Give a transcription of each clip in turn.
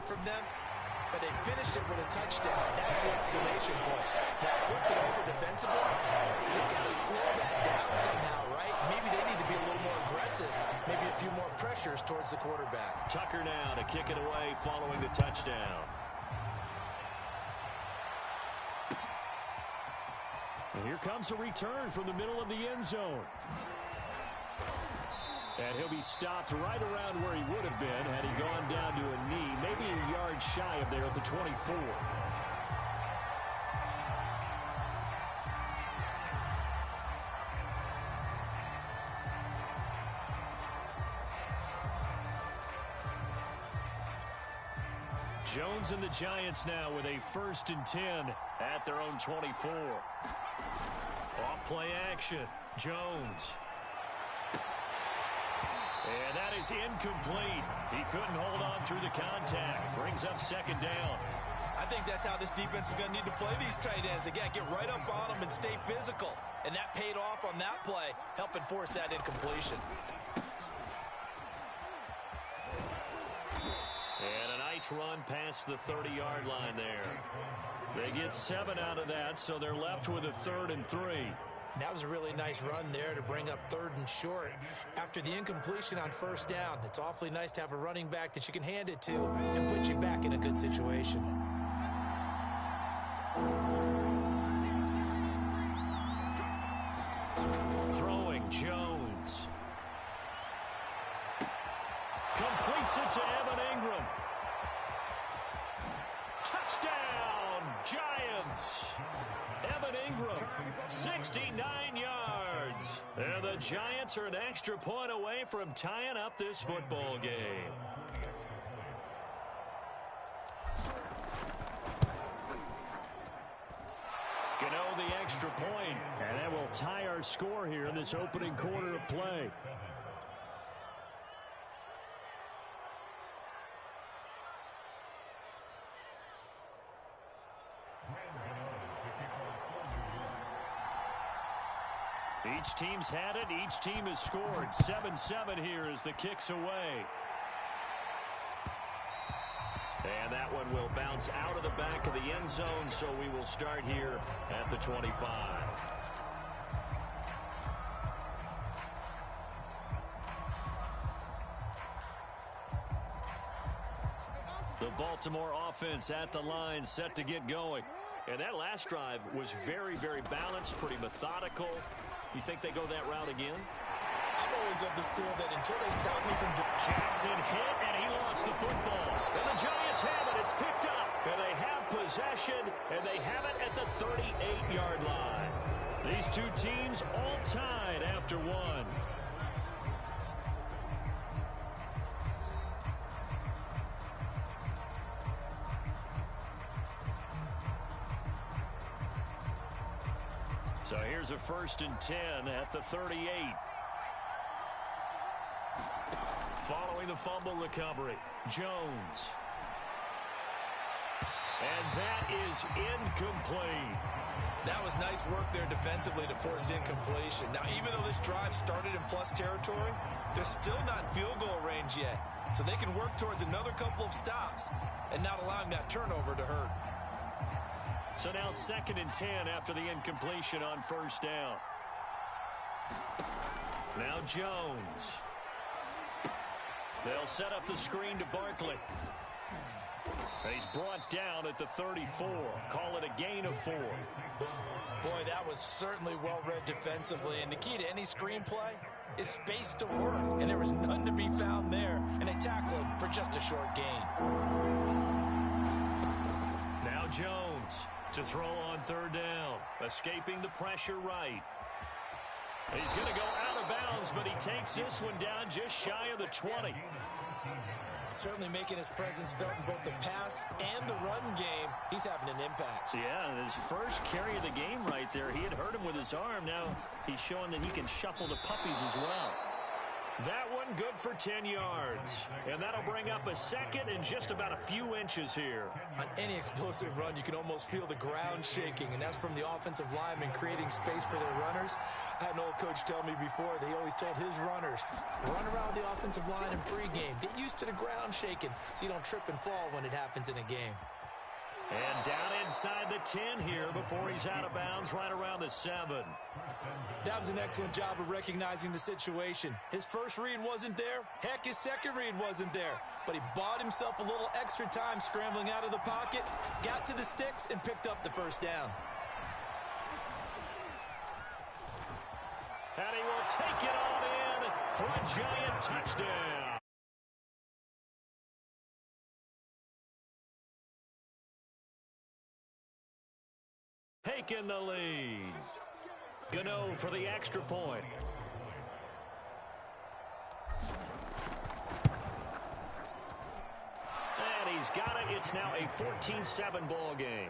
from them, but they finished it with a touchdown. That's the exclamation point. Now, flip it over defensively. They've got to slow that down somehow, right? Maybe they need to be a little more aggressive. Maybe a few more pressures towards the quarterback. Tucker now to kick it away following the touchdown. And here comes a return from the middle of the end zone. And he'll be stopped right around where he would have been had he gone down to a knee, maybe a yard shy of there at the 24. Jones and the Giants now with a 1st and 10 at their own 24. Off play action. Jones. And that is incomplete. He couldn't hold on through the contact. Brings up 2nd down. I think that's how this defense is going to need to play these tight ends. Again, get right up on them and stay physical. And that paid off on that play, helping force that incompletion. And a nice run past the 30-yard line there. They get 7 out of that, so they're left with a 3rd and 3. That was a really nice run there to bring up 3rd and short. After the incompletion on 1st down, it's awfully nice to have a running back that you can hand it to and put you back in a good situation. Throwing Jones. Completes it to Evan Ingram. Touchdown, Giants. Evan Ingram, 69 yards. And the Giants are an extra point away from tying up this football game. Gano the extra point, and that will tie our score here in this opening quarter of play. Each team's had it. Each team has scored. 7-7 here as the kick's away. And that one will bounce out of the back of the end zone, so we will start here at the 25. The Baltimore offense at the line, set to get going. And that last drive was very, very balanced, pretty methodical. You think they go that route again? I'm always of the school that until they stop me from... Jackson hit, and he lost the football. And the Giants have it. It's picked up. And they have possession, and they have it at the 38-yard line. These two teams all tied after one. So here's a 1st and 10 at the 38. Following the fumble recovery, Jones. And that is incomplete. That was nice work there defensively to force incompletion. Now, even though this drive started in plus territory, they're still not in field goal range yet. So they can work towards another couple of stops and not allowing that turnover to hurt. So now 2nd and 10 after the incompletion on 1st down. Now Jones. They'll set up the screen to Barkley. And he's brought down at the 34. Call it a gain of 4. Boy, that was certainly well read defensively. And the key to any screenplay is space to work. And there was none to be found there. And they tackled him for just a short gain. Now Jones to throw on 3rd down. Escaping the pressure right. He's going to go out of bounds, but he takes this one down just shy of the 20. Certainly making his presence felt in both the pass and the run game. He's having an impact. Yeah, his first carry of the game right there. He had hurt him with his arm. Now he's showing that he can shuffle the puppies as well. That one good for 10 yards. And that'll bring up a second and just about a few inches here. On any explosive run, you can almost feel the ground shaking, and that's from the offensive linemen creating space for their runners. I had an old coach tell me before, they always told his runners, run around the offensive line in pregame. Get used to the ground shaking so you don't trip and fall when it happens in a game. And down inside the 10 here before he's out of bounds right around the 7. That was an excellent job of recognizing the situation. His first read wasn't there. Heck, his second read wasn't there. But he bought himself a little extra time scrambling out of the pocket, got to the sticks, and picked up the first down. And he will take it all in for a giant touchdown. Taking the lead. Gano for the extra point. And he's got it. It's now a 14-7 ball game.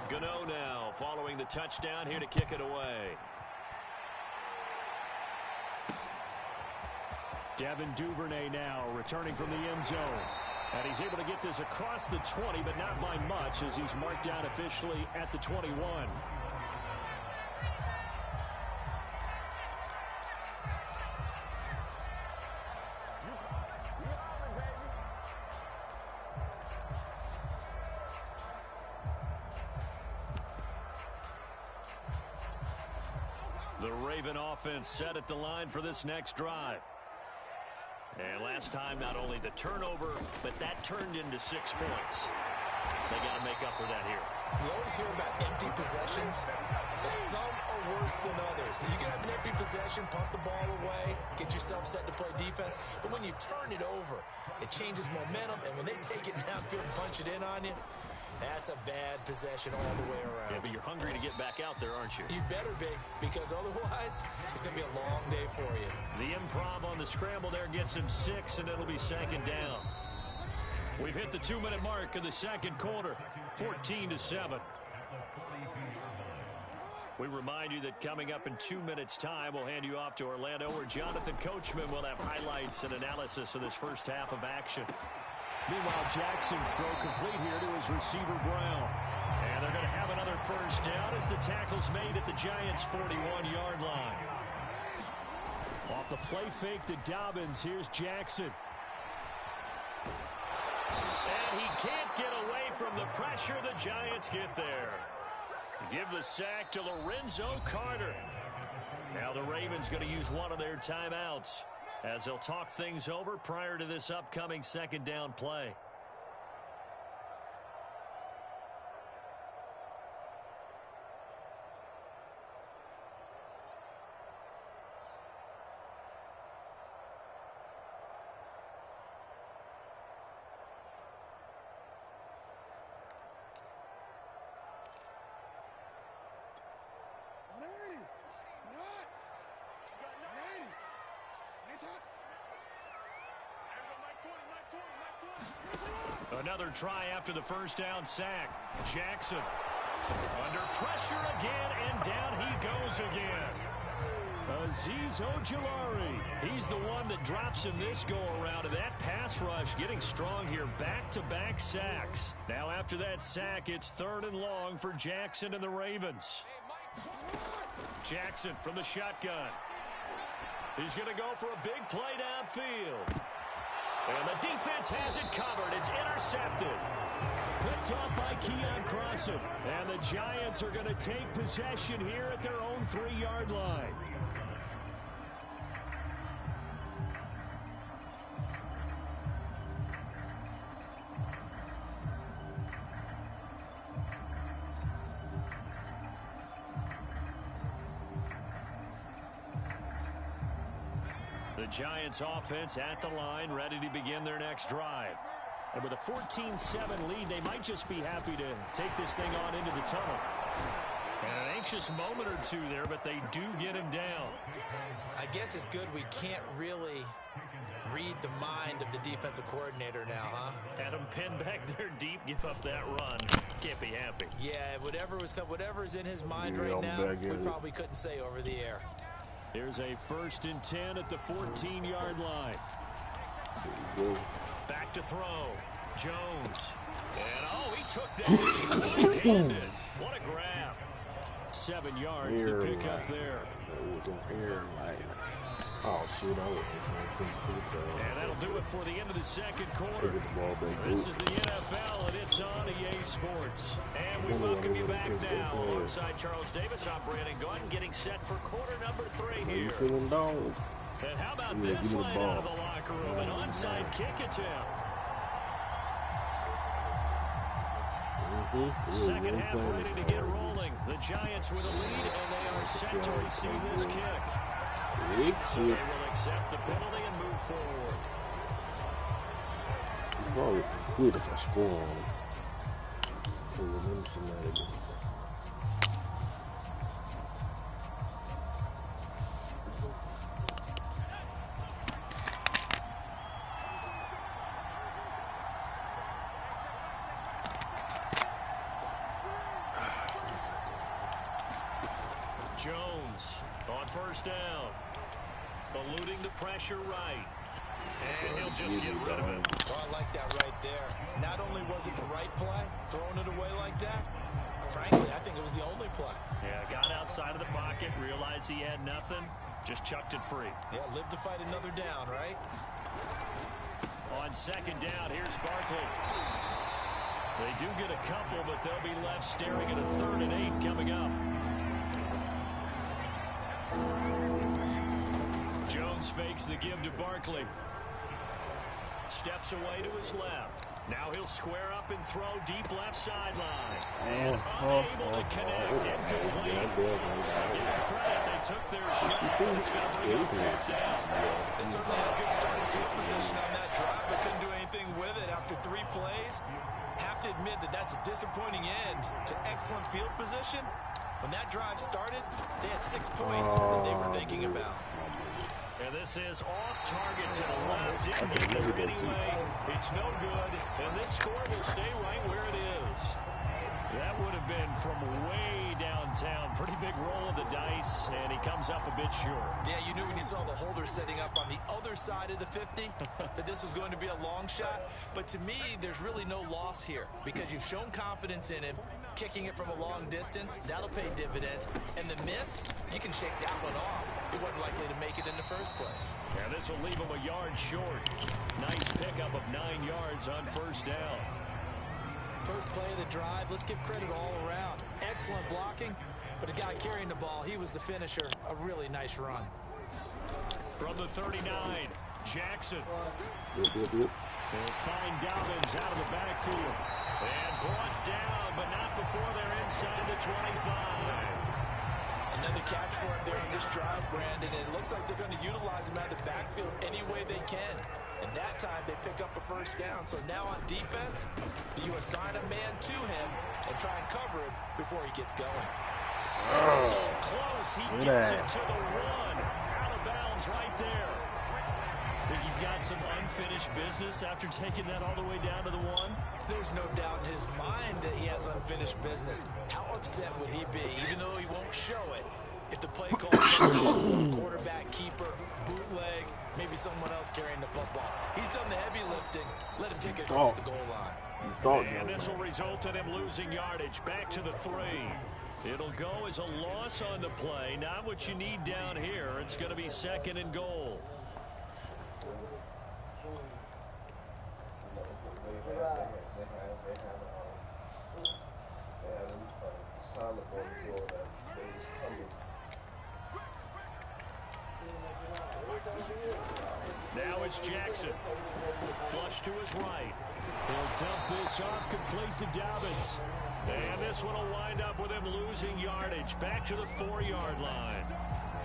Gano now following the touchdown here to kick it away. Devin Duvernay now returning from the end zone. And he's able to get this across the 20, but not by much as he's marked down officially at the 21. The Raven offense set at the line for this next drive. And last time, not only the turnover, but that turned into 6 points. They got to make up for that here. You always hear about empty possessions, but some are worse than others. So you can have an empty possession, pump the ball away, get yourself set to play defense. But when you turn it over, it changes momentum. And when they take it downfield and punch it in on you, that's a bad possession all the way around. Yeah, but you're hungry to get back out there, aren't you? You better be, because otherwise it's going to be a long day for you. The improv on the scramble there gets him 6, and it'll be second down. We've hit the 2-minute mark of the second quarter, 14-7. We remind you that coming up in 2 minutes' time, we'll hand you off to Orlando, where Jonathan Coachman will have highlights and analysis of this first half of action. Meanwhile, Jackson's throw complete here to his receiver, Brown. And they're going to have another first down as the tackle's made at the Giants' 41-yard line. Off the play fake to Dobbins, here's Jackson. And he can't get away from the pressure. The Giants get there. Give the sack to Lorenzo Carter. Now the Ravens going to use one of their timeouts as they'll talk things over prior to this upcoming second down play. Another try after the first down sack. Jackson under pressure again, and down he goes again. Azeez Ojulari, he's the one that drops in this go-around, and that pass rush getting strong here. Back-to-back sacks. Now after that sack, it's 3rd and long for Jackson and the Ravens. Jackson from the shotgun. He's going to go for a big play downfield. And the defense has it covered. It's intercepted. Picked off by Keon Crossan. And the Giants are going to take possession here at their own 3-yard line. The Giants offense at the line, ready to begin their next drive. And with a 14-7 lead, they might just be happy to take this thing on into the tunnel. And an anxious moment or two there, but they do get him down. I guess it's good we can't really read the mind of the defensive coordinator now, huh? Had him pinned back there deep, give up that run. Can't be happy. Yeah, whatever's in his mind right now, we probably couldn't say over the air. Here's a 1st and 10 at the 14-yard line. Back to throw. Jones. And, he took that one-handed. What a grab. 7 yards to pick up there. It was an air like, oh, shoot, I was to the tail. And that'll do it for the end of the second quarter. This is the NFL, and it's on EA Sports. And we welcome you back now. Alongside Charles Davis, I'm Brandon Gunn, getting set for quarter number 3 here. And how about this line out of the locker room? An onside kick attempt. Second half ready to get rolling. The Giants with a lead, and they are set to receive this kick. So they will accept the penalty and move forward. Probably quit if I score on it. Jones on 1st down. Eluding the pressure right. And he'll just get rid of it. Oh, I like that right there. Not only was it the right play, throwing it away like that, frankly, I think it was the only play. Yeah, got outside of the pocket, realized he had nothing, just chucked it free. Yeah, live to fight another down, right? On 2nd down, here's Barkley. They do get a couple, but they'll be left staring at a 3rd and 8 coming up. Jones fakes the give to Barkley. Steps away to his left. Now he'll square up and throw deep left sideline. Unable to connect. Incomplete. Give them credit. They took their shot. It's going to bring up 4th down. They certainly had a good starting field position on that drive, but couldn't do anything with it after 3 plays. Have to admit that that's a disappointing end to excellent field position. When that drive started, they had 6 points that they were thinking about. And this is off target to the left. Didn't get there anyway. It's no good. And this score will stay right where it is. That would have been from way downtown. Pretty big roll of the dice, and he comes up a bit short. Yeah, you knew when you saw the holder setting up on the other side of the 50 that this was going to be a long shot. But to me, there's really no loss here because you've shown confidence in him. Kicking it from a long distance, that'll pay dividends. And the miss, you can shake that one off. It wasn't likely to make it in the first place. And this will leave him a yard short. Nice pickup of 9 yards on 1st down. First play of the drive, let's give credit all around. Excellent blocking, but the guy carrying the ball, he was the finisher. A really nice run. From the 39, Jackson. They'll find Dobbins out of the backfield. And brought down, but not before they're inside the 25. Another catch for him there on this drive, Brandon. It looks like they're going to utilize him out of the backfield any way they can. And that time, they pick up a 1st down. So now on defense, you assign a man to him and try and cover him before he gets going. So close, he gets it to the 1. Out of bounds right there. Think he's got some unfinished business after taking that all the way down to the 1? There's no doubt in his mind that he has unfinished business. How upset would he be, even though he won't show it, if the play call comes in, quarterback, keeper, bootleg, maybe someone else carrying the football. He's done the heavy lifting. Let him take it across the goal line. And this will result in him losing yardage back to the 3. It'll go as a loss on the play. Not what you need down here. It's going to be 2nd and goal. Now it's Jackson. Flush to his right. He'll dump this off complete to Dobbins. And this one will wind up with him losing yardage back to the 4-yard line.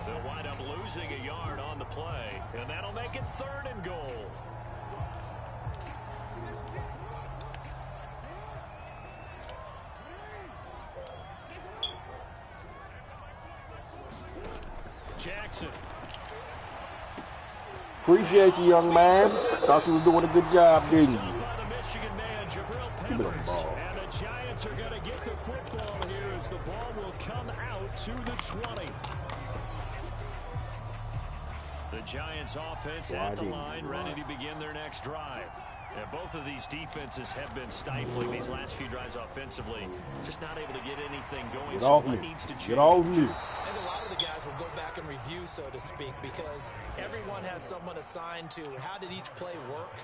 They'll wind up losing a yard on the play, and that'll make it 3rd and goal. Jackson. Appreciate you, young man. Thought you was doing a good job, didn't you? By the Michigan man, Jabril Give me the Peppers. ball. And the Giants are going to get the football here as the ball will come out to the 20. The Giants offense at the line, ready to begin their next drive. Yeah, both of these defenses have been stifling these last few drives offensively. Just not able to get anything going. Get so off what me. needs to change? Get off me. I think a lot of the guys will go back and review, so to speak, because everyone has someone assigned to how did each play work.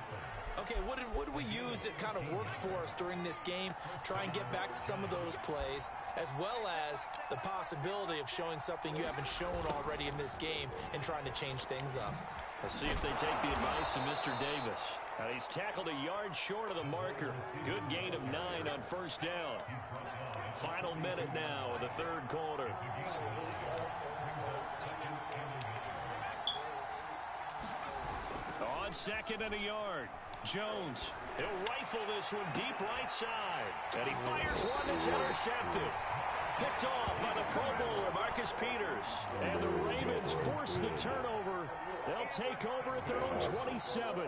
Okay, what did we use that kind of worked for us during this game? Try and get back to some of those plays, as well as the possibility of showing something you haven't shown already in this game and trying to change things up. Let's see if they take the advice of Mr. Davis. And he's tackled a yard short of the marker. Good gain of 9 on first down. Final minute now of the third quarter. On second and a yard. Jones, he'll rifle this one deep right side. And he fires one that's intercepted. Picked off by the Pro Bowler, Marcus Peters. And the Ravens force the turnover. They'll take over at their own 27.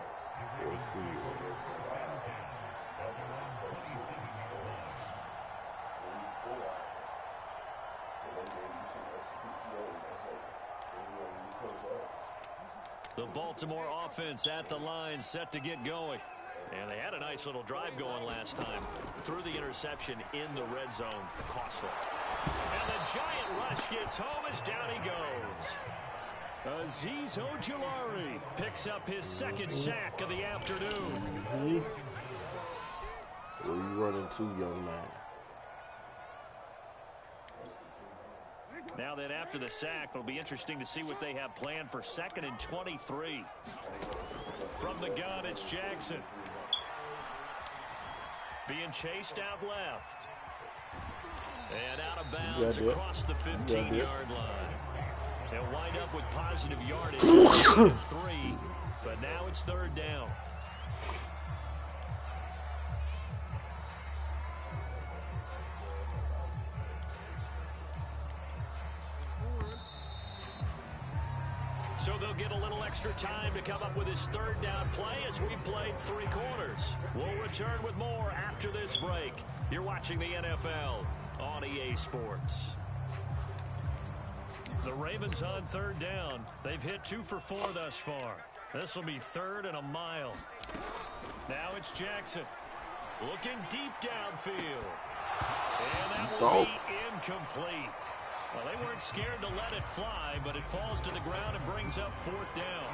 The Baltimore offense at the line, set to get going. And they had a nice little drive going last time. Threw the interception in the red zone. Costly. And the giant rush gets home as down he goes. Azeez Ojulari picks up his second sack of the afternoon. Where you running to, young man? Now that after the sack, it'll be interesting to see what they have planned for 2nd and 23. From the gun, it's Jackson. Being chased out left. And out of bounds across the 15-yard line. They'll wind up with positive yardage at 3, but now it's 3rd down. So they'll get a little extra time to come up with his 3rd down play as we've played 3 quarters. We'll return with more after this break. You're watching the NFL on EA Sports. The Ravens on 3rd down. They've hit 2 for 4 thus far. This will be 3rd and a mile. Now it's Jackson. Looking deep downfield. And that will be incomplete. Well, they weren't scared to let it fly, but it falls to the ground and brings up 4th down.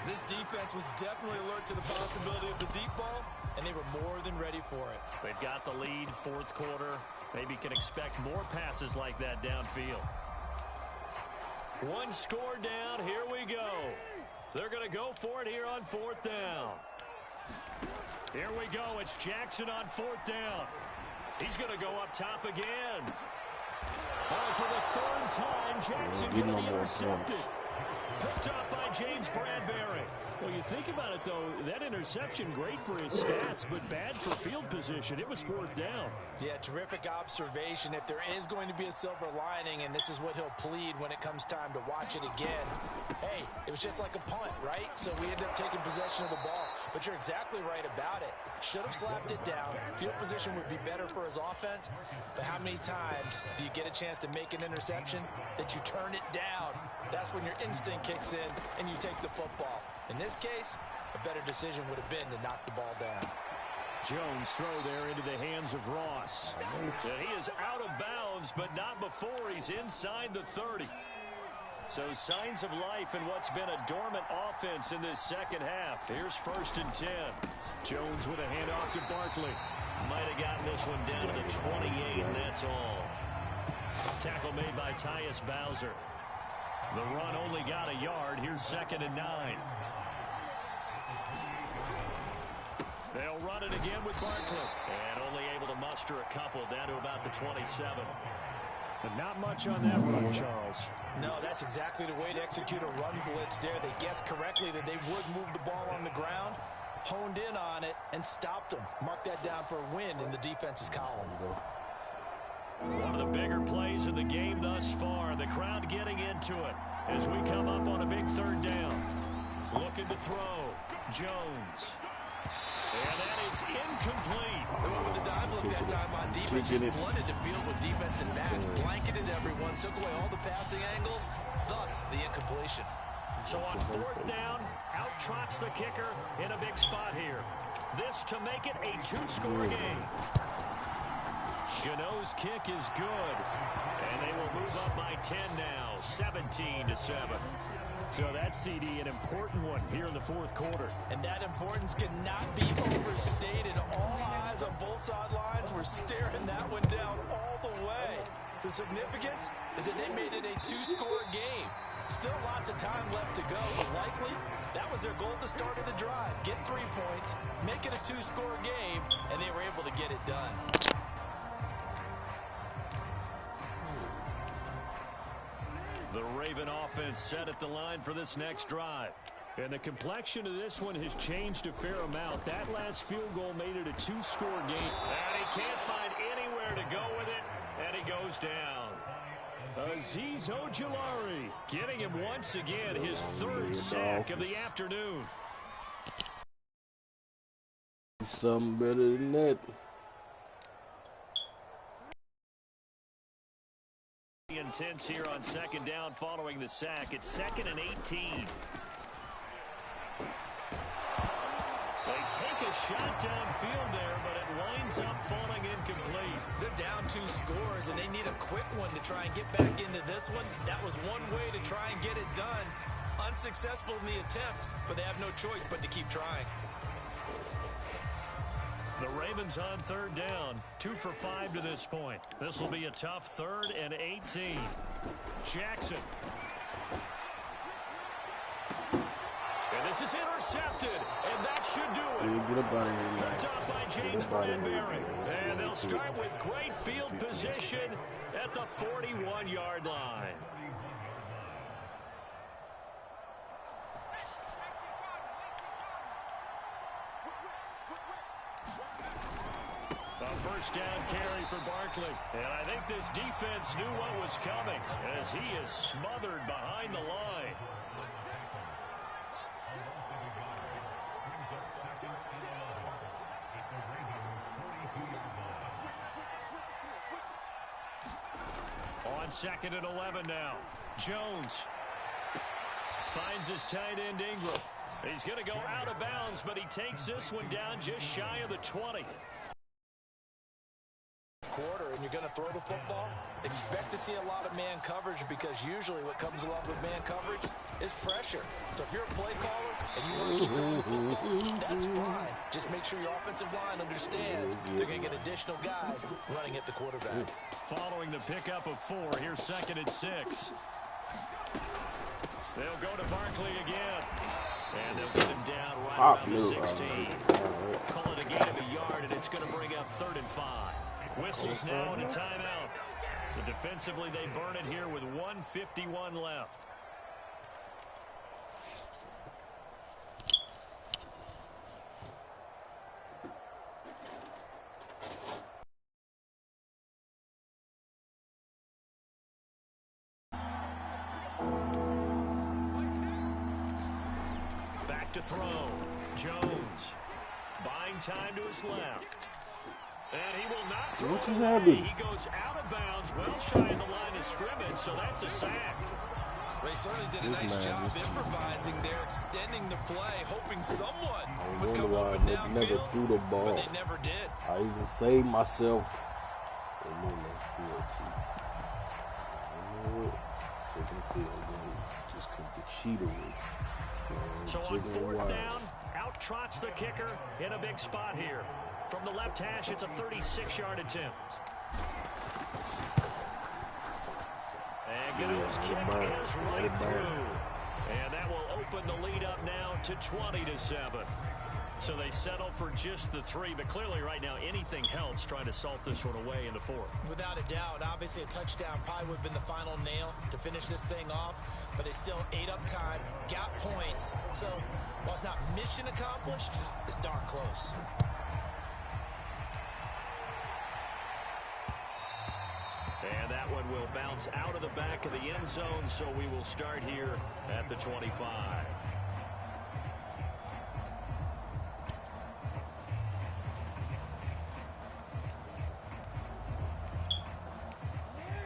This defense was definitely alert to the possibility of the deep ball, and they were more than ready for it. They've got the lead, 4th quarter. Maybe can expect more passes like that downfield. 1 score down, here we go. They're going to go for it here on 4th down. Here we go, it's Jackson on 4th down. He's going to go up top again. Oh, for the 3rd time, Jackson going to be intercepted. Picked up by James Bradbury. Well, you think about it, though, that interception, great for his stats, but bad for field position. It was 4th down. Yeah, terrific observation. If there is going to be a silver lining, and this is what he'll plead when it comes time to watch it again, hey, it was just like a punt, right? So we ended up taking possession of the ball. But you're exactly right about it. Should have slapped it down. Field position would be better for his offense. But how many times do you get a chance to make an interception that you turn it down? That's when your instinct kicks in and you take the football. In this case, a better decision would have been to knock the ball down. Jones throw there into the hands of Ross. And he is out of bounds, but not before he's inside the 30. So signs of life in what's been a dormant offense in this second half. Here's 1st and 10. Jones with a handoff to Barkley. Might have gotten this one down to the 28, and that's all. Tackle made by Tyus Bowser. The run only got a yard. Here's 2nd and 9. They'll run it again with Barkley. And only able to muster a couple down to about the 27. But not much on that run, Charles. No, that's exactly the way to execute a run blitz there. They guessed correctly that they would move the ball on the ground, honed in on it, and stopped them. Mark that down for a win in the defense's column. One of the bigger plays of the game thus far. The crowd getting into it. as we come up on a big third down. Looking to throw. Jones. And that is incomplete. They went with the dive look that time on defense. Just flooded the field with defensive backs, blanketed everyone, took away all the passing angles, thus the incompletion. So on fourth down, out trots the kicker in a big spot here. This to make it a two-score game. Gano's kick is good. And they will move up by 10 now, 17-7. So that CD, an important one here in the fourth quarter. And that importance cannot be overstated. All eyes on both sidelines were staring that one down all the way. The significance is that they made it a two-score game. Still lots of time left to go, but likely that was their goal at the start of the drive. Get 3 points, make it a two-score game, and they were able to get it done. The Raven offense set at the line for this next drive. And the complexion of this one has changed a fair amount. That last field goal made it a two-score game. And he can't find anywhere to go with it, and he goes down. Azeez Ojulari getting him once again his third sack of the afternoon. Something better than that. Intense here on second down following the sack. It's 2nd and 18. They take a shot downfield there, but it winds up falling incomplete. They're down 2 scores, and they need a quick one to try and get back into this one. That was one way to try and get it done. Unsuccessful in the attempt, but they have no choice but to keep trying. The Ravens on third down, 2 for 5 to this point. This will be a tough 3rd and 18. Jackson. And this is intercepted, and that should do it. Get up out of here, Picked up by James Bradbury. And they'll start with great field position at the 41-yard line. A first down carry for Barkley. And I think this defense knew what was coming as he is smothered behind the line. On 2nd and 11 now. Jones finds his tight end Ingram. He's going to go out of bounds, but he takes this one down just shy of the 20. Quarter, and you're going to throw the football, expect to see a lot of man coverage, because usually what comes along with man coverage is pressure. So if you're a play caller and you want to keep throwing the football, that's fine. Just make sure your offensive line understands they're going to get additional guys running at the quarterback. Following the pickup of 4, here's 2nd and 6. They'll go to Barkley again. And they'll get him down right around the 16. Call it a gain of a yard, and it's going to bring up 3rd and 5. Whistles now and a timeout. So defensively, they burn it here with 1:51 left. Back to throw. Jones buying time to his left. And he will not throw it away. He goes out of bounds, well shy of the line of scrimmage, so that's a sack. They certainly did a nice job improvising there, extending the play, hoping someone would come up and downfield, threw the ball. but they never did. I even saved myself. And then they still cheat. Just keep the cheat away. So on 4th down, out trots the kicker in a big spot here. From the left hash, it's a 36-yard attempt. And Gano's kick is right through. And that will open the lead up now to 20-7. So they settle for just the 3, but clearly right now anything helps trying to salt this one away in the 4th. Without a doubt, obviously a touchdown probably would have been the final nail to finish this thing off, but it's still ate up time, got points. So while it's not mission accomplished, it's darn close. And that one will bounce out of the back of the end zone, so we will start here at the 25.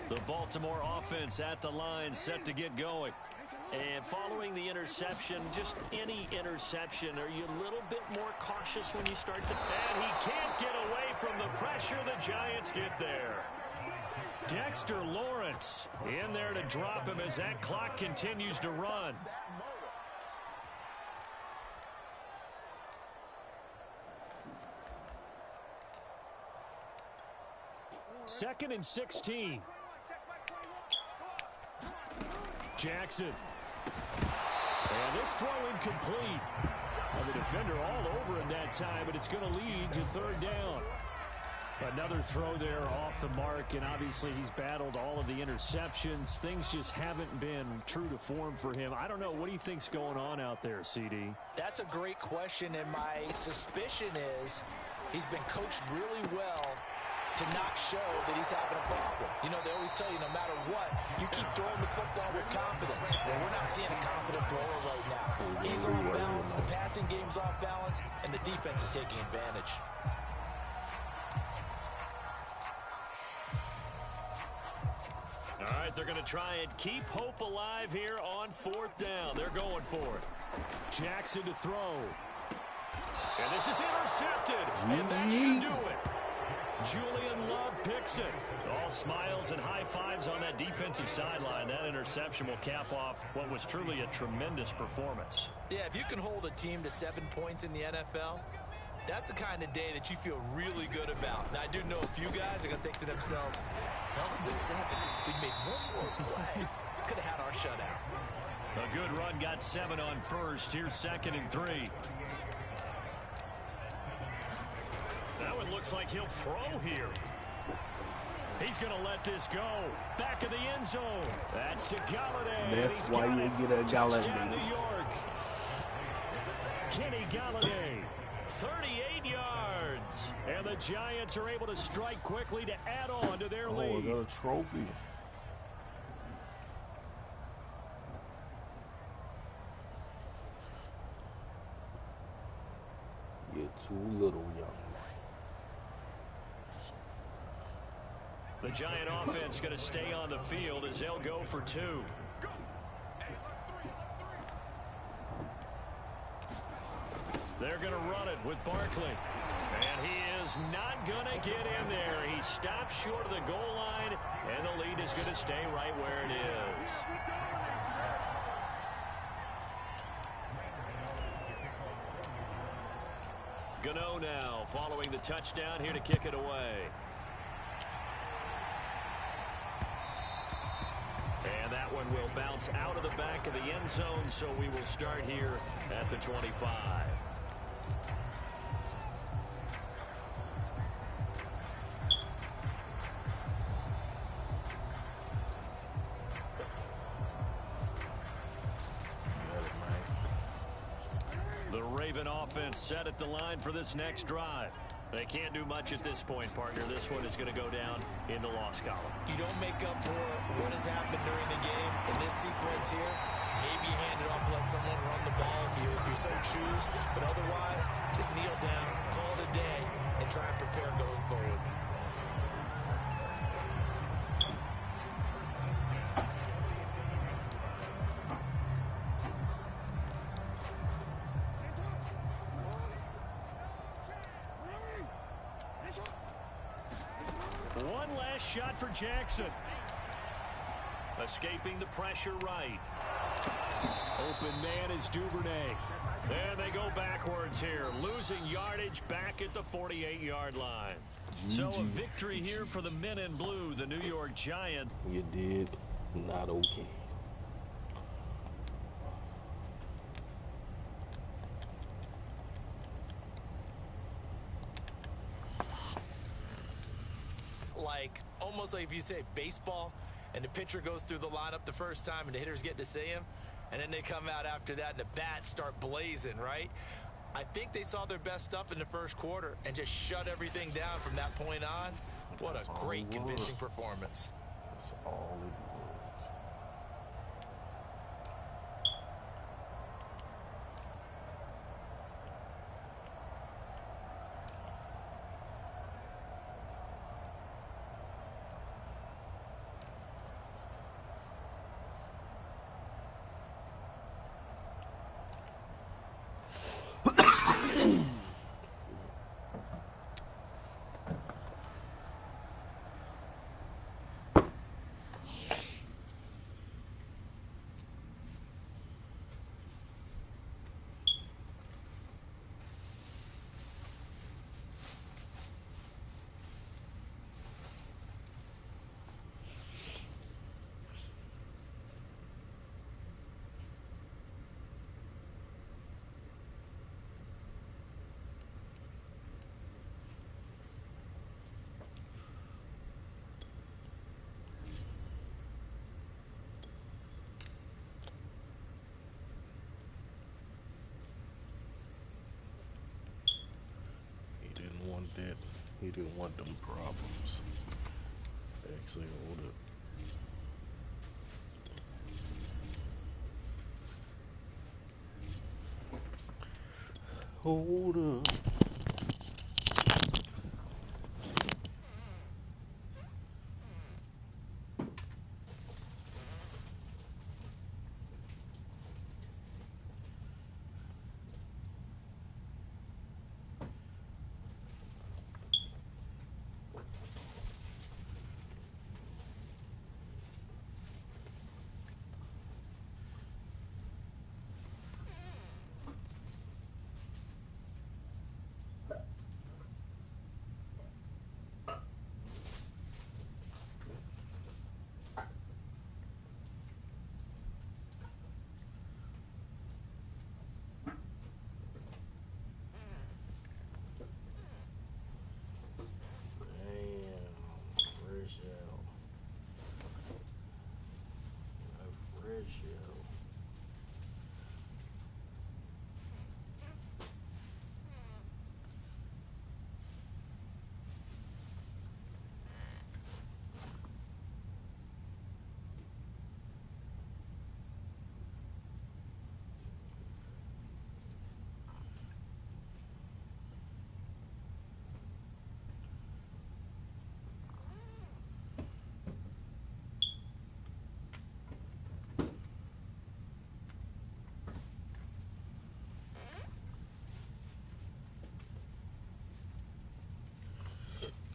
The Baltimore offense at the line, set to get going. And following the interception, just any interception, are you a little bit more cautious when you start to... And he can't get away from the pressure. The Giants get there. Dexter Lawrence in there to drop him as that clock continues to run. Second and 16. Jackson. And this throw incomplete. Well, the defender all over him that time, but it's going to lead to third down. Another throw there off the mark, and obviously he's battled all of the interceptions. Things just haven't been true to form for him. I don't know. What do you think's going on out there, CD? That's a great question, and my suspicion is he's been coached really well to not show that he's having a problem. You know, they always tell you no matter what, you keep throwing the football with confidence. Well, we're not seeing a confident thrower right now. He's off balance, the passing game's off balance, and the defense is taking advantage. All right, they're going to try and keep hope alive here on fourth down. They're going for it. Jackson to throw. And this is intercepted. And that should do it. Julian Love picks it. All smiles and high fives on that defensive sideline. That interception will cap off what was truly a tremendous performance. Yeah, if you can hold a team to 7 points in the NFL, that's the kind of day that you feel really good about. Now, I do know a few guys are going to think to themselves, hell, the 7, if we made one more play, could have had our shutout. A good run, got 7 on first. Here's second and 3. That one looks like he'll throw here. He's going to let this go. Back of the end zone. That's to Galladay. That's why you get a Galladay. New York. Kenny Galladay. 38 yards. And the Giants are able to strike quickly to add on to their lead. Oh, the trophy. You're too little, young. The Giant offense going to stay on the field as they'll go for 2. They're going to run it with Barkley. And he is not going to get in there. He stops short of the goal line, and the lead is going to stay right where it is. Gano now following the touchdown here to kick it away. And that one will bounce out of the back of the end zone, so we will start here at the 25. The Raven offense set at the line for this next drive. They can't do much at this point, partner. This one is going to go down in the loss column. You don't make up for what has happened during the game in this sequence here. Maybe you hand it off and let someone run the ball if you so choose. But otherwise, just kneel down, call it a day, and try and prepare going forward. One last shot for Jackson. Escaping the pressure right. Open man is Duvernay. There they go backwards here. Losing yardage back at the 48-yard line. So a victory here for the men in blue, the New York Giants. You did not okay. Like, almost like if you say baseball and the pitcher goes through the lineup the first time and the hitters get to see him, and then they come out after that and the bats start blazing, right? I think they saw their best stuff in the first quarter and just shut everything down from that point on. What a great, convincing performance. That's all it was. That he didn't want them problems. Actually, hold up.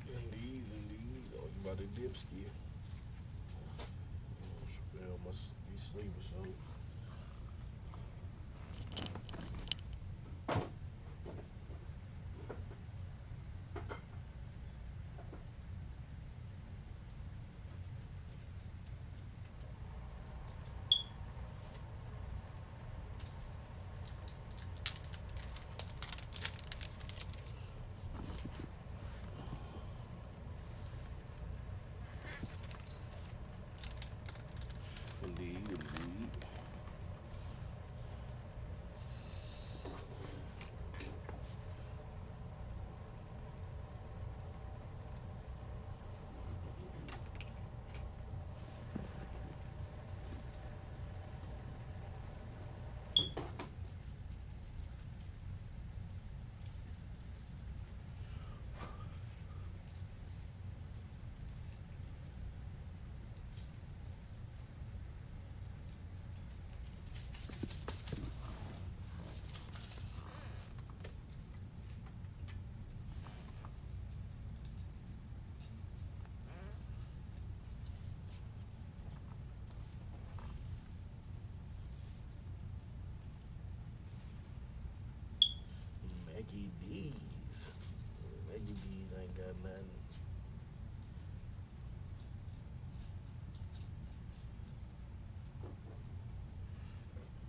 Indeed. Oh, you about to dipski. Spell must be asleep or something. Indeed. Maggie D's. Maggie D's ain't got nothing.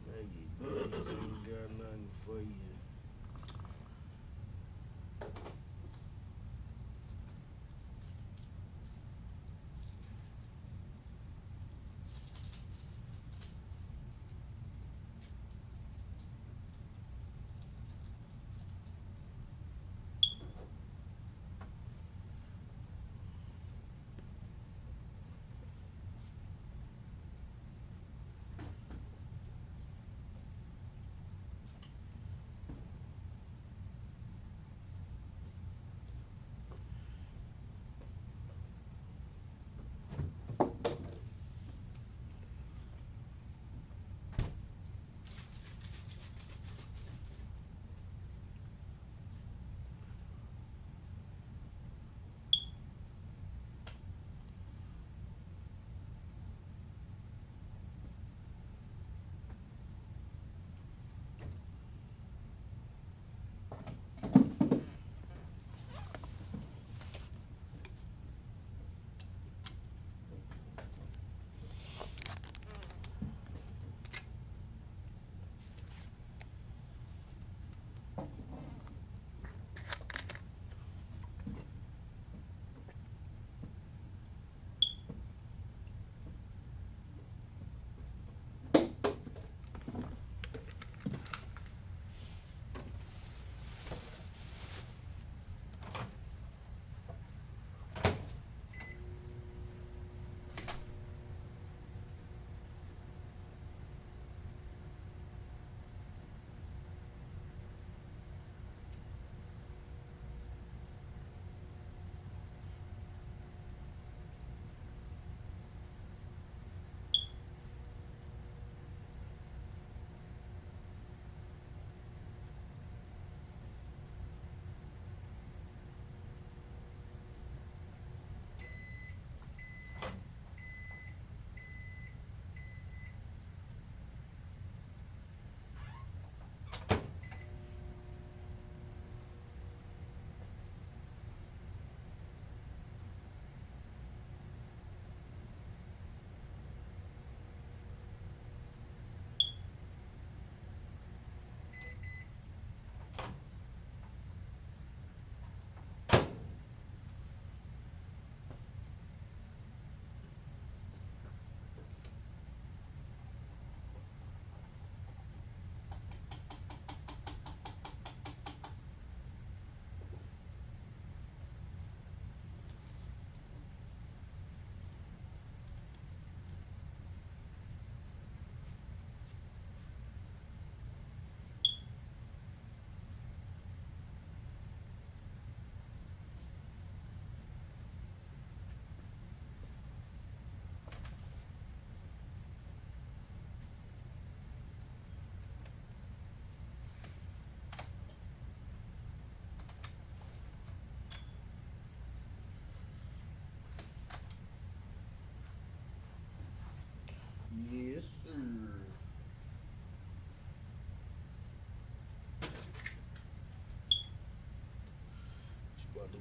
Maggie D's ain't got nothing for you.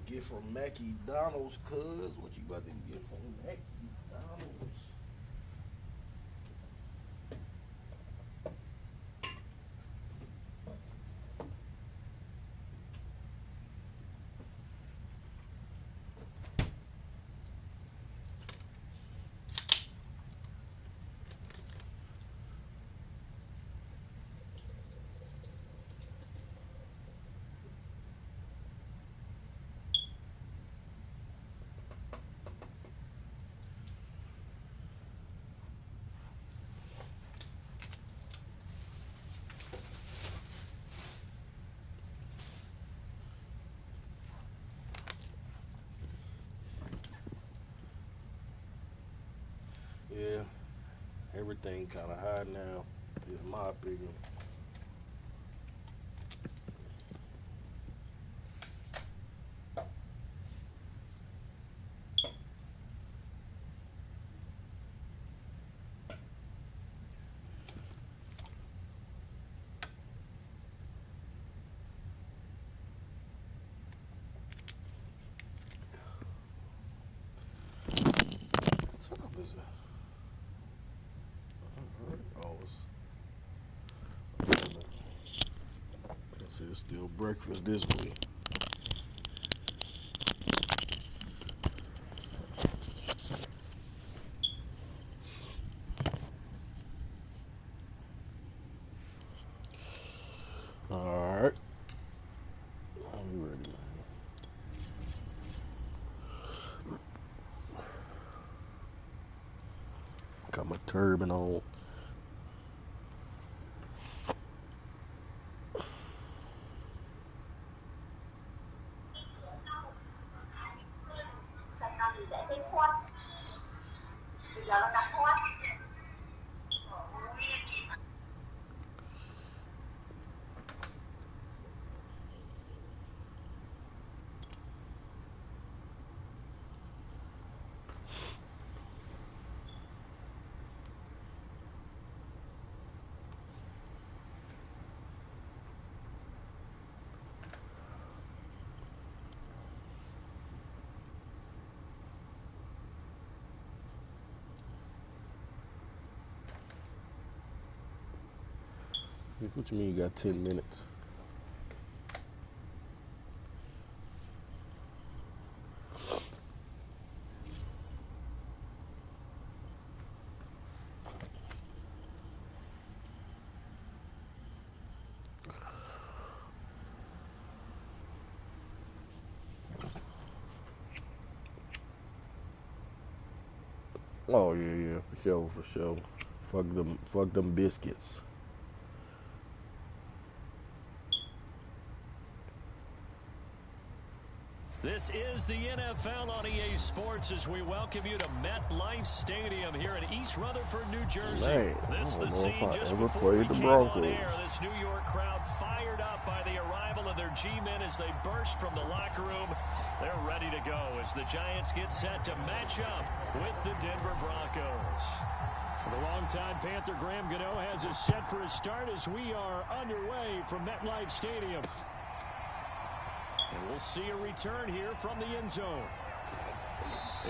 get from McDonald's, cuz? What you about to get from McDonald's? Yeah, everything kind of high now, is my opinion. What's up, is it? Oh, it's still breakfast this week. Alright. I'm ready, man. Got my turban on. What you mean you got 10 minutes? Oh yeah, for sure. Fuck them biscuits. This is the NFL on EA Sports as we welcome you to MetLife Stadium here in East Rutherford, New Jersey. Man, this is the scene just ever before we played the came Broncos. on air. This New York crowd fired up by the arrival of their G-men as they burst from the locker room. They're ready to go as the Giants get set to match up with the Denver Broncos. The longtime Panther Graham Gano has us set for a start as we are underway from MetLife Stadium. And we'll see a return here from the end zone.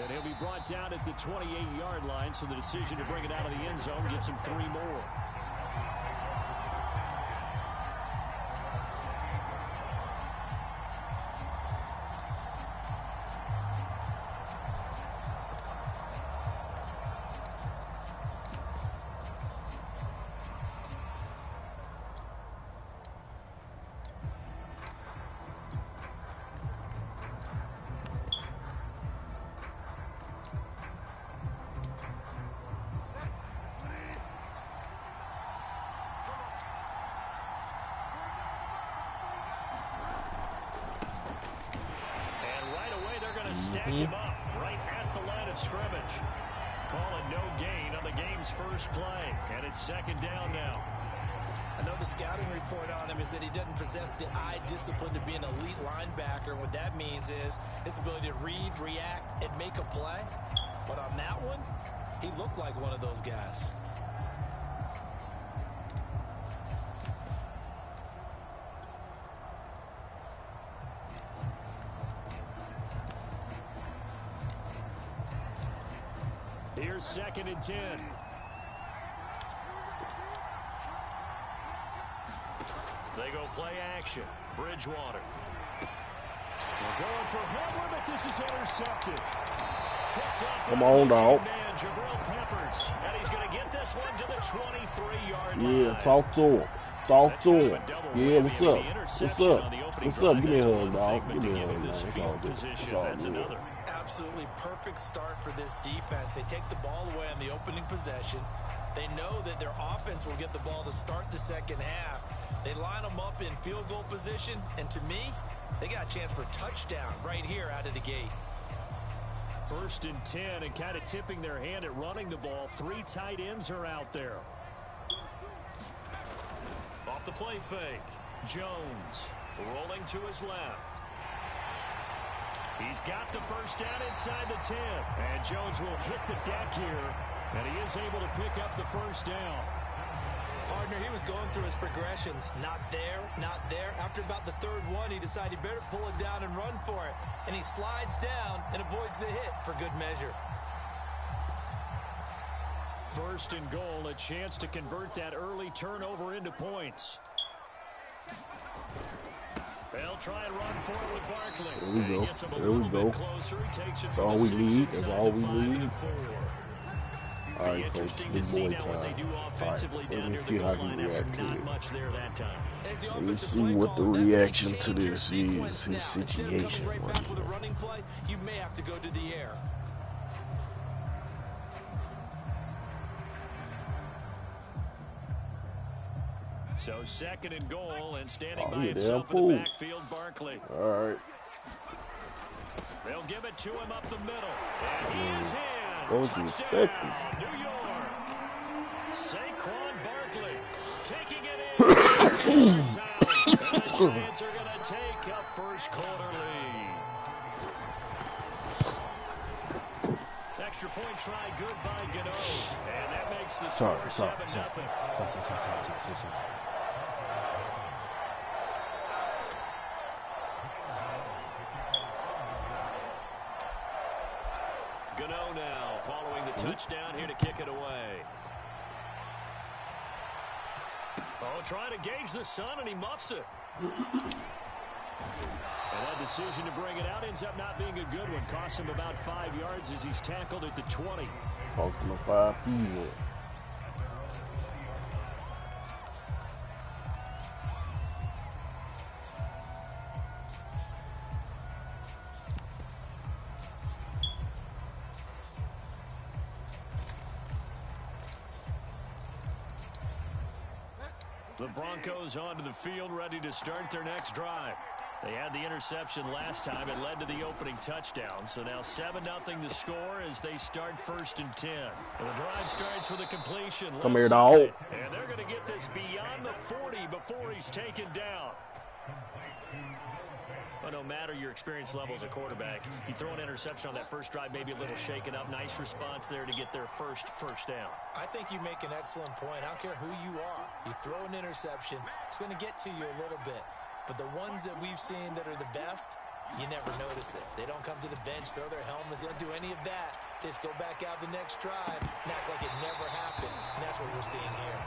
And he'll be brought down at the 28-yard line, so the decision to bring it out of the end zone gets him 3 more. Stack him up right at the line of scrimmage. Call it no gain on the game's first play. And it's second down now. I know the scouting report on him is that he doesn't possess the eye discipline to be an elite linebacker. What that means is his ability to read, react, and make a play. But on that one, he looked like one of those guys. Here's 2nd and 10. They go play action. Bridgewater. They're going for Hamler, but this is intercepted. Come on, dog. Peppers, and he's going to get this one to the 23-yard line. Yeah, talk to him. Talk to him. Yeah, what's up? What's up? What's up? Give me a hug, dog. Give me a hug, man. It's all good. It's all good. Absolutely perfect start for this defense. They take the ball away on the opening possession. They know that their offense will get the ball to start the second half. They line them up in field goal position, and to me, they got a chance for a touchdown right here out of the gate. 1st and 10, and kind of tipping their hand at running the ball. 3 tight ends are out there. Off the play fake. Jones rolling to his left. He's got the first down inside the 10. And Jones will hit the deck here, and he is able to pick up the first down. Partner, he was going through his progressions. Not there, not there. After about the 3rd one, he decided he better pull it down and run for it. And he slides down and avoids the hit for good measure. 1st and goal, a chance to convert that early turnover into points. They'll try and run for it with Barkley. There we go. There we go. That's all we need. That's all we need. All right, Coach. Big boy time. All right, let me see how he reacts to it. Let me see what the reaction to this is. His situation. You may have to go to the air. So 2nd and goal, and standing by himself in the backfield, Barkley. All right. They'll give it to him up the middle. And he is in. What was expected? New York. Saquon Barkley taking it in. And the Giants are going to take a first quarter lead. Extra point try good by Gano. And that makes the score 7-0. Gano now following the touchdown here to kick it away. Oh, trying to gauge the sun, and he muffs it. And that decision to bring it out ends up not being a good one. Costs him about 5 yards as he's tackled at the 20. Cost him a 5 easy. The Broncos onto the field, ready to start their next drive. They had the interception last time. It led to the opening touchdown. So now 7-0 the score as they start 1st and 10. And the drive starts with a completion. Come here, dog. And they're going to get this beyond the 40 before he's taken down. But no matter your experience level as a quarterback, you throw an interception on that first drive, maybe a little shaken up. Nice response there to get their first down. I think you make an excellent point. I don't care who you are. You throw an interception, it's going to get to you a little bit. But the ones that we've seen that are the best, you never notice it. They don't come to the bench, throw their helmets, they don't do any of that. They just go back out the next drive and act like it never happened. And that's what we're seeing here.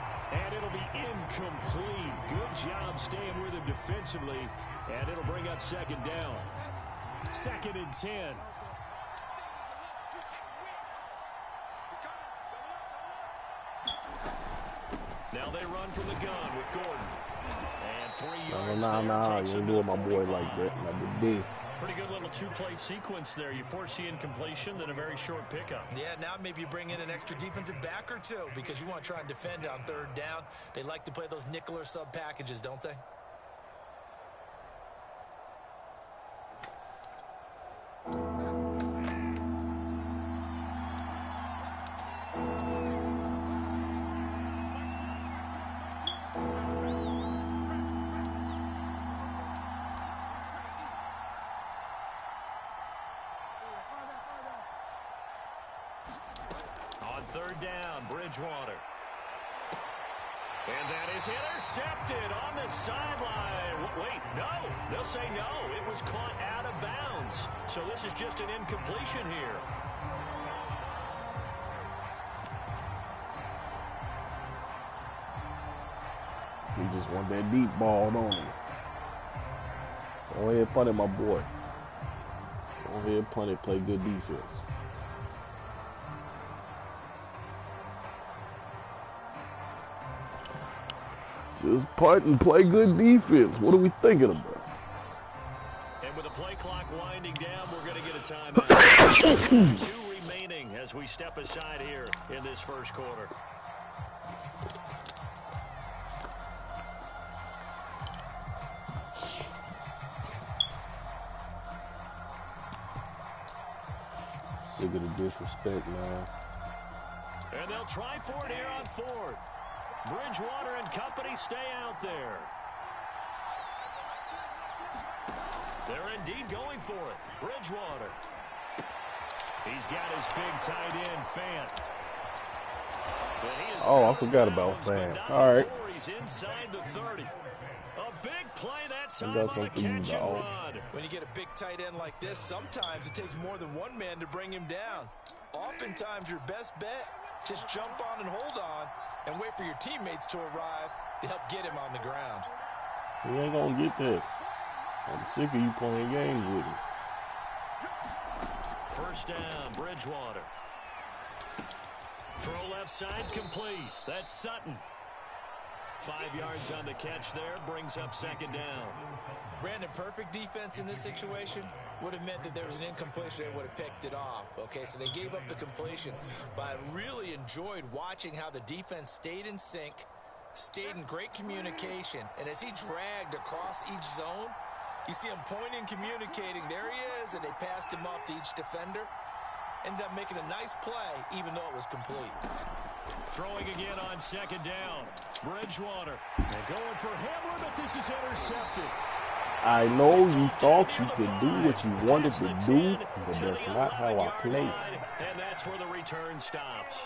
And it'll be incomplete. Good job staying with him defensively. And it'll bring up 2nd down. 2nd and 10. Now they run from the gun with Gordon. And 3 yards. Nah. You ain't doing my boy like that. Like the D. Pretty good little 2-play sequence there. You force the incompletion, then a very short pickup. Yeah, now maybe you bring in an extra defensive back or two because you want to try and defend on 3rd down. They like to play those nickel or sub packages, don't they? On 3rd down, Bridgewater. And that is intercepted on the sideline. Wait, no. They'll say no. It was caught out of bounds. So this is just an incompletion here. He just want that deep ball, don't he? Go ahead, punt it, my boy. Go ahead, punt it, play good defense. Just punt and play good defense. What are we thinking about? And with the play clock winding down, we're going to get a timeout. 2 remaining as we step aside here in this first quarter. Sick of the disrespect, man. And they'll try for it here on 4th. Bridgewater and company stay out there. They're indeed going for it. Bridgewater. He's got his big tight end, Fant. Oh, I forgot about Fant. All right. He's inside the 30. A big play that time got on something the catch and dog. run. When you get a big tight end like this, sometimes it takes more than one man to bring him down. Oftentimes, your best bet, just jump on and hold on and wait for your teammates to arrive to help get him on the ground. He ain't gonna get that. I'm sick of you playing games with him. First down, Bridgewater. Throw left side complete. That's Sutton. 5 yards on the catch there, brings up second down. Brandon, perfect defense in this situation would have meant that there was an incompletion. They would have picked it off. Okay, so they gave up the completion. But I really enjoyed watching how the defense stayed in sync, stayed in great communication. And as he dragged across each zone, you see him pointing, communicating. There he is, and they passed him off to each defender. Ended up making a nice play, even though it was complete. Throwing again on second down. Bridgewater. And going for Hamler, but this is intercepted. I know you thought you could do what you wanted to do, but that's not how I play. And that's where the return stops.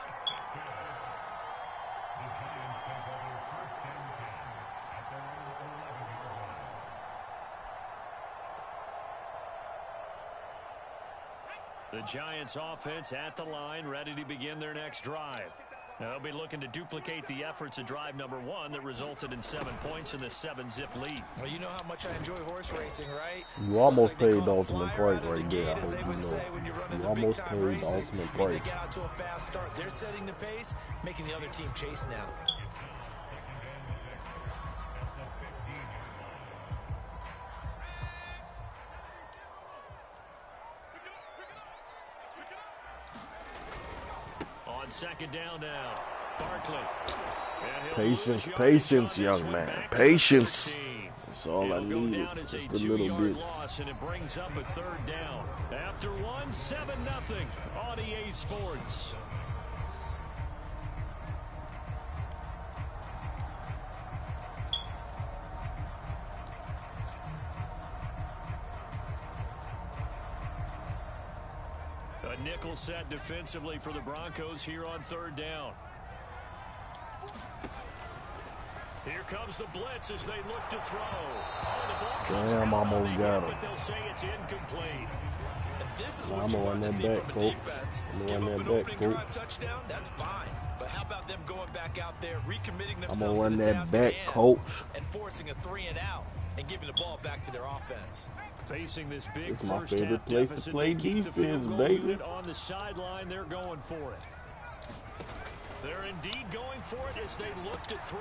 The Giants offense at the line, ready to begin their next drive. Now, they'll be looking to duplicate the efforts of drive number 1 that resulted in 7 points in the 7-zip lead. Well, you know how much I enjoy horse racing, right? You almost paid the ultimate price right there. I hope you know. You almost paid the ultimate price. They get out to a fast start. They're setting the pace, making the other team chase now. Second down now. Barkley. Patience, patience, young man. Patience. That's all I needed. Just a little bit. Loss, and it brings up a third down. After 1, 7-0 on EA Sports. A nickel set defensively for the Broncos here on third down. Here comes the blitz as they look to throw. Oh, the ball comes Damn, almost got him. but they'll say it's incomplete. This is I'm what you gonna want run to that see back, from a coach. defense. I'm Give gonna up run an that opening back, coach. drive touchdown, that's fine. But how about them going back out there, recommitting themselves I'm gonna run to the that task back, at hand coach. and forcing a 3 and out and giving the ball back to their offense. Facing this big It's my first favorite half place to deficit, play they keep the defense, field goal baby. unit on the sideline. They're going for it. They're indeed going for it as they look to throw.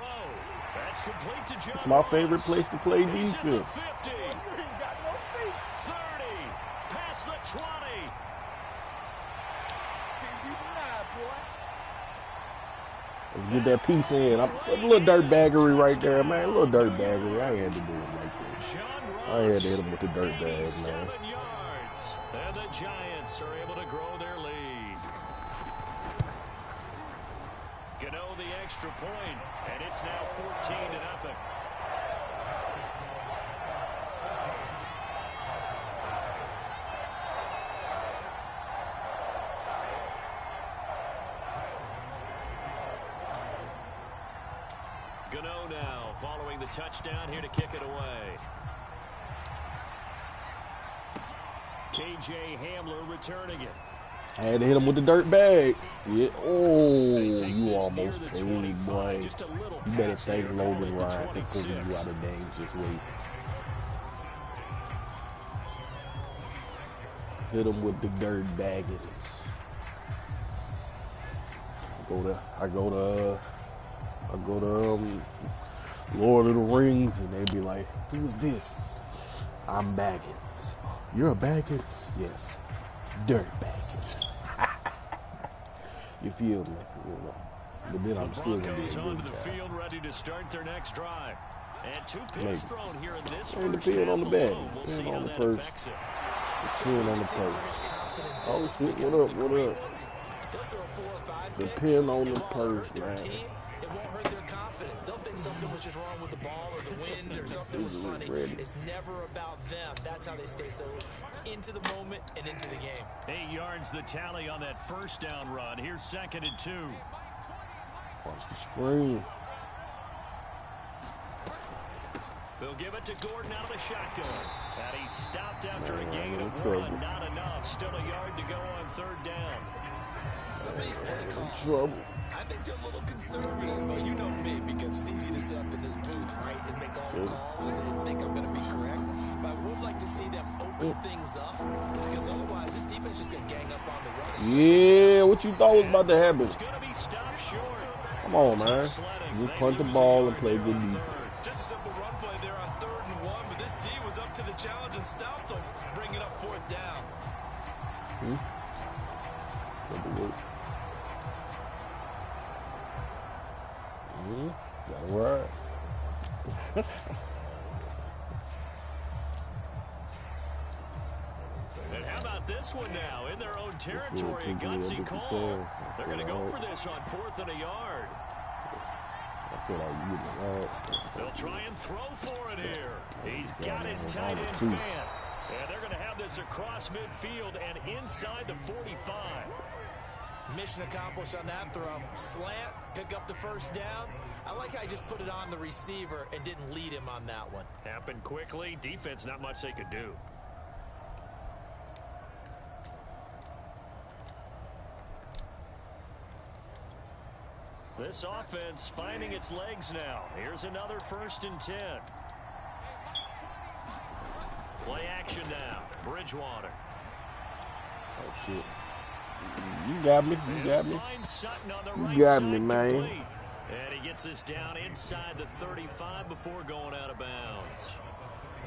That's complete to John. It's my favorite place to play He's at the defense. 50. 30. Past the 20. Let's get that piece in. I'm a little dirtbaggery right there, man. A little dirtbaggery. I ain't had to do it like that. I had to hit him with the dirt bag, man. 7 yards. And the Giants are able to grow their lead. Gano the extra point, and it's now 14-0. Gano now following the touchdown here to kick it away. KJ Hamler returning it. I had to hit him with the dirt bag. Yeah. Oh, you almost paid, boy. You better thank Logan Ryan for pulling you out of dangerous way. Hit him with the dirt baggage. I go to Lord of the Rings, and they be like, "Who's this?" I'm Baggins. You're a Baggins? Yes. Dirt Baggins. You feel me? You know. But then I'm still gonna be a good the guy. field ready to start their next drive. And 2 picks thrown here in this and first depend on the bag. We'll see Depend how on the that purse. affects it. Depend on the purse. Oh shit, what up, what up? Depend on the purse, man. It won't hurt their confidence. They'll think something was just wrong with the ball or the wind or something was funny. It's never about them. That's how they stay so into the moment and into the game. 8 yards the tally on that first down run. Here's 2nd and 2. Watch the screen. They'll give it to Gordon out of the shotgun. And he's stopped after a gain of 1. Not enough. Still a yard to go on 3rd down. Some of these play calls, I think they're a little conservative, but you know me, because it's easy to sit up in this booth, right, and make all the calls and think I'm going to be correct. But I would like to see them open things up, because otherwise this defense is just going to gang up on the run. Yeah, what you thought was about to happen? It's going to be stopped short. Come on, man. Just punt the ball and play good defense. Just a simple run play there on 3rd and 1, but this D was up to the challenge and stopped them, bringing up 4th down. Gotta ride. And how about this one now? In their own territory, a gutsy call. They're going to go for this on 4th and a yard. They'll try and throw for it here. He's got his tight end fan. And they're going to have this across midfield and inside the 45. Mission accomplished on that throw. Slant, pick up the 1st down. I like how he just put it on the receiver and didn't lead him on that one. Happened quickly. Defense, not much they could do. This offense finding its legs now. Here's another 1st and 10. Play action now. Bridgewater. Oh, shit. You got me. You got me. You got me, man. And he gets us down inside the 35 before going out of bounds.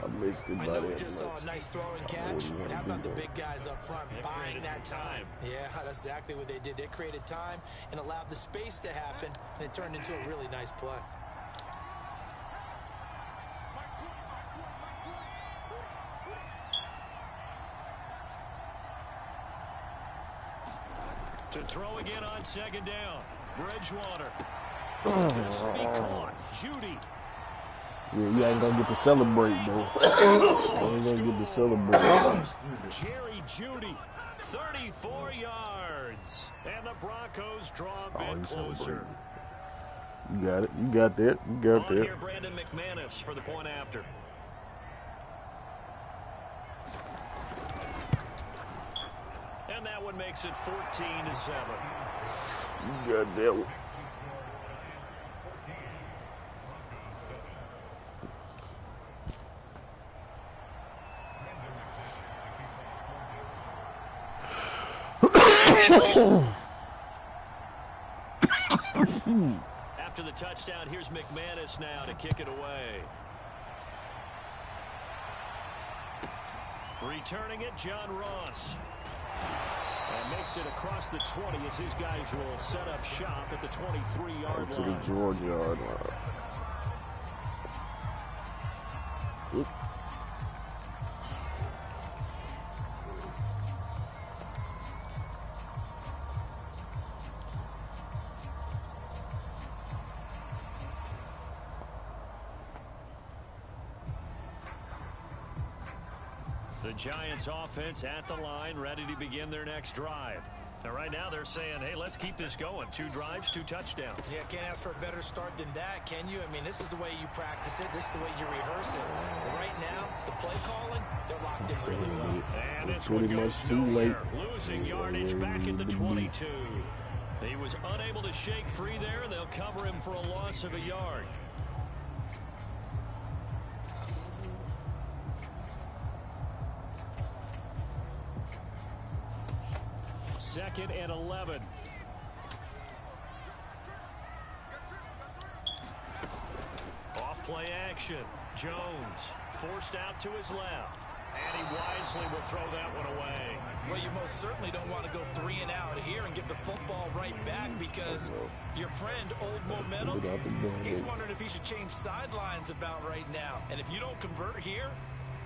I missed it by I know we just saw a nice throwing catch, but how about the big guys up front buying that time? Yeah, that's exactly what they did. They created time and allowed the space to happen, and it turned into a really nice play. To throw again on 2nd down. Bridgewater. This will be caught. Judy. Yeah, you ain't gonna get to celebrate, though. You ain't gonna get to celebrate. Jerry Judy, 34 yards. And the Broncos draw a bit closer. You got it. You got that. You got that. Here, Brandon McManus for the point after. And that one makes it 14-7. You got that one. After the touchdown, here's McManus now to kick it away. Returning it, John Ross. And makes it across the 20 as his guys will set up shop at the 23-yard line. To the Georgia yard line. Oop. The Giants offense at the line, ready to begin their next drive. Now, right now, they're saying, hey, let's keep this going. 2 drives, 2 touchdowns. Yeah, can't ask for a better start than that, can you? I mean, this is the way you practice it. This is the way you rehearse it. But right now, the play calling, they're locked in really well. And this one goes nowhere. Losing yardage back at the 22. He was unable to shake free there. They'll cover him for a loss of a yard. Second and 11. Off play action. Jones forced out to his left. And he wisely will throw that one away. Well, you most certainly don't want to go 3 and out here and give the football right back because your friend, Old Momentum, he's wondering if he should change sidelines about right now. And if you don't convert here,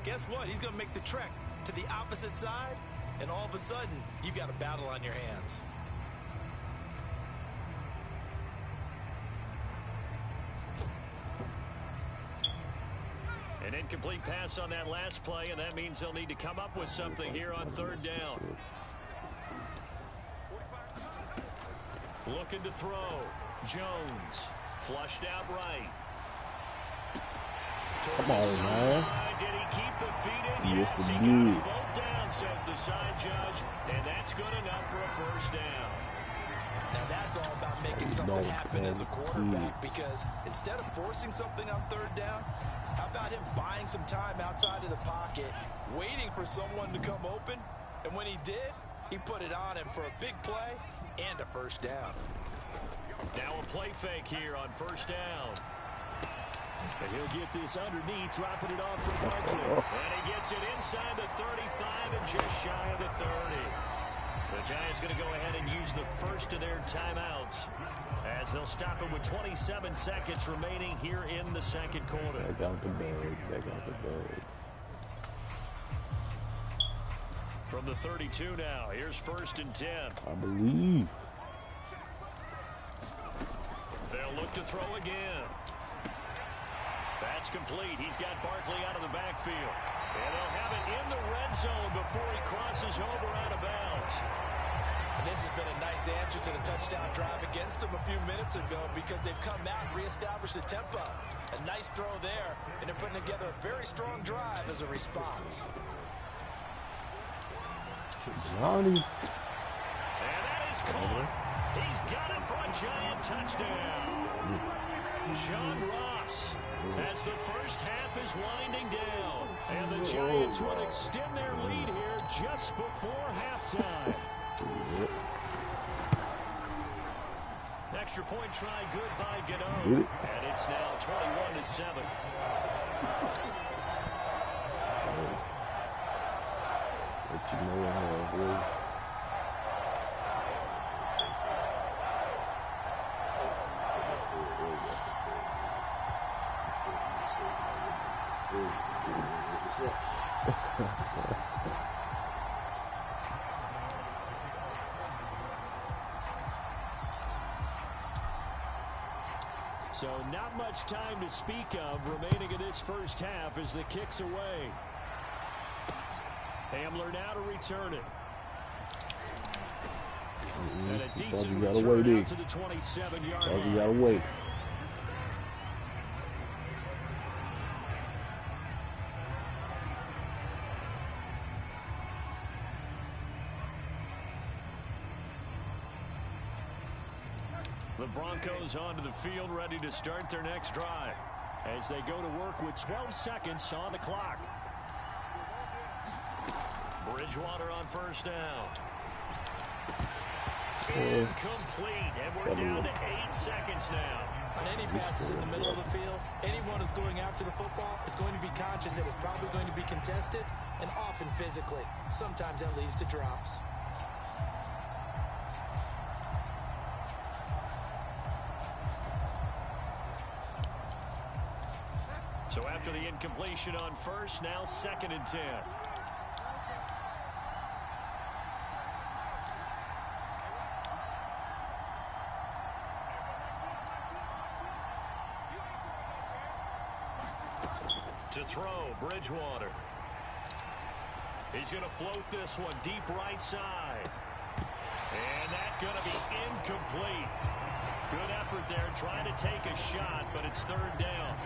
guess what? He's going to make the trek to the opposite side. And all of a sudden, you've got a battle on your hands. An incomplete pass on that last play, and that means they'll need to come up with something here on 3rd down. Looking to throw. Jones flushed out right. Come on, man. Did he keep the feet in? Yes, he he got them did. both down, says the side judge, and that's good enough for a 1st down. Now that's all about making something happen as a quarterback, because instead of forcing something on 3rd down, how about him buying some time outside of the pocket, waiting for someone to come open, and when he did, he put it on him for a big play and a 1st down. Now a play fake here on 1st down. And he'll get this underneath, dropping it off for Barkley. And he gets it inside the 35 and just shy of the 30. The Giants going to go ahead and use the first of their timeouts as they'll stop it with 27 seconds remaining here in the 2nd quarter. Back out the bag. Back out the bag. From the 32 now, here's 1st and 10. I believe. They'll look to throw again. That's complete. He's got Barkley out of the backfield. And they'll have it in the red zone before he crosses over out of bounds. And this has been a nice answer to the touchdown drive against them a few minutes ago because they've come out and reestablished the tempo. A nice throw there, and they're putting together a very strong drive as a response. Johnny. And that is caught. He's got it for a Giant touchdown. John Ross as the first half is winding down. And the Giants will extend their lead here just before halftime. Extra point try good by Gano. And it's now 21-7. Let you know how it is. So not much time to speak of remaining in this first half as the kick's away. Hamler now to return it. And a decent return out to the 27-yard line. You gotta wait. The Broncos onto the field ready to start their next drive as they go to work with 12 seconds on the clock. Bridgewater on 1st down. Incomplete, and we're down to 8 seconds now. On any passes in the middle of the field, anyone who's going after the football is going to be conscious that it's probably going to be contested and often physically. Sometimes that leads to drops. So after the incompletion on 1st, now 2nd and 10. To throw, Bridgewater. He's going to float this one deep right side. Going to be incomplete. Good effort there, trying to take a shot, but it's third down.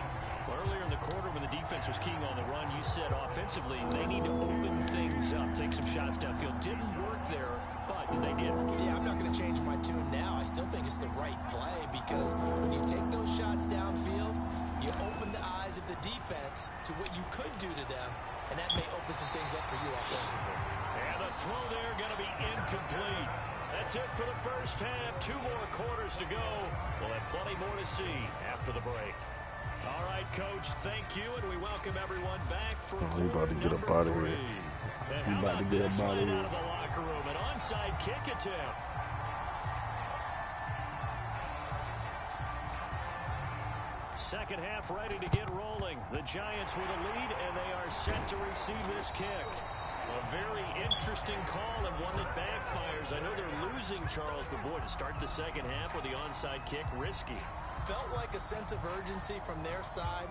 Earlier in the quarter when the defense was keying on the run, you said offensively they need to open things up, take some shots downfield. Didn't work there, but they did. Yeah, I'm not going to change my tune now. I still think it's the right play because when you take those shots downfield, you open the eyes of the defense to what you could do to them, and that may open some things up for you offensively. And the throw there going to be incomplete. That's it for the first half. 2 more quarters to go. We'll have plenty more to see after the break. All right, Coach, thank you, and we welcome everyone back for he about to get up out of here. He about to get up out of here. Out of the locker room, an onside kick attempt. Second half ready to get rolling. The Giants with a lead, and they are set to receive this kick. A very interesting call and one that backfires. I know they're losing, Charles, but boy, to start the second half with the onside kick, risky. Felt like a sense of urgency from their side,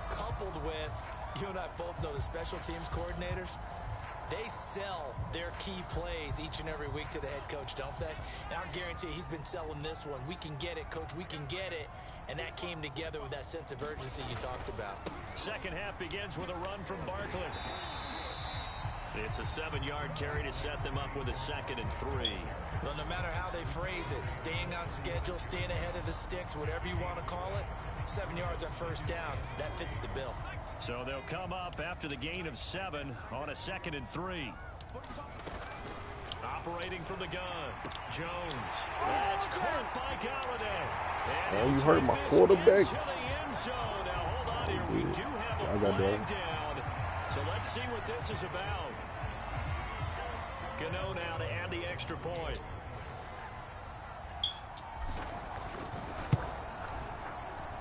coupled with, you and I both know the special teams coordinators, they sell their key plays each and every week to the head coach, don't they? And I'll guarantee he's been selling this one. We can get it, Coach, we can get it. And that came together with that sense of urgency you talked about. Second half begins with a run from Barkley. It's a 7-yard carry to set them up with a 2nd and 3. Well, no matter how they phrase it, staying on schedule, staying ahead of the sticks, whatever you want to call it, 7 yards on first down, that fits the bill. So they'll come up after the gain of 7 on a 2nd and 3. Operating from the gun, Jones. That's caught by Galladay. Oh, you hurt my quarterback. To the end zone. Now hold on here. We do have a flag down. So let's see what this is about. Gano now to add the extra point.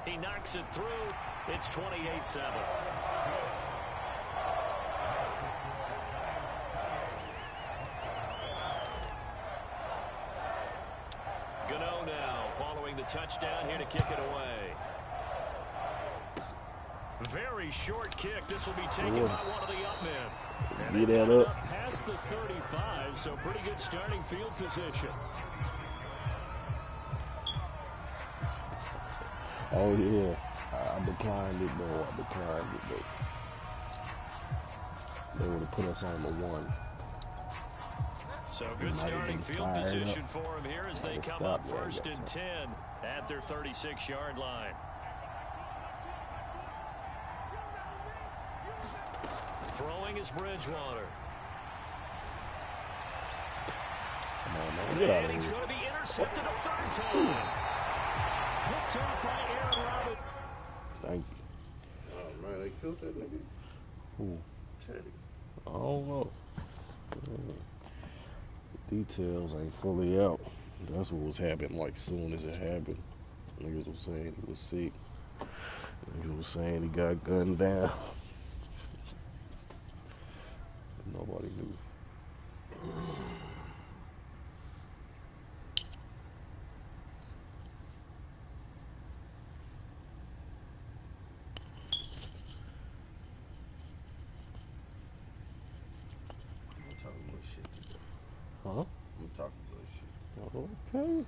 He knocks it through. It's 28-7. Gano now following the touchdown here to kick it away. Very short kick. This will be taken by one of the up men. Get that up. Past the 35, so pretty good starting field position. Oh, yeah. I declined it, though. They would have put us on the 1. So good starting field position for them here as they come up 1st and 10 at their 36-yard line. Throwing is Bridgewater. Come on, man. Get out of and he's here. going to be intercepted a 3rd time. Picked up by Aaron Robert. Thank you. Oh, man, they killed that nigga. Who? Teddy. I don't know. The details ain't fully out. That's what was happening like soon as it happened. Niggas was saying he was sick. Niggas was saying he got gunned down. Nobody knew. I'm talking about shit. Huh? I'm talking about shit. Okay.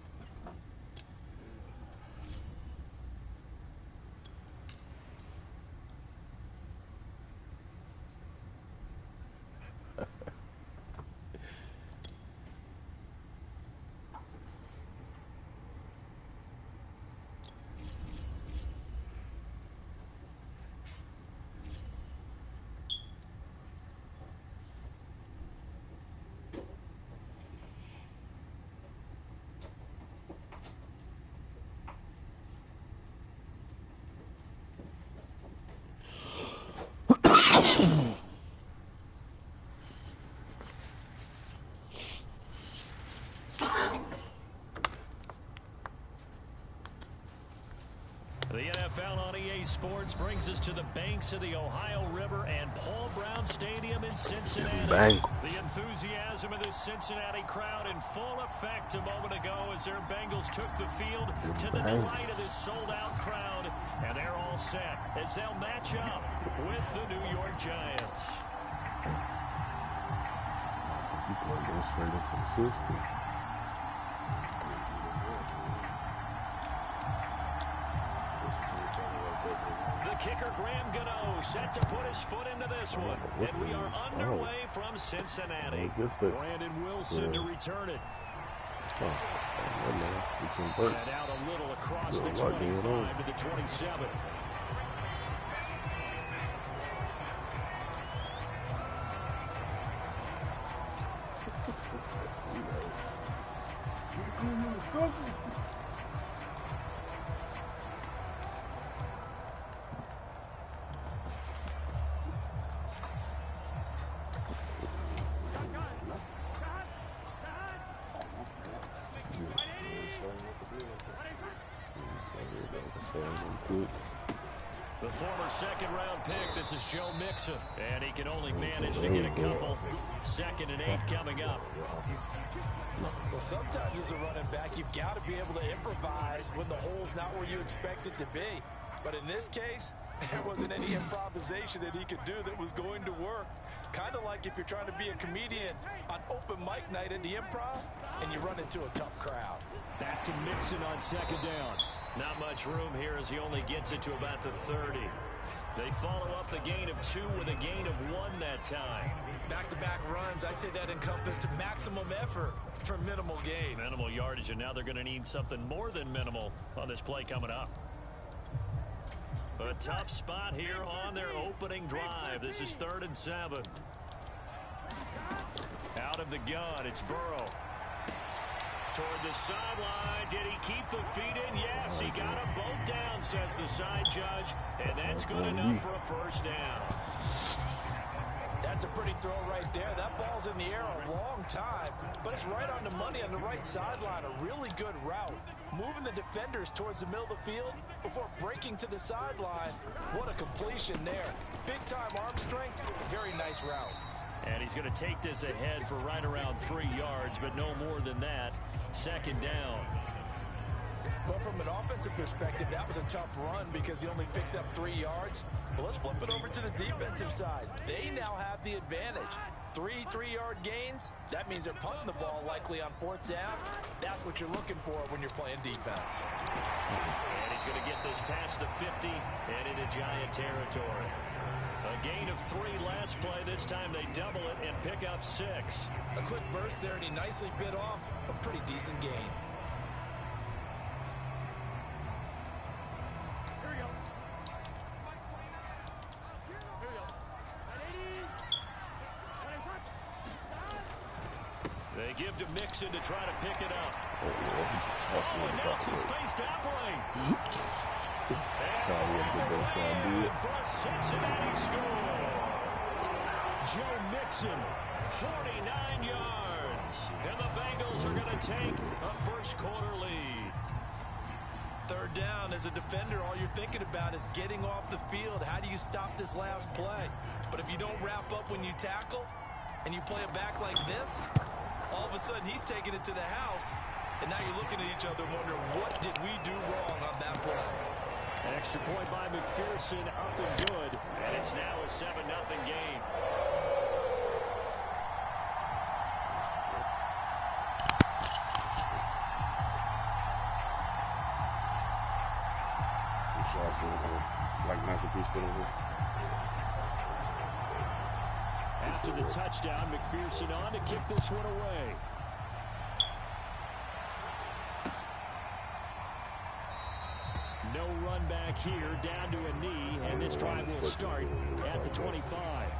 The NFL on EA Sports brings us to the banks of the Ohio River and Paul Brown Stadium in Cincinnati. Bang. The enthusiasm of the Cincinnati crowd in full effect a moment ago as their Bengals took the field to the delight of this sold-out crowd. And they're all set as they'll match up with the New York Giants. You play go straight into the system. Kicker Graham Gano set to put his foot into this one. And we are underway from Cincinnati. Brandon Wilson to return it. And out a little across the 25 to the 27. The former second-round pick, this is Joe Mixon, and he can only manage to get a couple. 2nd and 8 coming up. Well, sometimes as a running back, you've got to be able to improvise when the hole's not where you expect it to be. But in this case, there wasn't any improvisation that he could do that was going to work. Kind of like if you're trying to be a comedian on open mic night at the Improv and you run into a tough crowd. Back to Mixon on 2nd down. Not much room here as he only gets it to about the 30. They follow up the gain of 2 with a gain of 1 that time. Back-to-back runs, I'd say that encompassed maximum effort for minimal gain. Minimal yardage, and now they're going to need something more than minimal on this play coming up. A tough spot here on their opening drive. This is 3rd and 7. Out of the gun, it's Burrow. Toward the sideline. Did he keep the feet in? Yes, he got them both down, says the side judge. And that's good enough for a first down. That's a pretty throw right there. That ball's in the air a long time, but it's right on the money on the right sideline. A really good route. Moving the defenders towards the middle of the field before breaking to the sideline. What a completion there. Big-time arm strength. Very nice route. And he's going to take this ahead for right around 3 yards, but no more than that. 2nd down. Well, from an offensive perspective, that was a tough run because he only picked up 3 yards. But let's flip it over to the defensive side. They now have the advantage. 3 3-yard gains. That means they're punting the ball likely on 4th down. That's what you're looking for when you're playing defense. And he's going to get this past the 50 and into Giant territory. A gain of 3 last play. This time they double it and pick up 6. A quick burst there, and he nicely bit off a pretty decent gain. They give to Mixon to try to pick it up. And now some space to operate. And for a Cincinnati score. Joe Mixon, 49 yards. And the Bengals are going to take a first-quarter lead. 3rd down, as a defender, all you're thinking about is getting off the field. How do you stop this last play? But if you don't wrap up when you tackle and you play it back like this, all of a sudden he's taking it to the house, and now you're looking at each other wondering, what did we do wrong on that play? Extra point by McPherson, up and good, and it's now a 7-0 game. After the touchdown, McPherson on to kick this one away. No run back here, down to a knee, and this drive will start at the 25.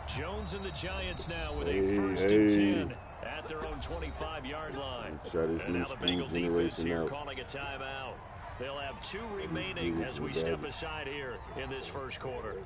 Jones and the Giants now with a 1st and 10 at their own 25-yard line. And now the Bengal defense here calling a timeout. They'll have 2 remaining as we step aside here in this first quarter.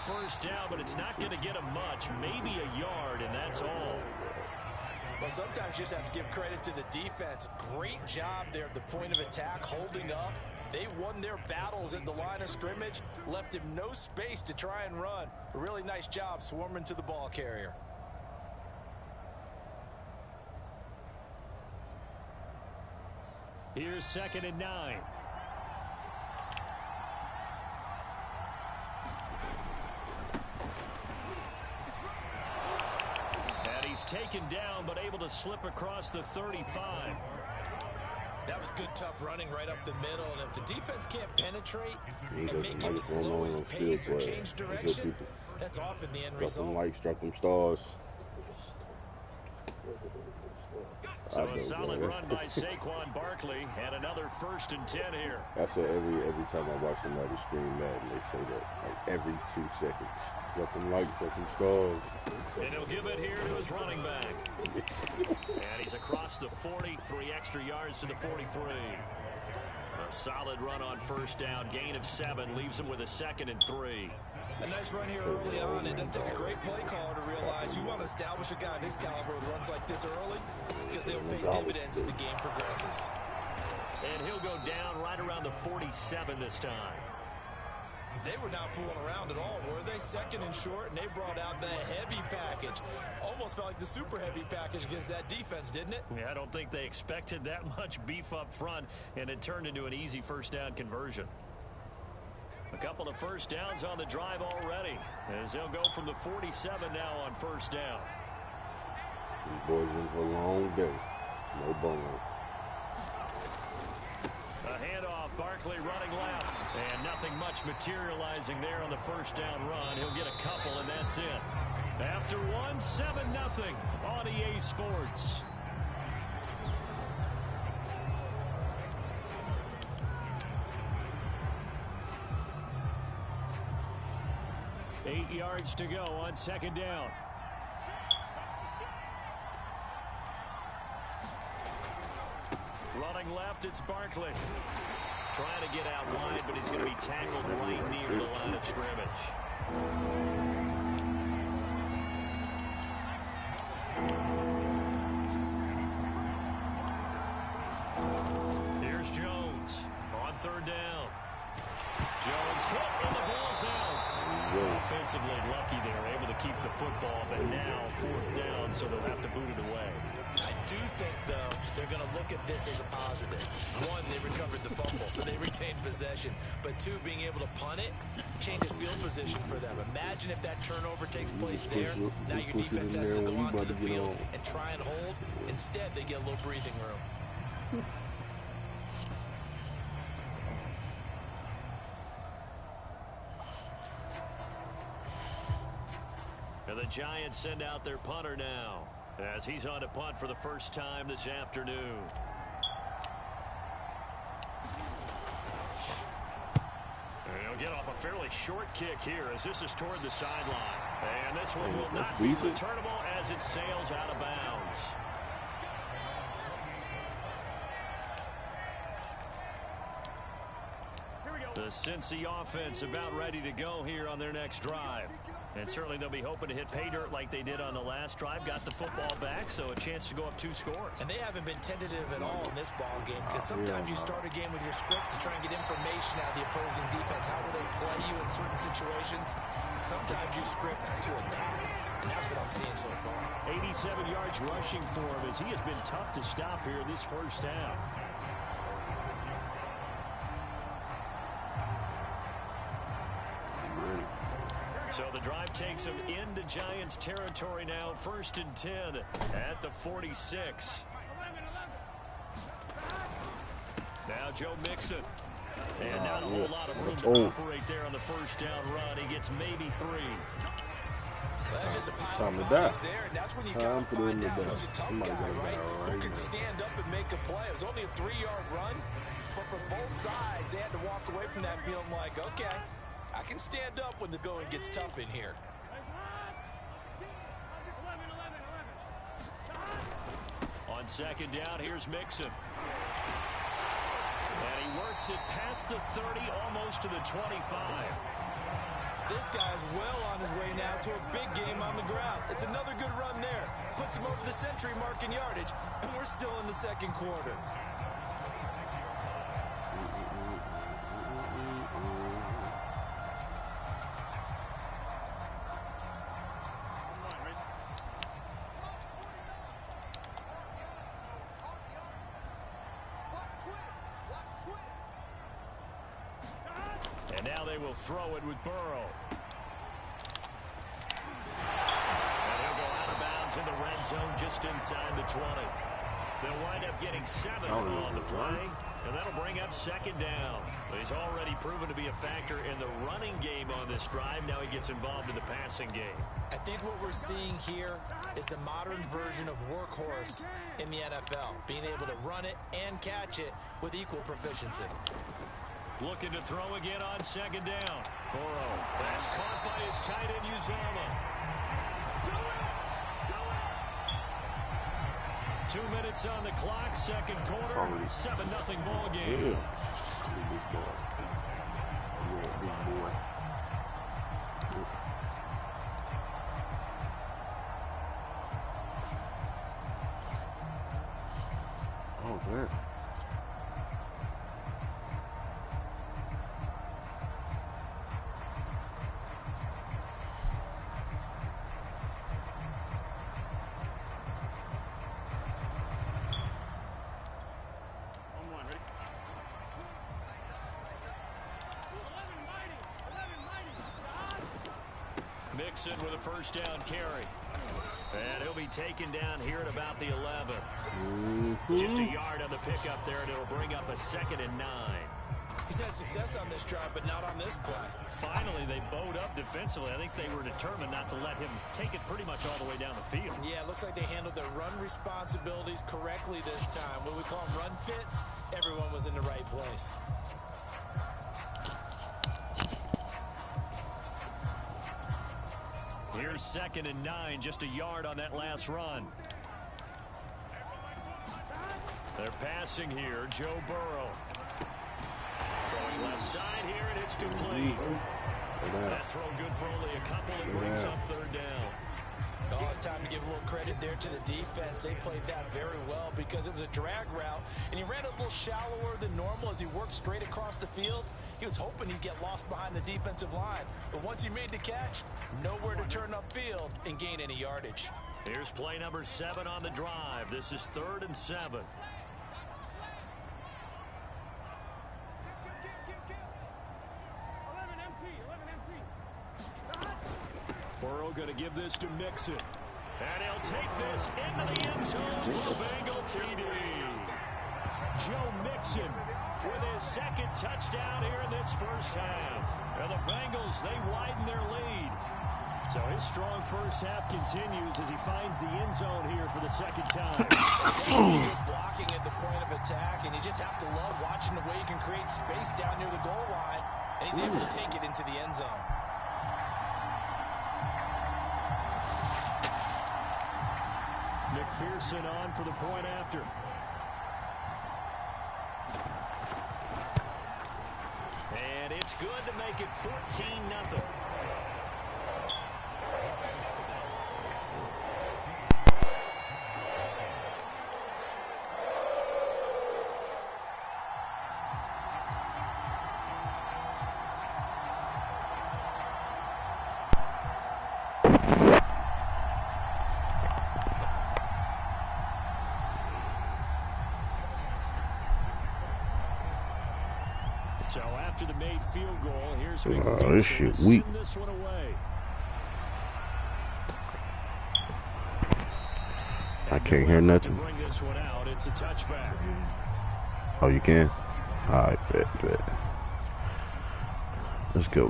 First down, but it's not going to get him much, maybe a yard, and that's all. Well, sometimes you just have to give credit to the defense. Great job there at the point of attack, holding up. They won their battles at the line of scrimmage, left him no space to try and run. A really nice job swarming to the ball carrier. Here's 2nd and 9. And he's taken down, but able to slip across the 35. That was good, tough running right up the middle. And if the defense can't penetrate and make him slow his pace or change direction, that's often the end result. Struck them lights, struck them stars. So a solid run by Saquon Barkley and another 1st and 10 here. That's what every time I watch somebody scream Madden, they say that like every 2 seconds. Struck them lights, struck them stars. And he'll give it here to his running back. And he's across the 40, 3 extra yards to the 43. A solid run on 1st down, gain of 7, leaves him with a 2nd and 3. A nice run here early on. It doesn't take a great play caller to realize you want to establish a guy of his caliber with runs like this early because they'll pay dividends as the game progresses. And he'll go down right around the 47 this time. They were not fooling around at all, were they? 2nd and short, and they brought out the heavy package. Almost felt like the super heavy package against that defense, didn't it? Yeah, I don't think they expected that much beef up front, and it turned into an easy 1st down conversion. A couple of 1st downs on the drive already, as they'll go from the 47 now on 1st down. These boys in for a long day. No bone. A handoff, Barkley running left, and nothing much materializing there on the 1st down run. He'll get a couple, and that's it. After one, 7-0 on EA Sports. Eight yards to go on 2nd down. Running left, it's Barkley. Trying to get out wide, but he's going to be tackled right near the line of scrimmage. Here's Jones on 3rd down. Jones hit in the ball zone. Offensively lucky they were able to keep the football, but now 4th down, so they'll have to boot it away. I do think, though, they're going to look at this as a positive. 1, they recovered the fumble, so they retained possession. But 2, being able to punt it changes field position for them. Imagine if that turnover takes place there. Now your defense has to go onto the field and try and hold. Instead, they get a little breathing room. And the Giants send out their punter now, as he's on to punt for the 1st time this afternoon. And he'll get off a fairly short kick here, as this is toward the sideline. And this one will not be returnable as it sails out of bounds. The Cincy offense about ready to go here on their next drive. And certainly they'll be hoping to hit pay dirt like they did on the last drive. Got the football back, so a chance to go up 2 scores. And they haven't been tentative at all in this ball game, because sometimes you start a game with your script to try and get information out of the opposing defense. How will they play you in certain situations? Sometimes you script to attack, and that's what I'm seeing so far. 87 yards rushing for him, as he has been tough to stop here this 1st half. So the drive takes him into Giants territory now. 1st and 10 at the 46. Now Joe Mixon. And not a whole lot of room to operate there on the 1st down run. He gets maybe 3. Well, that's just a pile Time to of die. bodies there, and that's when you Time gotta for find them to out die. who's a tough Somebody guy, gotta die right? Who right can now. stand up and make a play. It was only a 3-yard run, but for both sides, they had to walk away from that feeling like, okay, I can stand up when the going gets tough in here. On 2nd down, here's Mixon. And he works it past the 30, almost to the 25. This guy's well on his way now to a big game on the ground. It's another good run there. Puts him over the century mark in yardage, and we're still in the second quarter. And now they will throw it with Burrow. And he'll go out of bounds in the red zone just inside the 20. They'll wind up getting 7 on the play, and that'll bring up second down. He's already proven to be a factor in the running game on this drive. Now he gets involved in the passing game. I think what we're seeing here is the modern version of workhorse in the NFL, being able to run it and catch it with equal proficiency. Looking to throw again on second down. Burrow. That's caught by his tight end, Uzama. 2 minutes on the clock, second quarter, 7-0 ball game. Oh, man. Mixon with a first down carry. And he'll be taken down here at about the 11. Just a yard on the pickup there, and it'll bring up a 2nd and 9. He's had success on this drive, but not on this play. Finally, they bowed up defensively. I think they were determined not to let him take it pretty much all the way down the field. Yeah, it looks like they handled their run responsibilities correctly this time. What we call them run fits, everyone was in the right place. Here's 2nd and 9, just a yard on that last run. They're passing here, Joe Burrow. Throwing left side here, and it's complete. That throw good for only a couple, and brings up 3rd down. Oh, it's time to give a little credit there to the defense. They played that very well because it was a drag route, and he ran a little shallower than normal as he worked straight across the field. He was hoping he'd get lost behind the defensive line, but once he made the catch, nowhere to turn upfield and gain any yardage. Here's play number 7 on the drive. This is 3rd and 7. Burrow going to give this to Mixon. And he'll take this into the end zone for the Bengal TD. Joe Mixon with his 2nd touchdown here in this first half. And the Bengals, they widen their lead. So his strong first half continues as he finds the end zone here for the 2nd time. Good blocking at the point of attack, and you just have to love watching the way he can create space down near the goal line, and he's able to take it into the end zone. McPherson on for the point after. And it's good to make it 14-0. So after the made field goal, here's McPherson this shit to weak. send this one away. I can't hear nothing. To bring this one out, it's a touchback. Oh, you can? All right, bet. Let's go.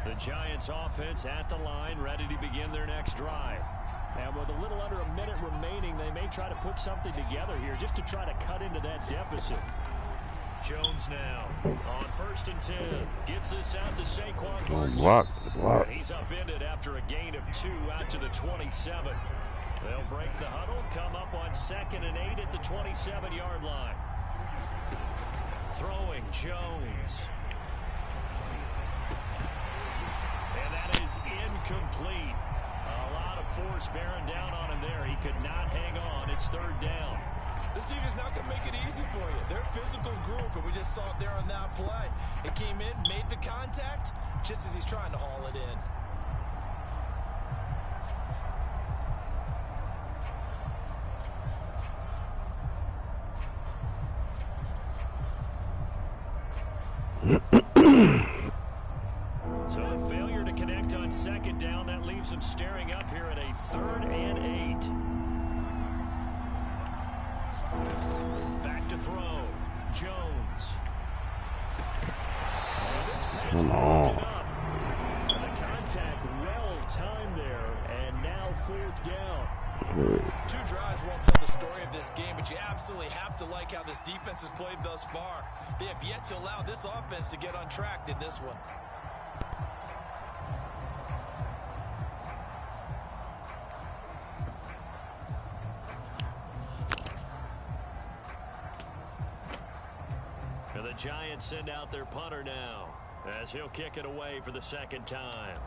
The Giants offense at the line, ready to begin their next drive. And with a little under a minute remaining, they may try to put something together here just to try to cut into that deficit. Jones now on 1st and 10. Gets this out to Saquon Barkley. Block. He's upended after a gain of 2 out to the 27. They'll break the huddle, come up on 2nd and 8 at the 27-yard line. Throwing Jones. And that is incomplete. A lot of force bearing down on him there. He could not hang on. It's 3rd down. This defense is not going to make it easy for you. They're a physical group, and we just saw it there on that play. It came in, made the contact, just as he's trying to haul it in. So a failure to connect on 2nd down. That leaves him staring up here at a 3rd and 8. Back to throw. Jones. This pass broken up. And the contact well timed there. And now 4th down. 2 drives won't tell the story of this game, but you absolutely have to like how this defense has played thus far. They have yet to allow this offense to get untracked in this one. And the Giants send out their punter now, as he'll kick it away for the 2nd time.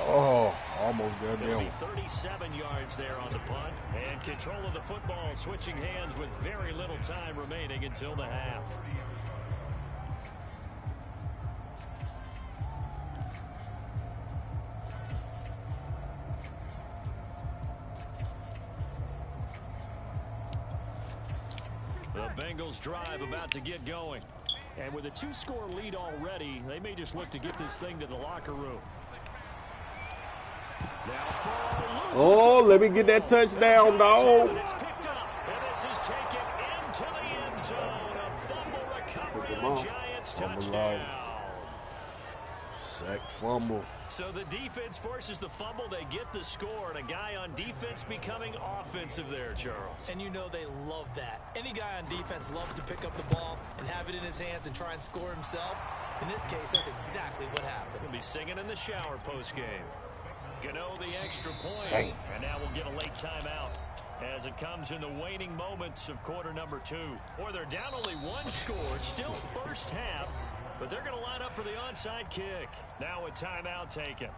Oh, almost got It'll there. be 37 yards there on the punt. And control of the football switching hands with very little time remaining until the half. The Bengals drive about to get going. And with a 2-score lead already, they may just look to get this thing to the locker room. Oh, let me get that touchdown, dog. It's picked up, and this is taken into the end zone. A fumble recovery, and the Giants touchdown. Sack fumble. So the defense forces the fumble. They get the score, and a guy on defense becoming offensive there, Charles. And you know they love that. Any guy on defense loves to pick up the ball and have it in his hands and try and score himself. In this case, that's exactly what happened. He'll be singing in the shower post-game. Gano the extra point. Hey. And now we'll get a late timeout as it comes in the waning moments of quarter number 2. Boy, they're down only 1 score, still first half, but they're going to line up for the onside kick. Now a timeout taken.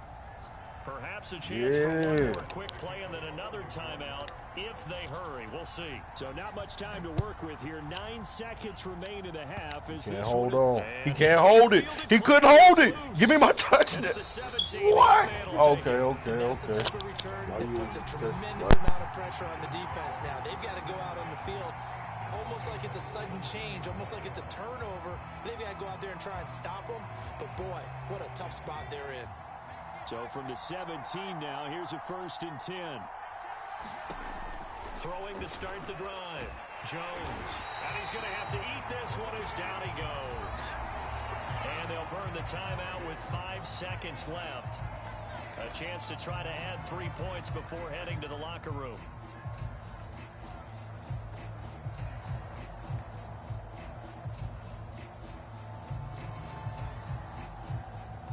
Perhaps a chance for one more quick play and then another timeout if they hurry. We'll see. So not much time to work with here. 9 seconds remain in the half. Is Can't hold on. He can't hold it. He couldn't hold it. Give me my touchdown. What? Okay. That's the type of return that puts a tremendous amount of pressure on the defense now. They've got to go out on the field almost like it's a sudden change, almost like it's a turnover. They've got to go out there and try and stop them. But, boy, what a tough spot they're in. So from the 17 now, here's a 1st and 10. Throwing to start the drive. Jones. And he's going to have to eat this one as down he goes. And they'll burn the timeout with 5 seconds left. A chance to try to add 3 points before heading to the locker room.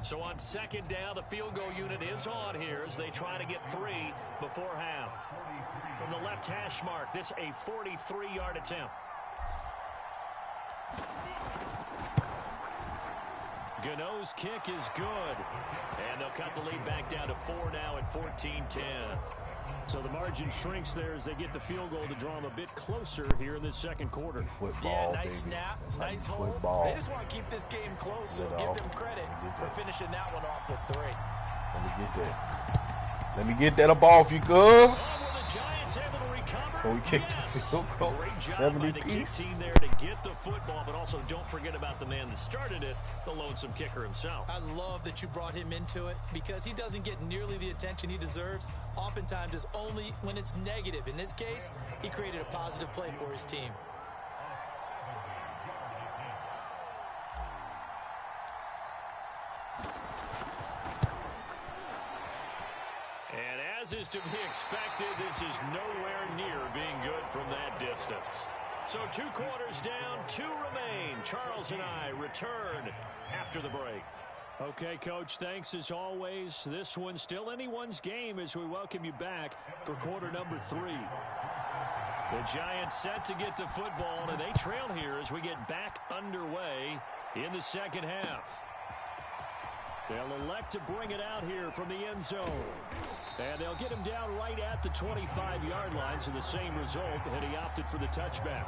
So on 2nd down, the field goal unit is on here as they try to get 3 before half. From the left hash mark, this a 43-yard attempt. Gano's kick is good. And they'll cut the lead back down to 4 now at 14-10. So the margin shrinks there as they get the field goal to draw them a bit closer here in the 2nd quarter. Football, yeah, nice baby. snap, That's nice hold. football. They just want to keep this game close, so give them credit for finishing that one off with 3. Let me get that. Let me get that up off you, cuz. The Giants able to recover. Oh, we kicked the field goal. Great job 70 by the kick piece. team there to get the football, but also don't forget about the man that started it, the lonesome kicker himself. I love that you brought him into it because he doesn't get nearly the attention he deserves. Oftentimes it's only when it's negative. In this case, he created a positive play for his team. And as is to be expected, this is nowhere near being good from that distance. So 2 quarters down, 2 remain. Charles and I return after the break. Okay, Coach, thanks as always. This one's still anyone's game as we welcome you back for quarter number 3. The Giants set to get the football, and they trail here as we get back underway in the second half. They'll elect to bring it out here from the end zone. And they'll get him down right at the 25-yard line, so the same result, and he opted for the touchback.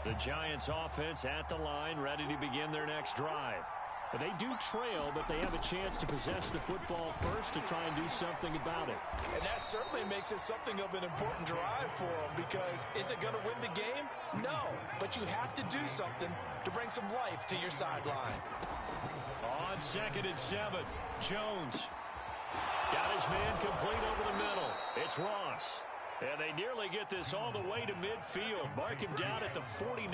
The Giants offense at the line, ready to begin their next drive. They do trail, but they have a chance to possess the football first to try and do something about it. And that certainly makes it something of an important drive for them, because is it going to win the game? No, but you have to do something to bring some life to your sideline. On 2nd and 7, Jones got his man complete over the middle. It's Ross. And they nearly get this all the way to midfield. Mark him down at the 49.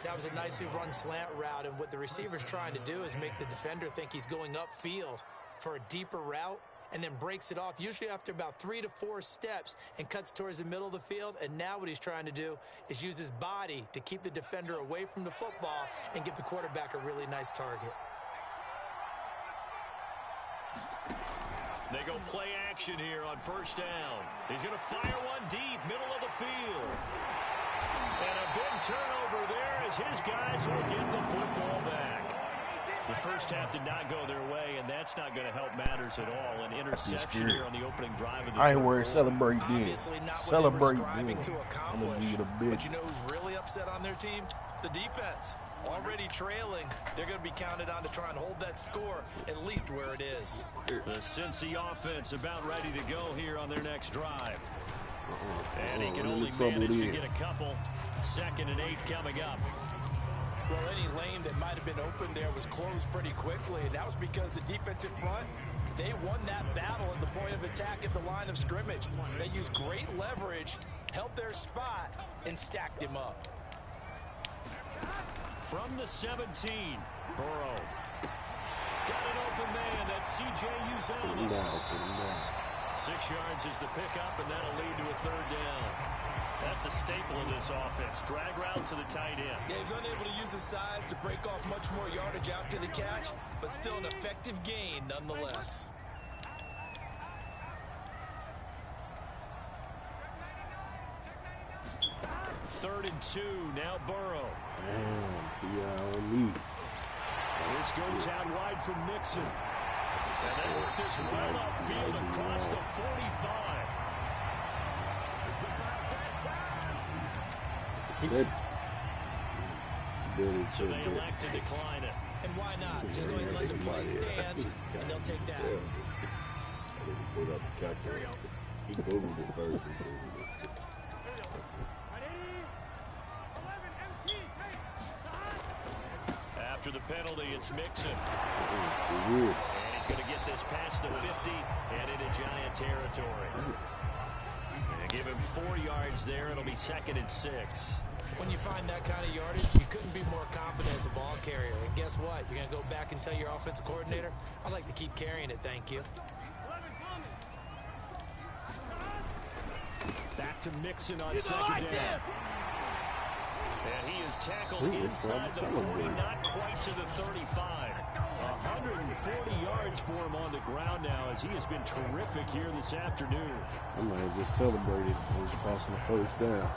That was a nicely run slant route, and what the receiver's trying to do is make the defender think he's going upfield for a deeper route, and then breaks it off, usually after about 3 to 4 steps, and cuts towards the middle of the field. And now what he's trying to do is use his body to keep the defender away from the football and give the quarterback a really nice target. They go play action here on 1st down. He's going to fire one deep, middle of the field. And a big turnover there as his guys will get the football back. The first half did not go their way, and that's not going to help matters at all. An interception here on the opening drive of the I ain't worried. Celebrate then. Celebrate then. I'm going to give it a bit. But you know who's really upset on their team? The defense. Already trailing. They're going to be counted on to try and hold that score at least where it is. The Cincy offense about ready to go here on their next drive. And he can only manage to get a couple. 2nd and 8 coming up. Well, any lane that might have been open there was closed pretty quickly, and that was because the defensive front, they won that battle at the point of attack at the line of scrimmage. They used great leverage, held their spot, and stacked him up. From the 17, Burrow. Got an open man. That's C.J. Uzomah. 6 yards is the pickup, and that'll lead to a 3rd down. That's a staple of this offense. Drag route to the tight end. Yeah, he's unable to use his size to break off much more yardage after the catch, but still an effective gain nonetheless. Third and 2, now Burrow. This goes out wide from Mixon. And they work this well upfield across the 45. Said. So they elect to decline it. And why not? Just go ahead and let the play stand, and they'll take that. He Googled it first. After the penalty, it's Mixon. And he's going to get this past the 50 and into Giant territory. And give him 4 yards there. It'll be 2nd and 6. When you find that kind of yardage, you couldn't be more confident as a ball carrier. And guess what? You're going to go back and tell your offensive coordinator, I'd like to keep carrying it, thank you. Back to Mixon on 2nd down. And he is tackled inside the 40, not quite to the 35. 140 yards for him on the ground now as he has been terrific here this afternoon. I might have just celebrated. I was passing the 1st down.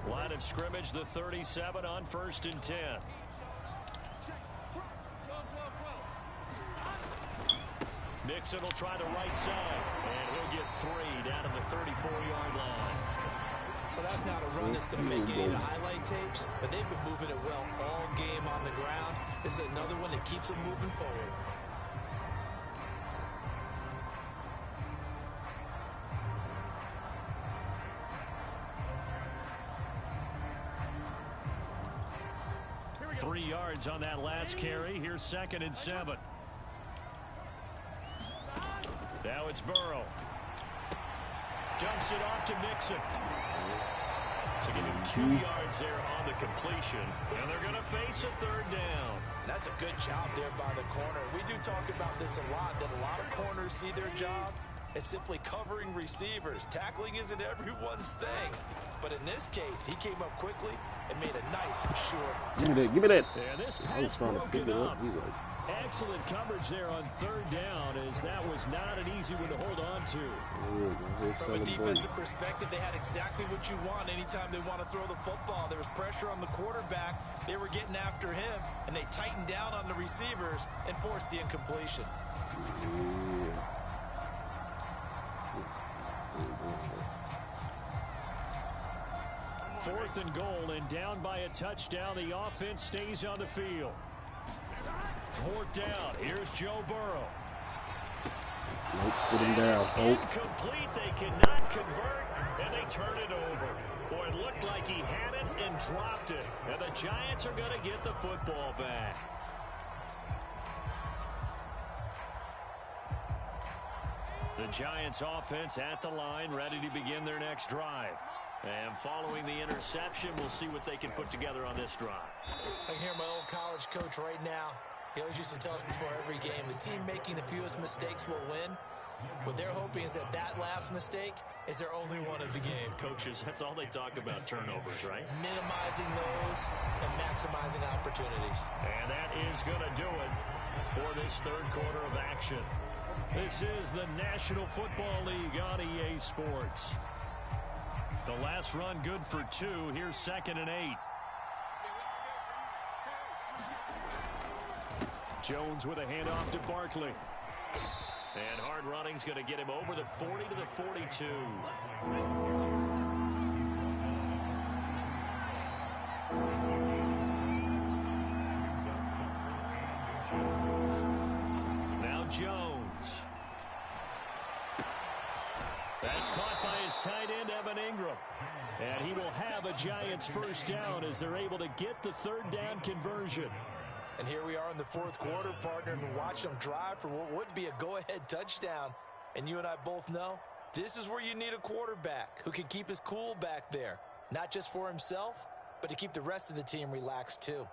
Line of scrimmage, the 37 on 1st and 10. Mixon will try the right side, and he'll get 3 down to the 34-yard line. Well, that's not a run that's going to make any of the highlight tapes, but they've been moving it well all game on the ground. This is another one that keeps them moving forward. 3 yards on that last carry. Here's 2nd and 7. Now it's Burrow. Dumps it off to Mixon. So give him 2 yards there on the completion. And they're going to face a 3rd down. That's a good job there by the corner. We do talk about this a lot, that a lot of corners see their job as simply covering receivers. Tackling isn't everyone's thing. But in this case, he came up quickly and made a nice short. Give me that. Give me that. Yeah, this I was trying to pick it up. Excellent coverage there on 3rd down, as that was not an easy one to hold on to. From a defensive perspective, they had exactly what you want anytime they want to throw the football. There was pressure on the quarterback. They were getting after him, and they tightened down on the receivers and forced the incompletion. Fourth and goal, and down by a touchdown. The offense stays on the field. 4th down. Here's Joe Burrow. Nope, sit him down, folks. Incomplete. They cannot convert, and they turn it over. Boy, it looked like he had it and dropped it. And the Giants are going to get the football back. The Giants offense at the line, ready to begin their next drive. And following the interception, we'll see what they can put together on this drive. I can hear my old college coach right now. He always used to tell us before every game, the team making the fewest mistakes will win. What they're hoping is that that last mistake is their only one of the game. Coaches, that's all they talk about, turnovers, right? Minimizing those and maximizing opportunities. And that is going to do it for this 3rd quarter of action. This is the National Football League on EA Sports. The last run good for 2. Here's 2nd and 8. Jones with a handoff to Barkley. And hard running's going to get him over the 40 to the 42. Now Jones. That's caught by his tight end, Evan Ingram. And he will have a Giants 1st down as they're able to get the 3rd down conversion. And here we are in the 4th quarter, partner, and watch them drive for what would be a go-ahead touchdown. And you and I both know this is where you need a quarterback who can keep his cool back there. Not just for himself, but to keep the rest of the team relaxed too.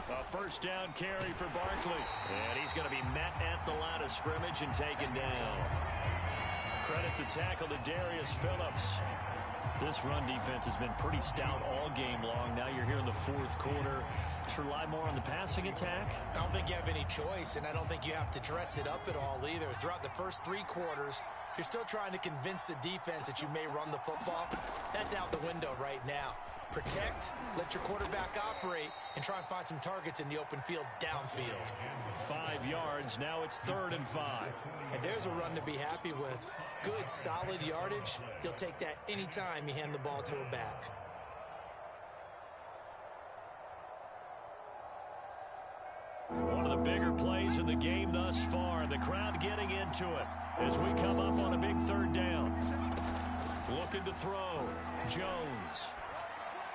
A 1st down carry for Barkley. And he's going to be met at the line of scrimmage and taken down. Credit the tackle to Darius Phillips. This run defense has been pretty stout all game long. Now you're here in the 4th quarter. Just rely more on the passing attack. I don't think you have any choice, and I don't think you have to dress it up at all either. Throughout the first 3 quarters, you're still trying to convince the defense that you may run the football. That's out the window right now. Protect, let your quarterback operate, and try and find some targets in the open field downfield. 5 yards. Now it's 3rd and 5. And there's a run to be happy with. Good, solid yardage. He'll take that anytime you hand the ball to a back. One of the bigger plays in the game thus far. The crowd getting into it as we come up on a big 3rd down. Looking to throw. Jones.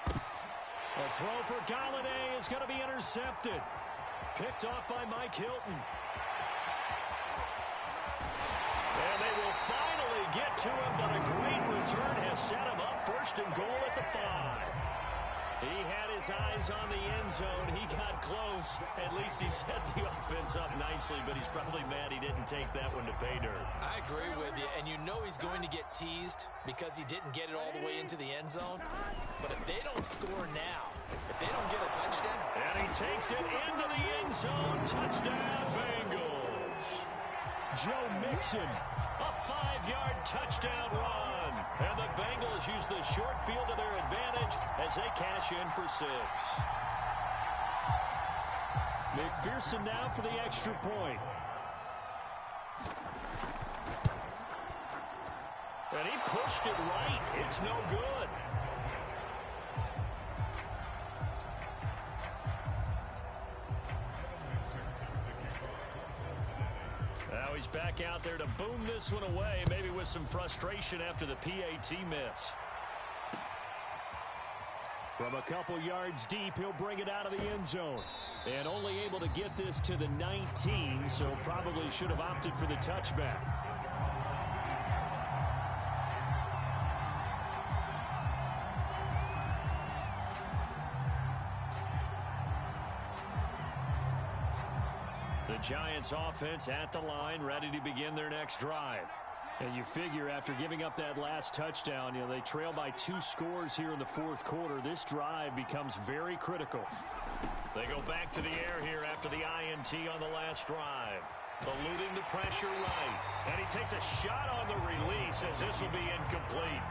A throw for Galladay is going to be intercepted. Picked off by Mike Hilton. And they will finally get to him, but a great return has set him up 1st and goal at the 5. He had his eyes on the end zone. He got close. At least he set the offense up nicely, but he's probably mad he didn't take that one to pay dirt. I agree with you, and you know he's going to get teased because he didn't get it all the way into the end zone. But if they don't score now, if they don't get a touchdown. And he takes it into the end zone. Touchdown, Bengals. Joe Mixon, a 5-yard touchdown run. And the Bengals use the short field to their advantage as they cash in for 6. McPherson now for the extra point. And he pushed it right. It's no good. Now he's back back out there to boom this one away, maybe with some frustration after the PAT miss. From a couple yards deep, he'll bring it out of the end zone. And only able to get this to the 19, so probably should have opted for the touchback. The Giants offense at the line, ready to begin their next drive. And you figure after giving up that last touchdown, they trail by 2 scores here in the fourth quarter. This drive becomes very critical. They go back to the air here after the INT on the last drive. Eluding the pressure right. And he takes a shot on the release as this will be incomplete.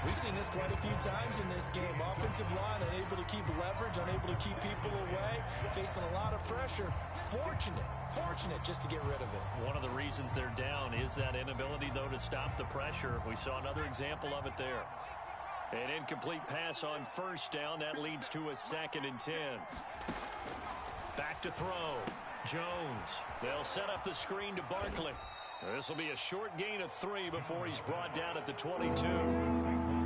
We've seen this quite a few times in this game. Offensive line unable to keep leverage, unable to keep people away, facing a lot of pressure. Fortunate just to get rid of it. One of the reasons they're down is that inability, though, to stop the pressure. We saw another example of it there. An incomplete pass on first down. That leads to a 2nd and 10. Back to throw. Jones. They'll set up the screen to Barkley. This will be a short gain of 3 before he's brought down at the 22.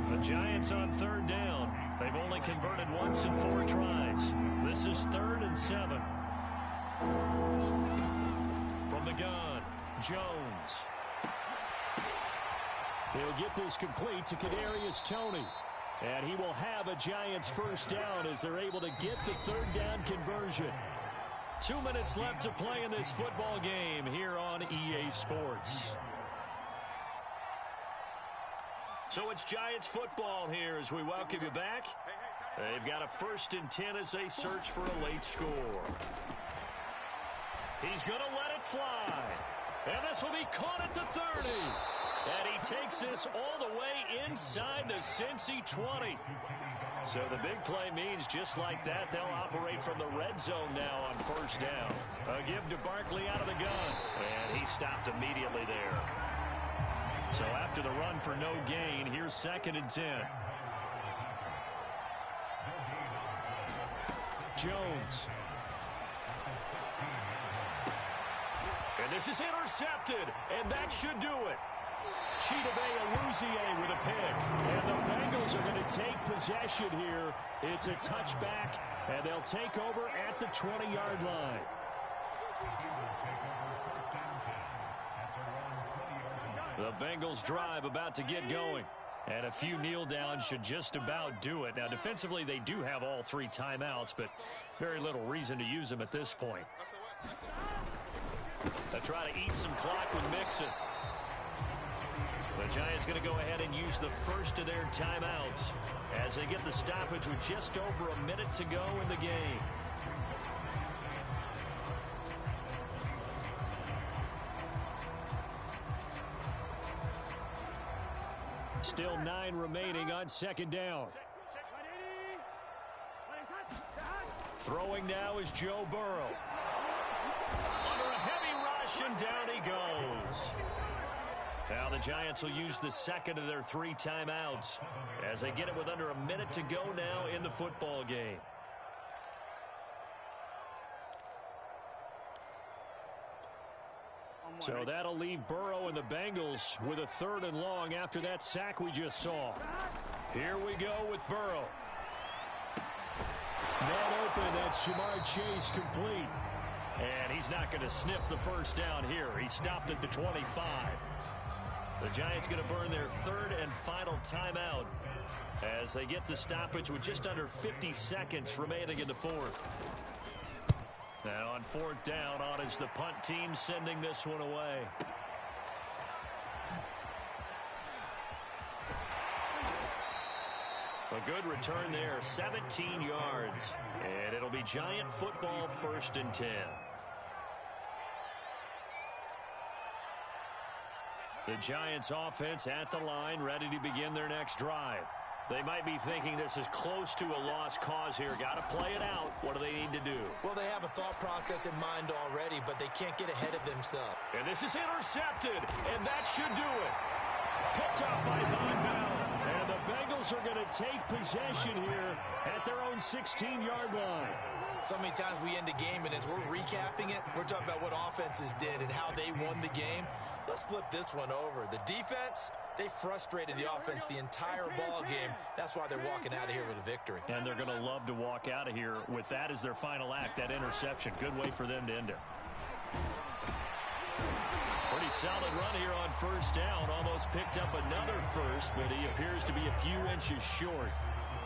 The Giants on 3rd down. They've only converted once in 4 tries. This is 3rd and 7. From the gun, Jones. He'll get this complete to Kadarius Toney. And he will have a Giants first down as they're able to get the 3rd down conversion. 2 minutes left to play in this football game here on EA Sports. So it's Giants football here as we welcome you back. They've got a 1st and 10 as they search for a late score. He's going to let it fly. And this will be caught at the 30. And he takes this all the way inside the Cincy 20. So the big play means just like that, they'll operate from the red zone now on 1st down. A give to Barkley out of the gun. And he stopped immediately there. So after the run for no gain, here's 2nd and 10. Jones. And this is intercepted, and that should do it. Chidobe Awuzie with a pick. And the Bengals are going to take possession here. It's a touchback, and they'll take over at the 20-yard line. The Bengals drive about to get going. And a few kneel downs should just about do it. Now, defensively, they do have all 3 timeouts, but very little reason to use them at this point. They'll try to eat some clock with Mixon. The Giants going to go ahead and use the first of their timeouts as they get the stoppage with just over a minute to go in the game. Still 9 remaining on 2nd down. Throwing now is Joe Burrow. Under a heavy rush, and down he goes. Now the Giants will use the 2nd of their 3 timeouts as they get it with under a minute to go now in the football game. So that'll leave Burrow and the Bengals with a 3rd and long after that sack we just saw. Here we go with Burrow. Man open, that's Jamar Chase complete. And he's not going to sniff the first down here. He stopped at the 25. The Giants going to burn their 3rd and final timeout as they get the stoppage with just under 50 seconds remaining in the 4th. Now on 4th down, on is the punt team sending this one away. A good return there, 17 yards. And it'll be Giant football 1st and 10. The Giants offense at the line, ready to begin their next drive. They might be thinking this is close to a lost cause here. Got to play it out. What do they need to do? Well, they have a thought process in mind already, but they can't get ahead of themselves. And this is intercepted, and that should do it. Picked up by Von Bell. And the Bengals are going to take possession here at their own 16-yard line. So many times we end a game, and as we're recapping it, we're talking about what offenses did and how they won the game. Let's flip this one over. The defense, they frustrated the offense the entire ball game. That's why they're walking out of here with a victory. And they're going to love to walk out of here with that as their final act, that interception. Good way for them to end it. Pretty solid run here on first down. Almost picked up another first, but he appears to be a few inches short.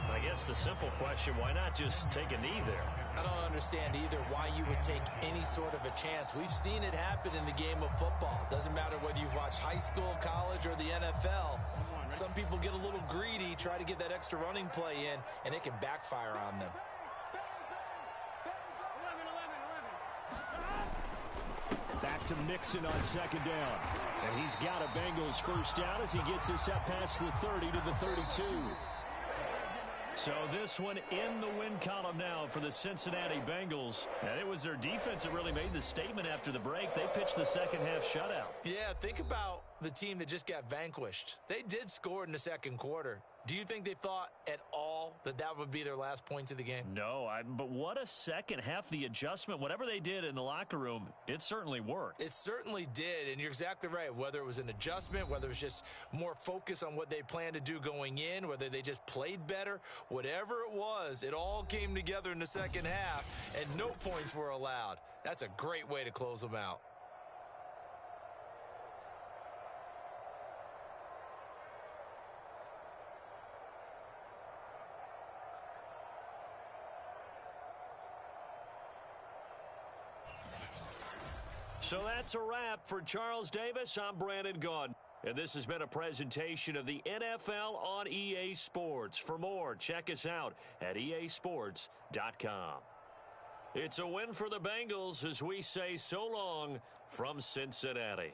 I guess the simple question, why not just take a knee there? I don't understand either why you would take any sort of a chance. We've seen it happen in the game of football. Doesn't matter whether you watch high school, college, or the NFL. Some people get a little greedy, try to get that extra running play in, and it can backfire on them. Back to Mixon on second down. And he's got a Bengals first down as he gets this up past the 30 to the 32. So this one in the win column now for the Cincinnati Bengals. And it was their defense that really made the statement after the break. They pitched the second half shutout. Yeah, think about the team that just got vanquished. They did score in the second quarter. Do you think they thought at all that that would be their last points of the game? No, but what a second half. The adjustment, whatever they did in the locker room, it certainly worked. It certainly did, and you're exactly right. Whether it was an adjustment, whether it was just more focus on what they planned to do going in, whether they just played better, whatever it was, it all came together in the second half, and no points were allowed. That's a great way to close them out. So that's a wrap for Charles Davis. I'm Brandon Gaudin. And this has been a presentation of the NFL on EA Sports. For more, check us out at easports.com. It's a win for the Bengals as we say so long from Cincinnati.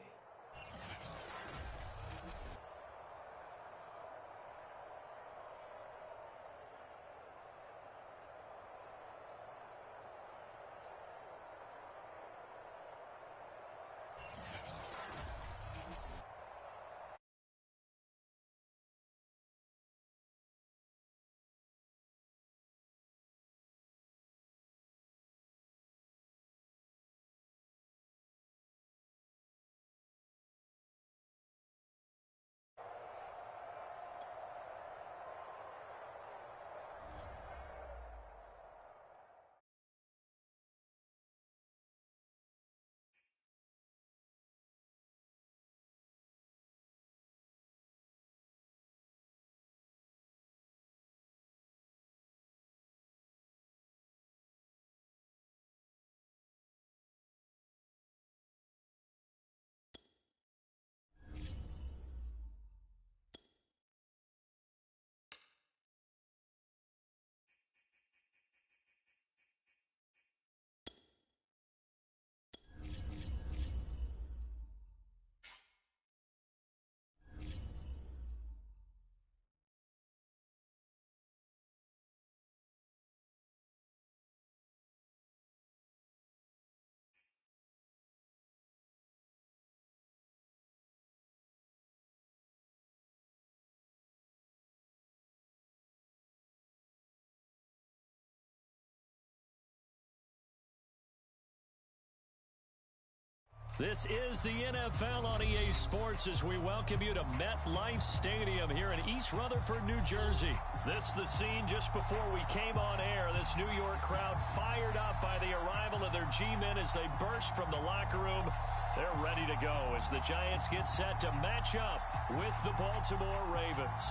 This is the NFL on EA Sports as we welcome you to MetLife Stadium here in East Rutherford, New Jersey. This is the scene just before we came on air. This New York crowd fired up by the arrival of their G-men as they burst from the locker room. They're ready to go as the Giants get set to match up with the Baltimore Ravens.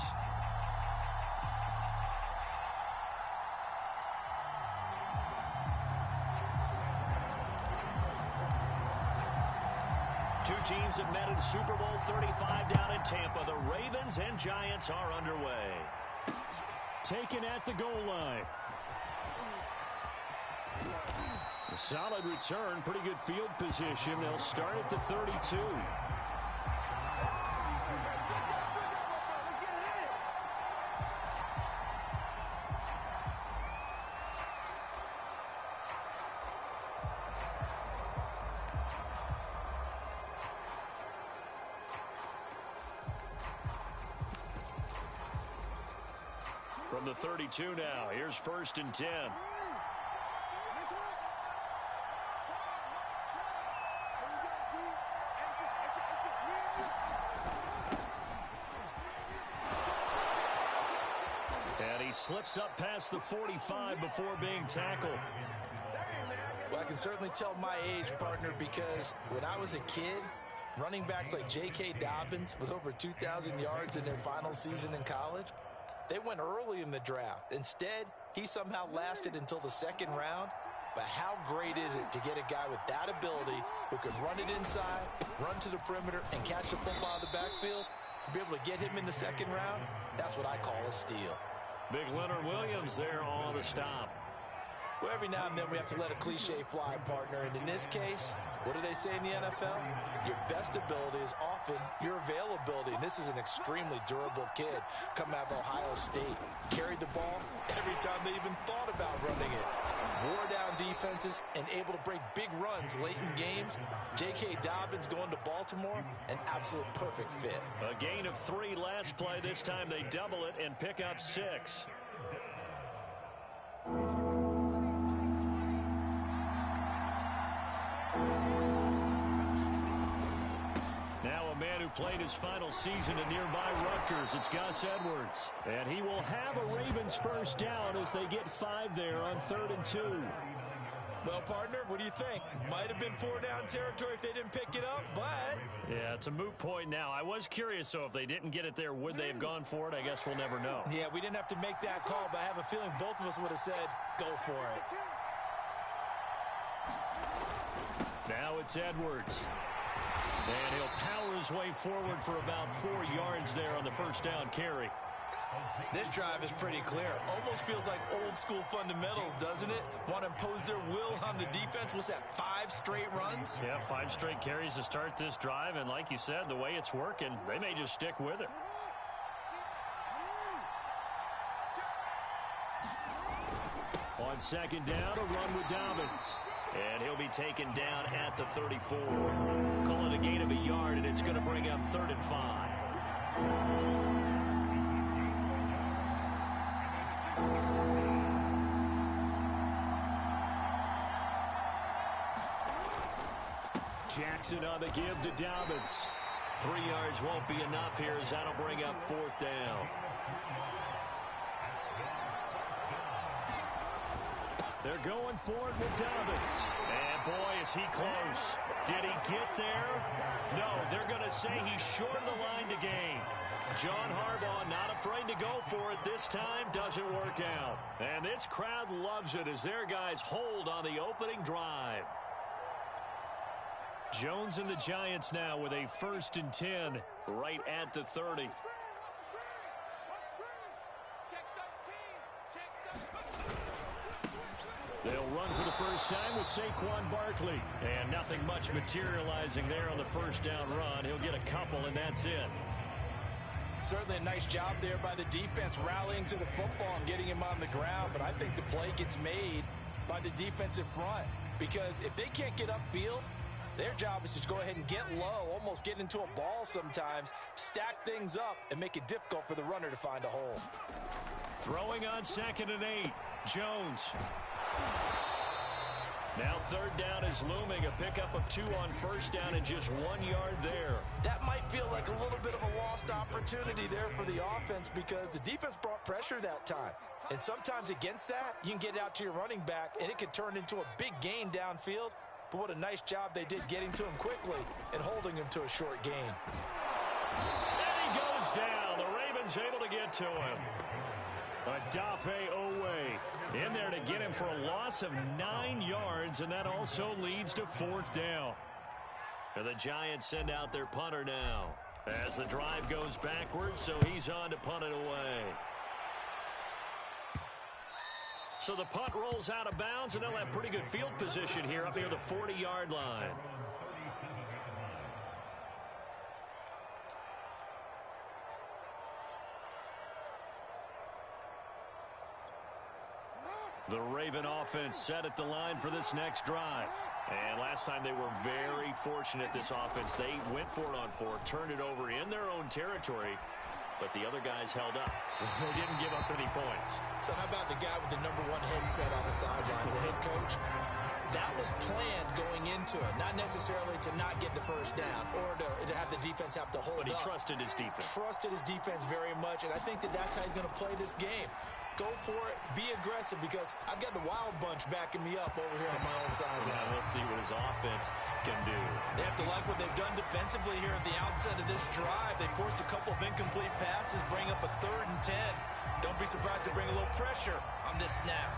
Two teams have met in Super Bowl 35 down in Tampa. The Ravens and Giants are underway. Taken at the goal line. A solid return, pretty good field position. They'll start at the 32. From the 32 now, here's 1st and 10. slips up past the 45 before being tackled. Well, I can certainly tell my age, partner, because when I was a kid, running backs like J.K. Dobbins with over 2,000 yards in their final season in college, they went early in the draft. Instead, he somehow lasted until the second round. But how great is it to get a guy with that ability who can run it inside, run to the perimeter, and catch the football in the backfield? To be able to get him in the second round, that's what I call a steal. Big Leonard Williams there on the stop. Well, every now and then we have to let a cliche fly, partner. And in this case, what do they say in the NFL? Your best ability is often your availability. And this is an extremely durable kid coming out of Ohio State. Carried the ball every time they even thought about running it. Wore down defenses and able to break big runs late in games. J.K. Dobbins going to Baltimore, an absolute perfect fit. A gain of 3 last play. This time they double it and pick up 6. Now a man who played his final season in nearby Rutgers. It's Gus Edwards. And he will have a Ravens first down as they get 5 there on 3rd and 2. Well, partner, what do you think? Might have been 4-down territory if they didn't pick it up, but... Yeah, it's a moot point now. I was curious, so if they didn't get it there, would they have gone for it? I guess we'll never know. Yeah, we didn't have to make that call, but I have a feeling both of us would have said, go for it. Now it's Edwards. And he'll power his way forward for about 4 yards there on the first down carry. This drive is pretty clear. Almost feels like old school fundamentals, doesn't it? Want to impose their will on the defense. What's that, 5 straight runs? Yeah, 5 straight carries to start this drive. And like you said, the way it's working, they may just stick with it. On second down, a run with Dobbins. And he'll be taken down at the 34. Call it a gain of a yard, and it's going to bring up 3rd and 5. Jackson on the give to Dobbins. 3 yards won't be enough here as that'll bring up 4th down. They're going for it with Dobbins. And boy, is he close. Did he get there? No, they're going to say he's short of the line to gain. John Harbaugh not afraid to go for it this time. Doesn't work out. And this crowd loves it as their guys hold on the opening drive. Jones and the Giants now with a 1st and 10 right at the 30. They'll run for the first time with Saquon Barkley. And nothing much materializing there on the first down run. He'll get a couple, and that's it. Certainly a nice job there by the defense rallying to the football and getting him on the ground. But I think the play gets made by the defensive front. Because if they can't get upfield, their job is to go ahead and get low, almost get into a ball sometimes, stack things up, and make it difficult for the runner to find a hole. Throwing on 2nd and 8, Jones. Now 3rd down is looming. A pickup of 2 on 1st down and just 1 yard there. That might feel like a little bit of a lost opportunity there for the offense because the defense brought pressure that time. And sometimes against that, you can get out to your running back, and it could turn into a big gain downfield. But what a nice job they did getting to him quickly and holding him to a short gain. And he goes down. The Ravens able to get to him. Odafe Owe in there to get him for a loss of 9 yards, and that also leads to 4th down. And the Giants send out their punter now as the drive goes backwards, so he's on to punt it away. So the punt rolls out of bounds, and they'll have pretty good field position here up near the 40-yard line. The Raven offense set at the line for this next drive. And last time they were very fortunate, this offense. They went for it on 4, turned it over in their own territory, but the other guys held up. They didn't give up any points. So how about the guy with the #1 headset on the sidelines, the head coach? That was planned going into it, not necessarily to not get the first down or to have the defense have to hold up. But he trusted his defense. Trusted his defense very much, and I think that's how he's going to play this game. Go for it. Be aggressive, because I've got the wild bunch backing me up over here on my own side. Yeah, we'll see what his offense can do. They have to like what they've done defensively here at the outset of this drive. They forced a couple of incomplete passes, bring up a 3rd and 10. Don't be surprised to bring a little pressure on this snap.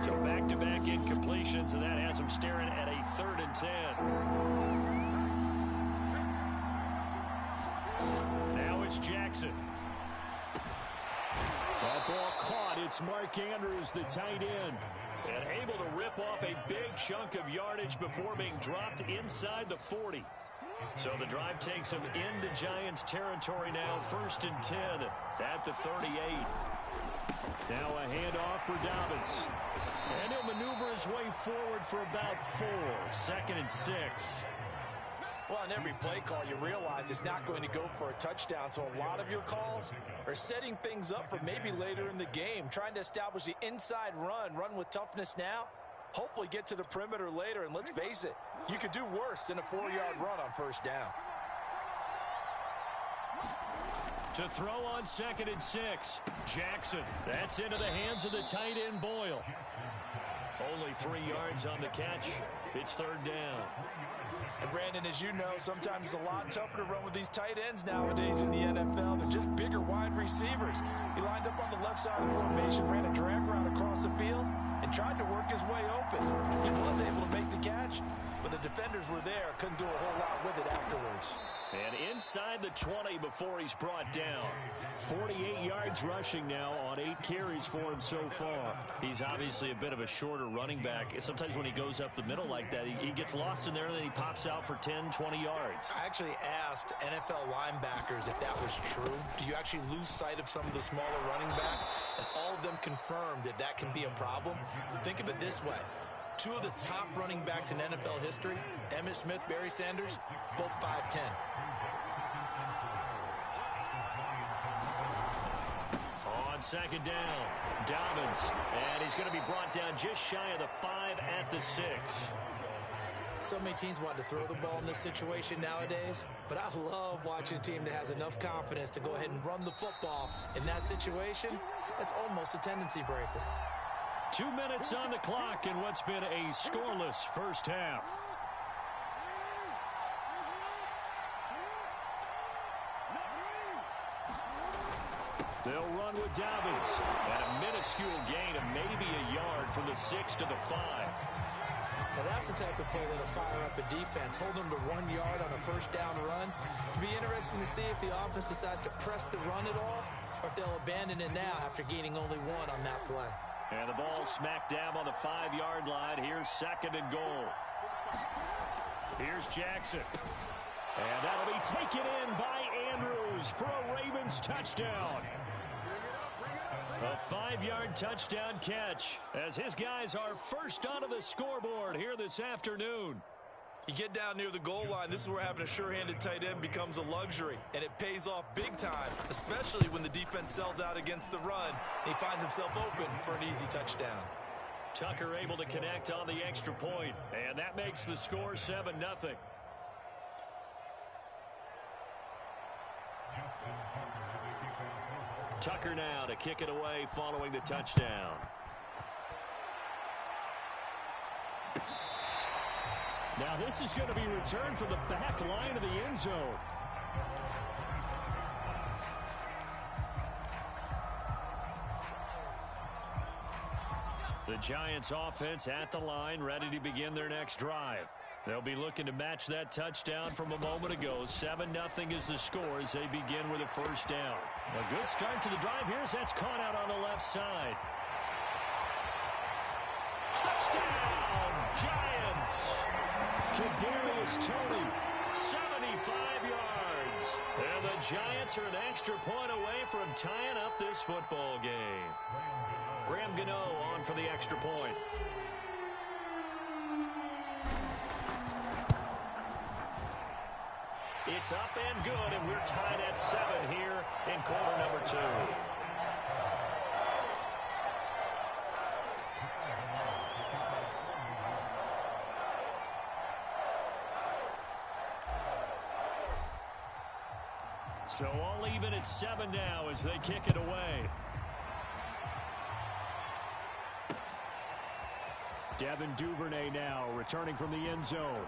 So back-to-back incompletions, and that has him staring at a 3rd and 10. Now it's Jackson. That ball caught. It's Mark Andrews, the tight end, and able to rip off a big chunk of yardage before being dropped inside the 40. So the drive takes him into Giants territory now, 1st and 10 at the 38. Now a handoff for Dobbins. And he'll maneuver his way forward for about 4. 2nd and 6. Well, on every play call, you realize it's not going to go for a touchdown. So a lot of your calls are setting things up for maybe later in the game, trying to establish the inside run with toughness now, hopefully get to the perimeter later. And let's face it, you could do worse than a 4-yard run on 1st down. To throw on 2nd and 6, Jackson. That's into the hands of the tight end, Boyle. Only 3 yards on the catch. It's 3rd down. And Brandon, as you know, sometimes it's a lot tougher to run with these tight ends nowadays in the NFL. They're just bigger wide receivers. He lined up on the left side of the formation, ran a drag route across the field, and tried to work his way open. He was able to make the catch, but the defenders were there. Couldn't do a whole lot with it afterwards. And inside the 20 before he's brought down. 48 yards rushing now on 8 carries for him so far. He's obviously a bit of a shorter running back. Sometimes when he goes up the middle like that, he gets lost in there, and then he pops out for 10, 20 yards. I actually asked NFL linebackers if that was true. Do you actually lose sight of some of the smaller running backs? And all of them confirmed that can be a problem. Think of it this way. 2 of the top running backs in NFL history, Emmitt Smith, Barry Sanders, both 5'10". On 2nd down, Dobbins, and he's going to be brought down just shy of the 5 at the 6. So many teams want to throw the ball in this situation nowadays, but I love watching a team that has enough confidence to go ahead and run the football. In that situation, that's almost a tendency breaker. 2 minutes on the clock in what's been a scoreless first half. They'll run with Dobbins. And a minuscule gain of maybe a yard from the 6 to the 5. Now that's the type of play that'll fire up a defense. Hold them to 1 yard on a 1st down run. It'll be interesting to see if the offense decides to press the run at all, or if they'll abandon it now after gaining only 1 on that play. And the ball smack dab on the 5-yard line. Here's 2nd and goal. Here's Jackson. And that'll be taken in by Andrews for a Ravens touchdown. A 5-yard touchdown catch as his guys are first onto the scoreboard here this afternoon. You get down near the goal line, this is where having a sure-handed tight end becomes a luxury, and it pays off big time, especially when the defense sells out against the run, and he finds himself open for an easy touchdown. Tucker able to connect on the extra point, and that makes the score 7-0. Tucker now to kick it away following the touchdown. Now this is going to be returned from the back line of the end zone. The Giants offense at the line, ready to begin their next drive. They'll be looking to match that touchdown from a moment ago. 7-0 is the score as they begin with a 1st down. A good start to the drive here as that's caught out on the left side. Touchdown, Giants! Kadarius Toney, 75 yards. And the Giants are an extra point away from tying up this football game. Graham Gano on for the extra point. It's up and good, and we're tied at 7 here in quarter number 2. So all even at 7 now as they kick it away. Devin Duvernay now returning from the end zone.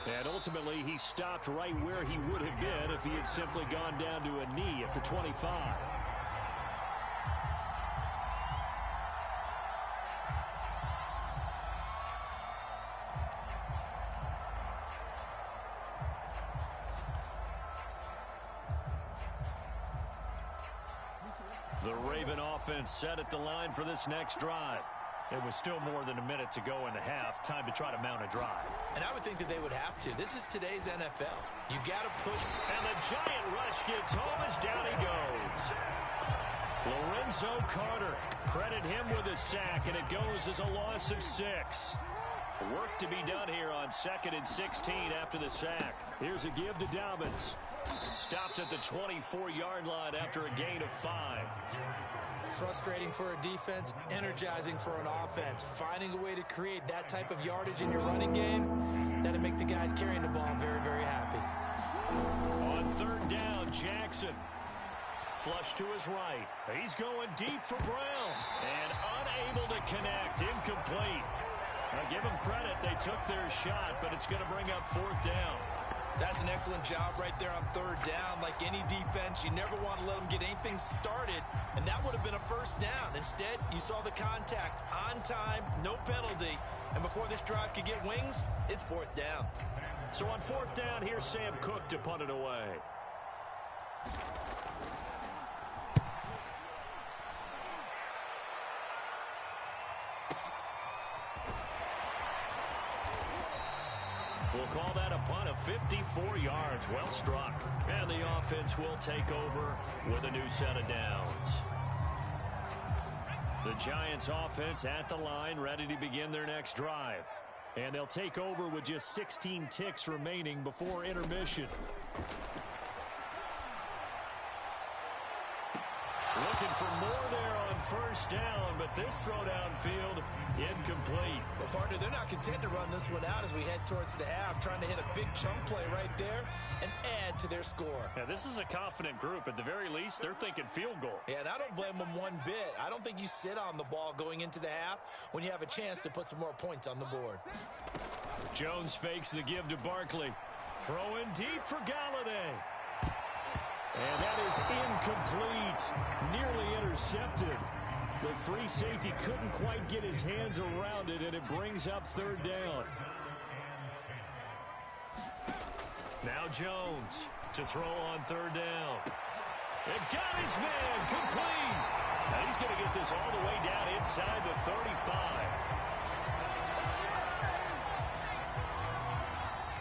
And ultimately, he stopped right where he would have been if he had simply gone down to a knee at the 25. The Raven offense set at the line for this next drive. It was still more than a minute to go in the half. Time to try to mount a drive. And I would think that they would have to. This is today's NFL. You got to push. And the giant rush gets home as down he goes. Lorenzo Carter. Credit him with a sack, and it goes as a loss of 6. Work to be done here on 2nd and 16 after the sack. Here's a give to Dobbins. Stopped at the 24-yard line after a gain of 5. Frustrating for a defense, energizing for an offense. Finding a way to create that type of yardage in your running game, that'll make the guys carrying the ball very, very happy. On 3rd down, Jackson. Flush to his right. He's going deep for Brown. And unable to connect. Incomplete. Now give them credit. They took their shot, but it's going to bring up 4th down. That's an excellent job right there on 3rd down. Like any defense, you never want to let them get anything started, and that would have been a 1st down. Instead, you saw the contact on time, no penalty, and before this drive could get wings, it's 4th down. So on 4th down, here's Sam Cook to punt it away. We'll call that a punt of 54 yards. Well struck. And the offense will take over with a new set of downs. The Giants offense at the line, ready to begin their next drive. And they'll take over with just 16 ticks remaining before intermission. Looking for more there on 1st down, but this throw downfield incomplete. Well, partner, they're not content to run this one out as we head towards the half, trying to hit a big chunk play right there and add to their score. Yeah, this is a confident group. At the very least, they're thinking field goal. Yeah, and I don't blame them one bit. I don't think you sit on the ball going into the half when you have a chance to put some more points on the board. Jones fakes the give to Barkley. Throwing deep for Galladay. And that is incomplete. Nearly intercepted. The free safety couldn't quite get his hands around it, and it brings up 3rd down. Now Jones to throw on 3rd down. And got his man complete. Now he's going to get this all the way down inside the 35.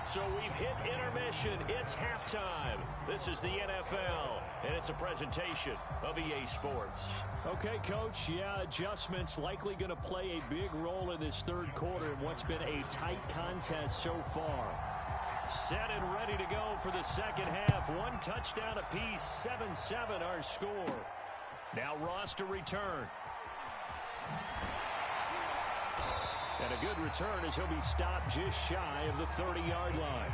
So we've hit intermission. It's halftime. This is the NFL, and it's a presentation of EA Sports. Okay, Coach, yeah, adjustments likely going to play a big role in this 3rd quarter in what's been a tight contest so far. Set and ready to go for the 2nd half. 1 touchdown apiece, 7-7 our score. Now Ross to return. And a good return as he'll be stopped just shy of the 30-yard line.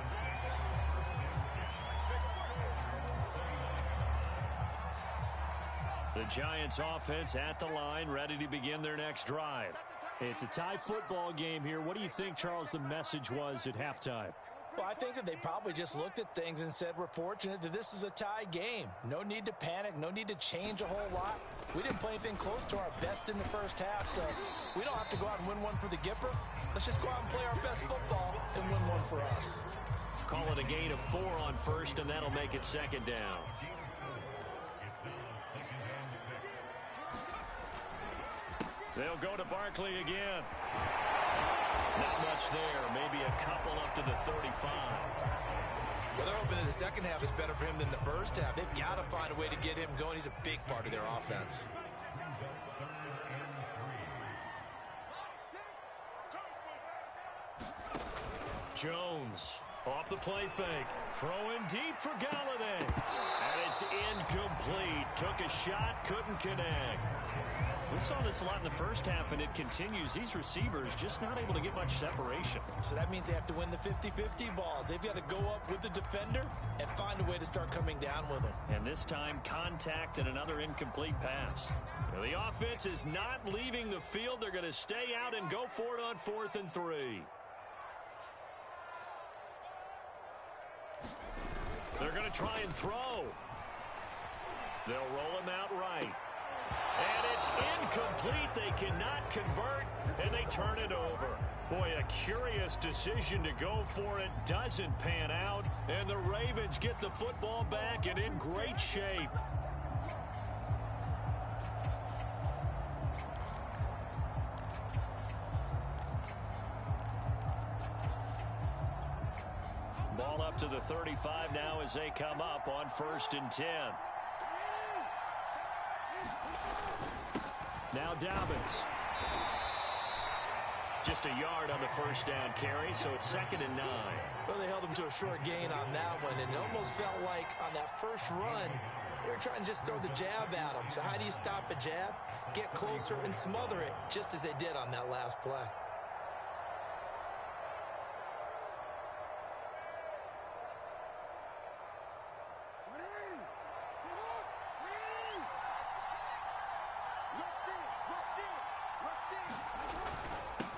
The Giants offense at the line, ready to begin their next drive. It's a tie football game here. What do you think, Charles, the message was at halftime? Well, I think that they probably just looked at things and said, we're fortunate that this is a tie game. No need to panic, no need to change a whole lot. We didn't play anything close to our best in the 1st half, so we don't have to go out and win one for the Gipper. Let's just go out and play our best football and win one for us. Call it a gain of 4 on 1st, and that'll make it 2nd down. They'll go to Barkley again. Not much there. Maybe a couple up to the 35. Well, they're hoping that the 2nd half is better for him than the 1st half. They've got to find a way to get him going. He's a big part of their offense. Jones Off the play fake. Throwing deep for Galladay. And it's incomplete. Took a shot, couldn't connect. We saw this a lot in the first half, and it continues. These receivers just not able to get much separation. So that means they have to win the 50-50 balls. They've got to go up with the defender and find a way to start coming down with them. And this time, contact and another incomplete pass. Now, the offense is not leaving the field. They're going to stay out and go for it on 4th and 3. They're going to try and throw. They'll roll him out right. And it's incomplete. They cannot convert, and they turn it over. Boy, a curious decision to go for it. Doesn't pan out, and the Ravens get the football back and in great shape. Ball up to the 35 now as they come up on 1st and 10. Now Dobbins. Just a yard on the first down carry, so it's 2nd and 9. Well, they held him to a short gain on that one, and it almost felt like on that first run, they were trying to just throw the jab at him. So how do you stop a jab? Get closer and smother it, just as they did on that last play.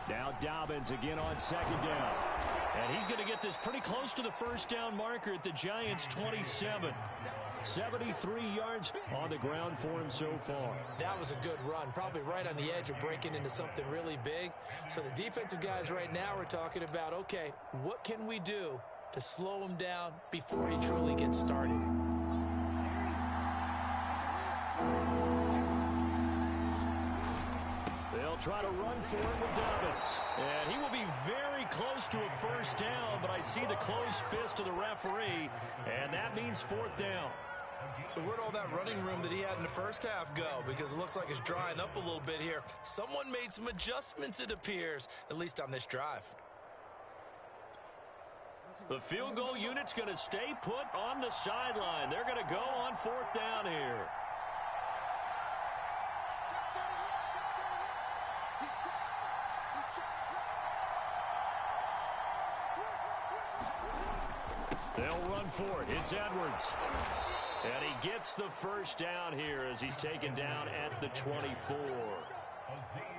Now Dobbins again on 2nd down. And he's going to get this pretty close to the first down marker at the Giants' 27. 73 yards on the ground for him so far. That was a good run, probably right on the edge of breaking into something really big. So the defensive guys right now are talking about, okay, what can we do to slow him down before he truly gets started? They'll try to run for it with Dobbins. And he will be very close to a first down, but I see the closed fist of the referee, and that means 4th down. So where'd all that running room that he had in the first half go? Because it looks like it's drying up a little bit here. Someone made some adjustments, it appears, at least on this drive. The field goal unit's going to stay put on the sideline. They're going to go on 4th down here. They'll run for it. It's Edwards. And he gets the first down here as he's taken down at the 24.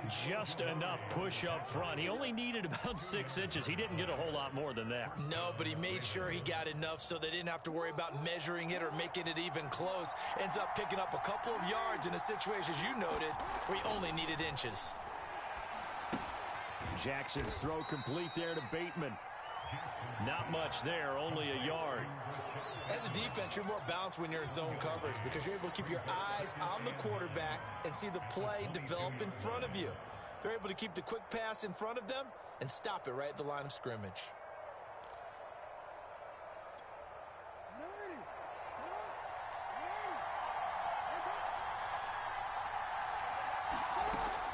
Just enough push up front. He only needed about 6 inches. He didn't get a whole lot more than that. No, but he made sure he got enough so they didn't have to worry about measuring it or making it even close. Ends up picking up a couple of yards in a situation, as you noted, where he only needed inches. Jackson's throw complete there to Bateman. Not much there, only a yard. As a defense, you're more balanced when you're in zone coverage because you're able to keep your eyes on the quarterback and see the play develop in front of you. They're able to keep the quick pass in front of them and stop it right at the line of scrimmage.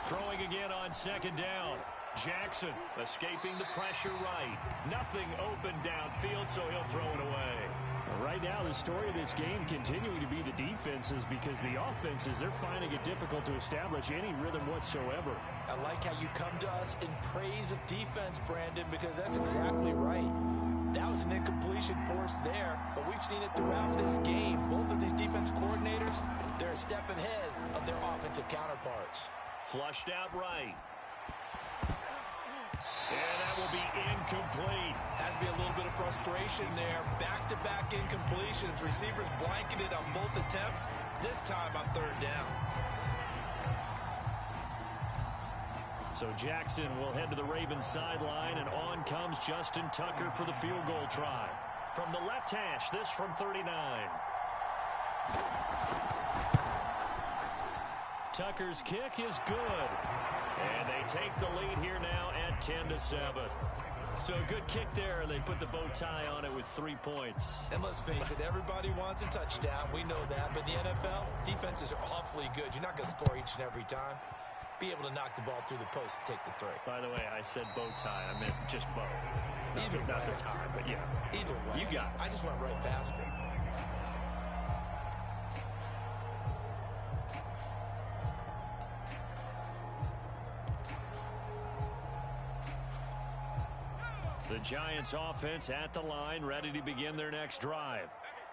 Throwing again on 2nd down. Jackson escaping the pressure right. Nothing open downfield, so he'll throw it away. Right now, the story of this game continuing to be the defenses because the offenses, they're finding it difficult to establish any rhythm whatsoever. I like how you come to us in praise of defense, Brandon, because that's exactly right. That was an incompletion force there, but we've seen it throughout this game. Both of these defense coordinators, they're a step ahead of their offensive counterparts. Flushed out right. And that will be incomplete. Has to be a little bit of frustration there. Back-to-back incompletions. Receivers blanketed on both attempts, this time on 3rd down. So Jackson will head to the Ravens sideline, and on comes Justin Tucker for the field goal try. From the left hash, this from 39. Tucker's kick is good. And they take the lead here now at 10-7. So a good kick there, and they put the bow tie on it with 3 points. And let's face it, everybody wants a touchdown. We know that. But in the NFL, defenses are awfully good. You're not going to score each and every time. be able to knock the ball through the post and take the three. By the way, I said bow tie. I meant just bow. Not the tie, but yeah. Either way. You got it. I just went right past it. The Giants offense at the line, ready to begin their next drive.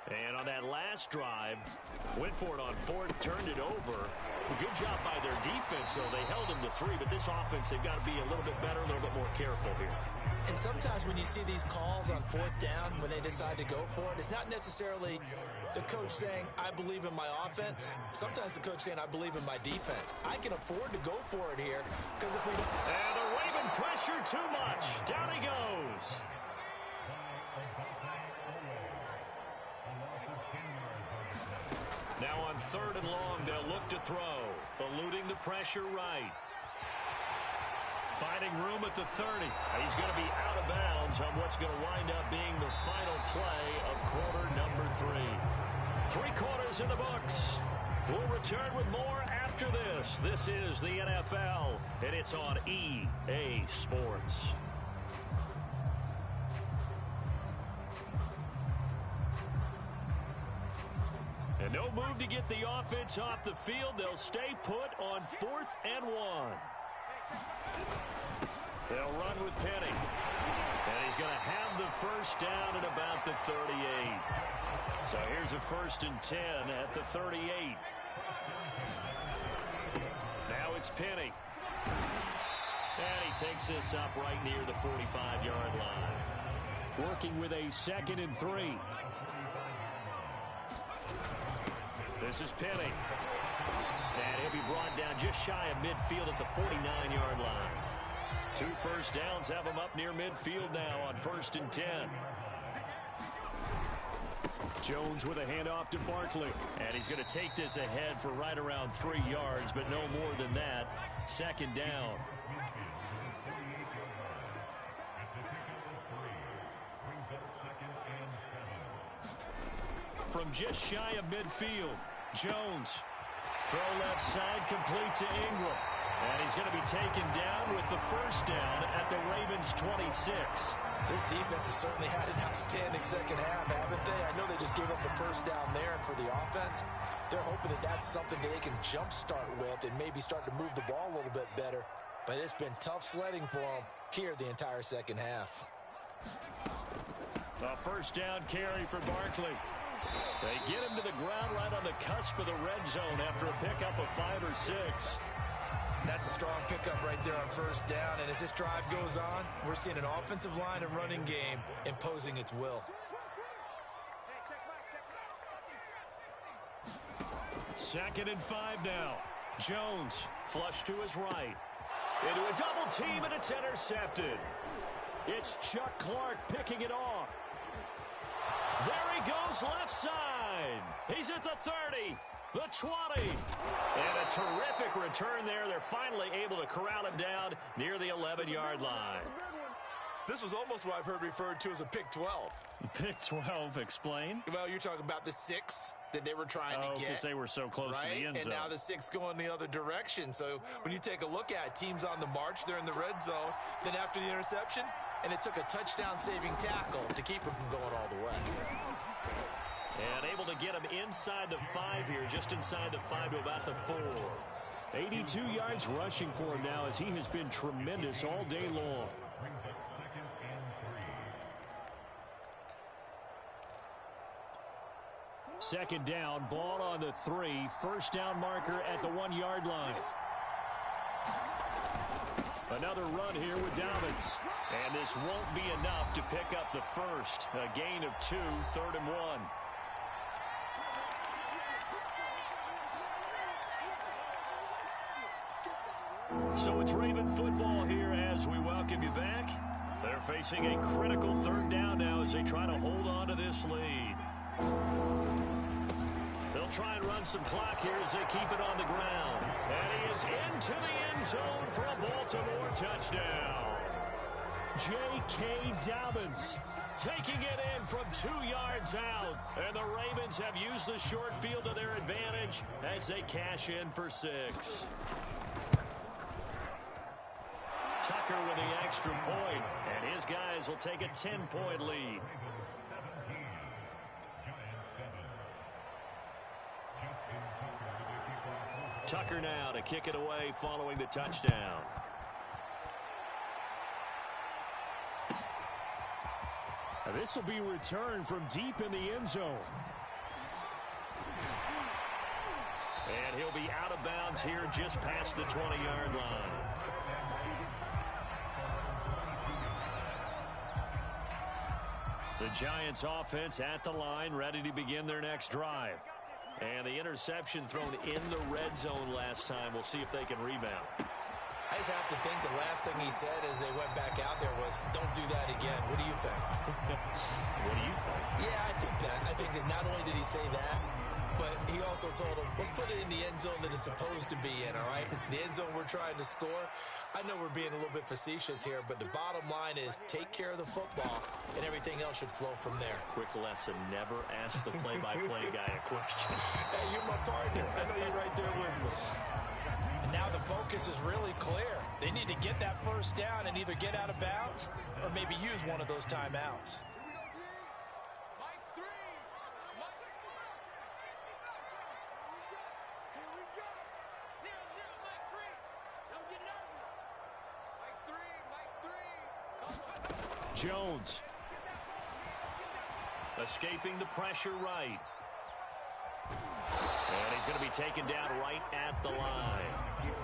And on that last drive, went for it on fourth, turned it over. Good job by their defense, though. They held them to 3, but this offense, they've got to be a little bit better, a little bit more careful here. And sometimes when you see these calls on fourth down, when they decide to go for it, it's not necessarily the coach saying, I believe in my offense. Sometimes the coach saying, I believe in my defense. I can afford to go for it here, because if we don't... And the Raven pressure too much. Down he goes. Now on 3rd and long, they'll look to throw. Eluding the pressure right. Finding room at the 30. He's going to be out of bounds on what's going to wind up being the final play of quarter number 3. 3 quarters in the books. We'll return with more after this. This is the NFL, and it's on EA Sports. And no move to get the offense off the field. They'll stay put on 4th and 1. They'll run with Penny. And he's going to have the first down at about the 38. So here's a 1st and 10 at the 38. Now it's Penny. And he takes this up right near the 45-yard line. Working with a 2nd and 3. This is Penny. And he'll be brought down just shy of midfield at the 49-yard line. 2 first downs have him up near midfield now on 1st and 10. Jones with a handoff to Barkley. And he's going to take this ahead for right around 3 yards, but no more than that. 2nd down. From just shy of midfield, Jones. Throw left side, complete to Ingram. And he's going to be taken down with the first down at the Ravens' 26. This defense has certainly had an outstanding second half, haven't they? I know they just gave up the first down there, and for the offense, they're hoping that that's something that they can jumpstart with and maybe start to move the ball a little bit better. But it's been tough sledding for them here the entire second half. A first down carry for Barkley. They get him to the ground right on the cusp of the red zone after a pickup of 5 or 6. That's a strong pickup right there on first down. And as this drive goes on, we're seeing an offensive line and running game imposing its will. 2nd and 5 now. Jones flush to his right. Into a double team, and it's intercepted. It's Chuck Clark picking it off. There he goes left side. He's at the 30, the 20. And a terrific return there. They're finally able to corral him down near the 11-yard line. This was almost what I've heard referred to as a pick 12. Pick 12, explain. Well, you're talking about the 6 that they were trying to get. Because they were so close to the end zone. And now the 6 going the other direction. So when you take a look at teams on the march, they're in the red zone. Then after the interception, and it took a touchdown-saving tackle to keep him from going all the way. And able to get him inside the 5 here, just inside the 5 to about the 4. 82 yards rushing for him now as he has been tremendous all day long. Second down, ball on the 3. First down marker at the 1-yard line. Another run here with Dobbins. And this won't be enough to pick up the first. A gain of 2, 3rd and 1. So it's Raven football here as we welcome you back. They're facing a critical 3rd down now as they try to hold on to this lead. They'll try and run some clock here as they keep it on the ground. And he is into the end zone for a Baltimore touchdown. J.K. Dobbins taking it in from 2 yards out. And the Ravens have used the short field to their advantage as they cash in for 6. Tucker with the extra point, and his guys will take a 10-point lead. Tucker now to kick it away following the touchdown. This will be returned from deep in the end zone. And he'll be out of bounds here just past the 20-yard line. The Giants offense at the line, ready to begin their next drive. And the interception thrown in the red zone last time. We'll see if they can rebound. I just have to think the last thing he said as they went back out there was, don't do that again. What do you think? What do you think? Yeah, I think that. I think that not only did he say that, but he also told them, let's put it in the end zone that it's supposed to be in, all right? The end zone we're trying to score. I know we're being a little bit facetious here, but the bottom line is take care of the football, and everything else should flow from there. Quick lesson, never ask the play-by-play guy a question. Hey, you're my partner. I know you're right there with me. And now the focus is really clear. They need to get that first down and either get out of bounds or maybe use one of those timeouts. Jones. Escaping the pressure right. And he's going to be taken down right at the line.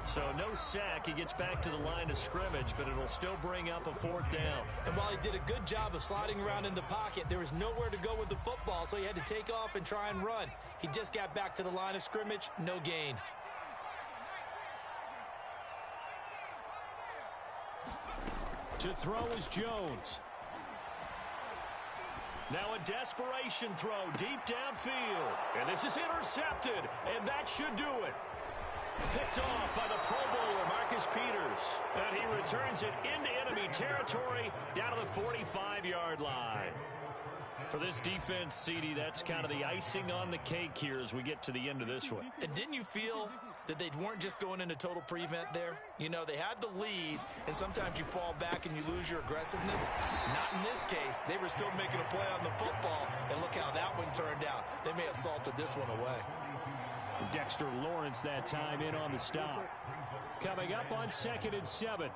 So no sack. He gets back to the line of scrimmage, but it'll still bring up a 4th down. And while he did a good job of sliding around in the pocket, there was nowhere to go with the football, so he had to take off and try and run. He just got back to the line of scrimmage, no gain. To throw is Jones. Now a desperation throw deep downfield. And this is intercepted, and that should do it. Picked off by the Pro Bowler, Marcus Peters. And he returns it into enemy territory down to the 45-yard line. For this defense, CD, that's kind of the icing on the cake here as we get to the end of this one. And didn't you feel that they weren't just going into total prevent there? You know, they had the lead, and sometimes you fall back and you lose your aggressiveness. Not in this case. They were still making a play on the football, and look how that one turned out. They may have salted this one away. Dexter Lawrence that time in on the stop. Coming up on 2nd and 7.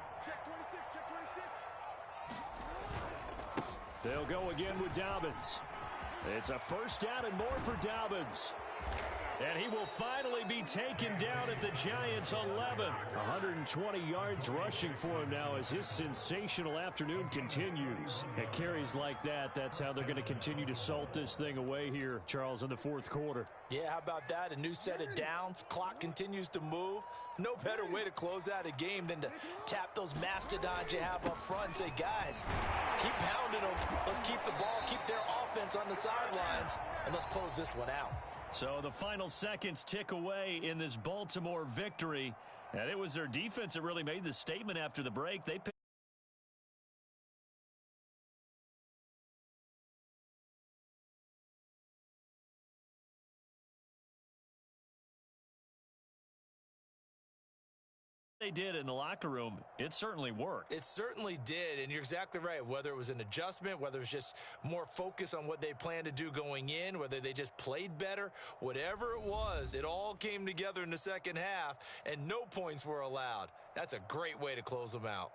They'll go again with Dobbins. It's a first down and more for Dobbins. And he will finally be taken down at the Giants' 11. 120 yards rushing for him now as his sensational afternoon continues. At carries like that, that's how they're going to continue to salt this thing away here, Charles, in the 4th quarter. Yeah, how about that? A new set of downs. Clock continues to move. No better way to close out a game than to tap those mastodons you have up front and say, guys, keep pounding them. Let's keep the ball, keep their offense on the sidelines, and let's close this one out. So the final seconds tick away in this Baltimore victory. And it was their defense that really made the statement after the break. They did in the locker room. It certainly worked. It certainly did, and you're exactly right. Whether it was an adjustment, whether it was just more focus on what they planned to do going in, whether they just played better, whatever it was, it all came together in the second half, and no points were allowed. That's a great way to close them out.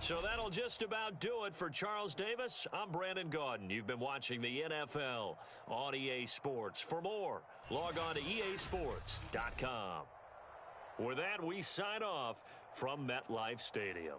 So that'll just about do it for Charles Davis. I'm Brandon Gaudin. You've been watching the NFL on EA Sports. For more, log on to easports.com. With that, we sign off from MetLife Stadium.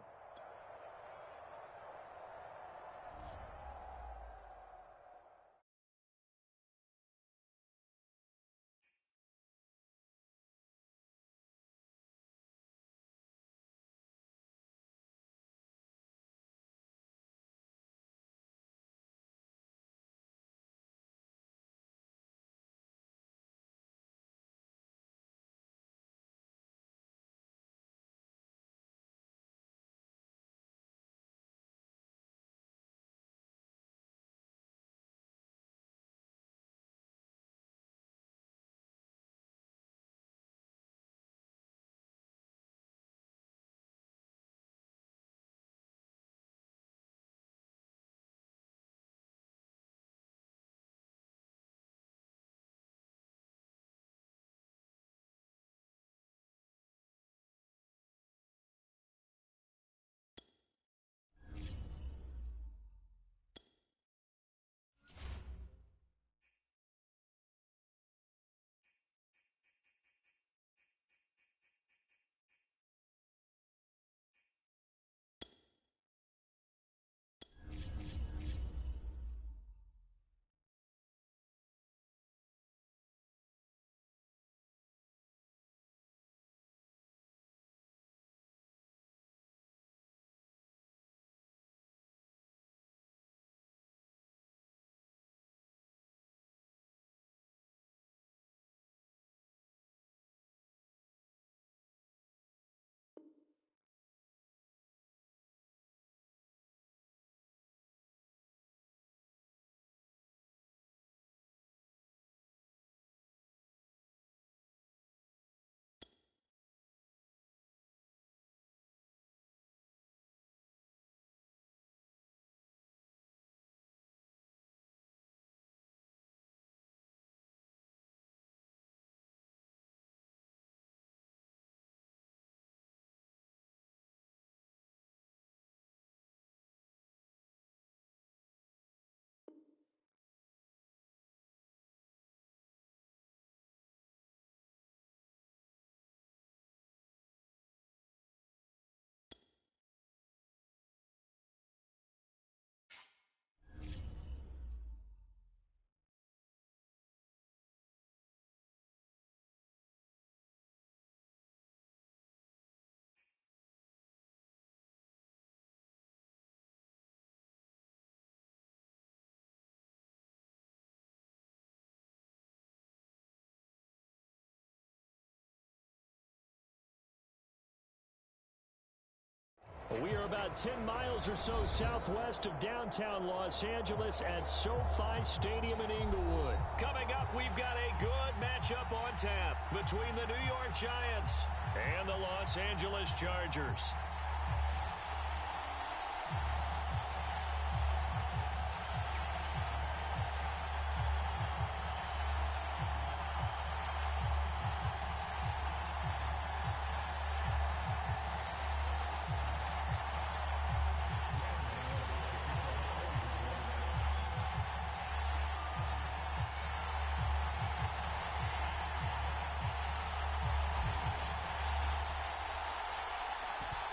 We are about 10 miles or so southwest of downtown Los Angeles at SoFi Stadium in Inglewood. Coming up, we've got a good matchup on tap between the New York Giants and the Los Angeles Chargers.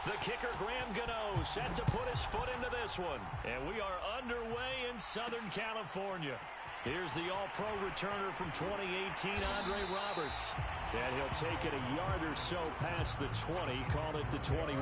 The kicker, Graham Gano, set to put his foot into this one. And we are underway in Southern California. Here's the all-pro returner from 2018, Andre Roberts. And he'll take it a yard or so past the 20, call it the 21.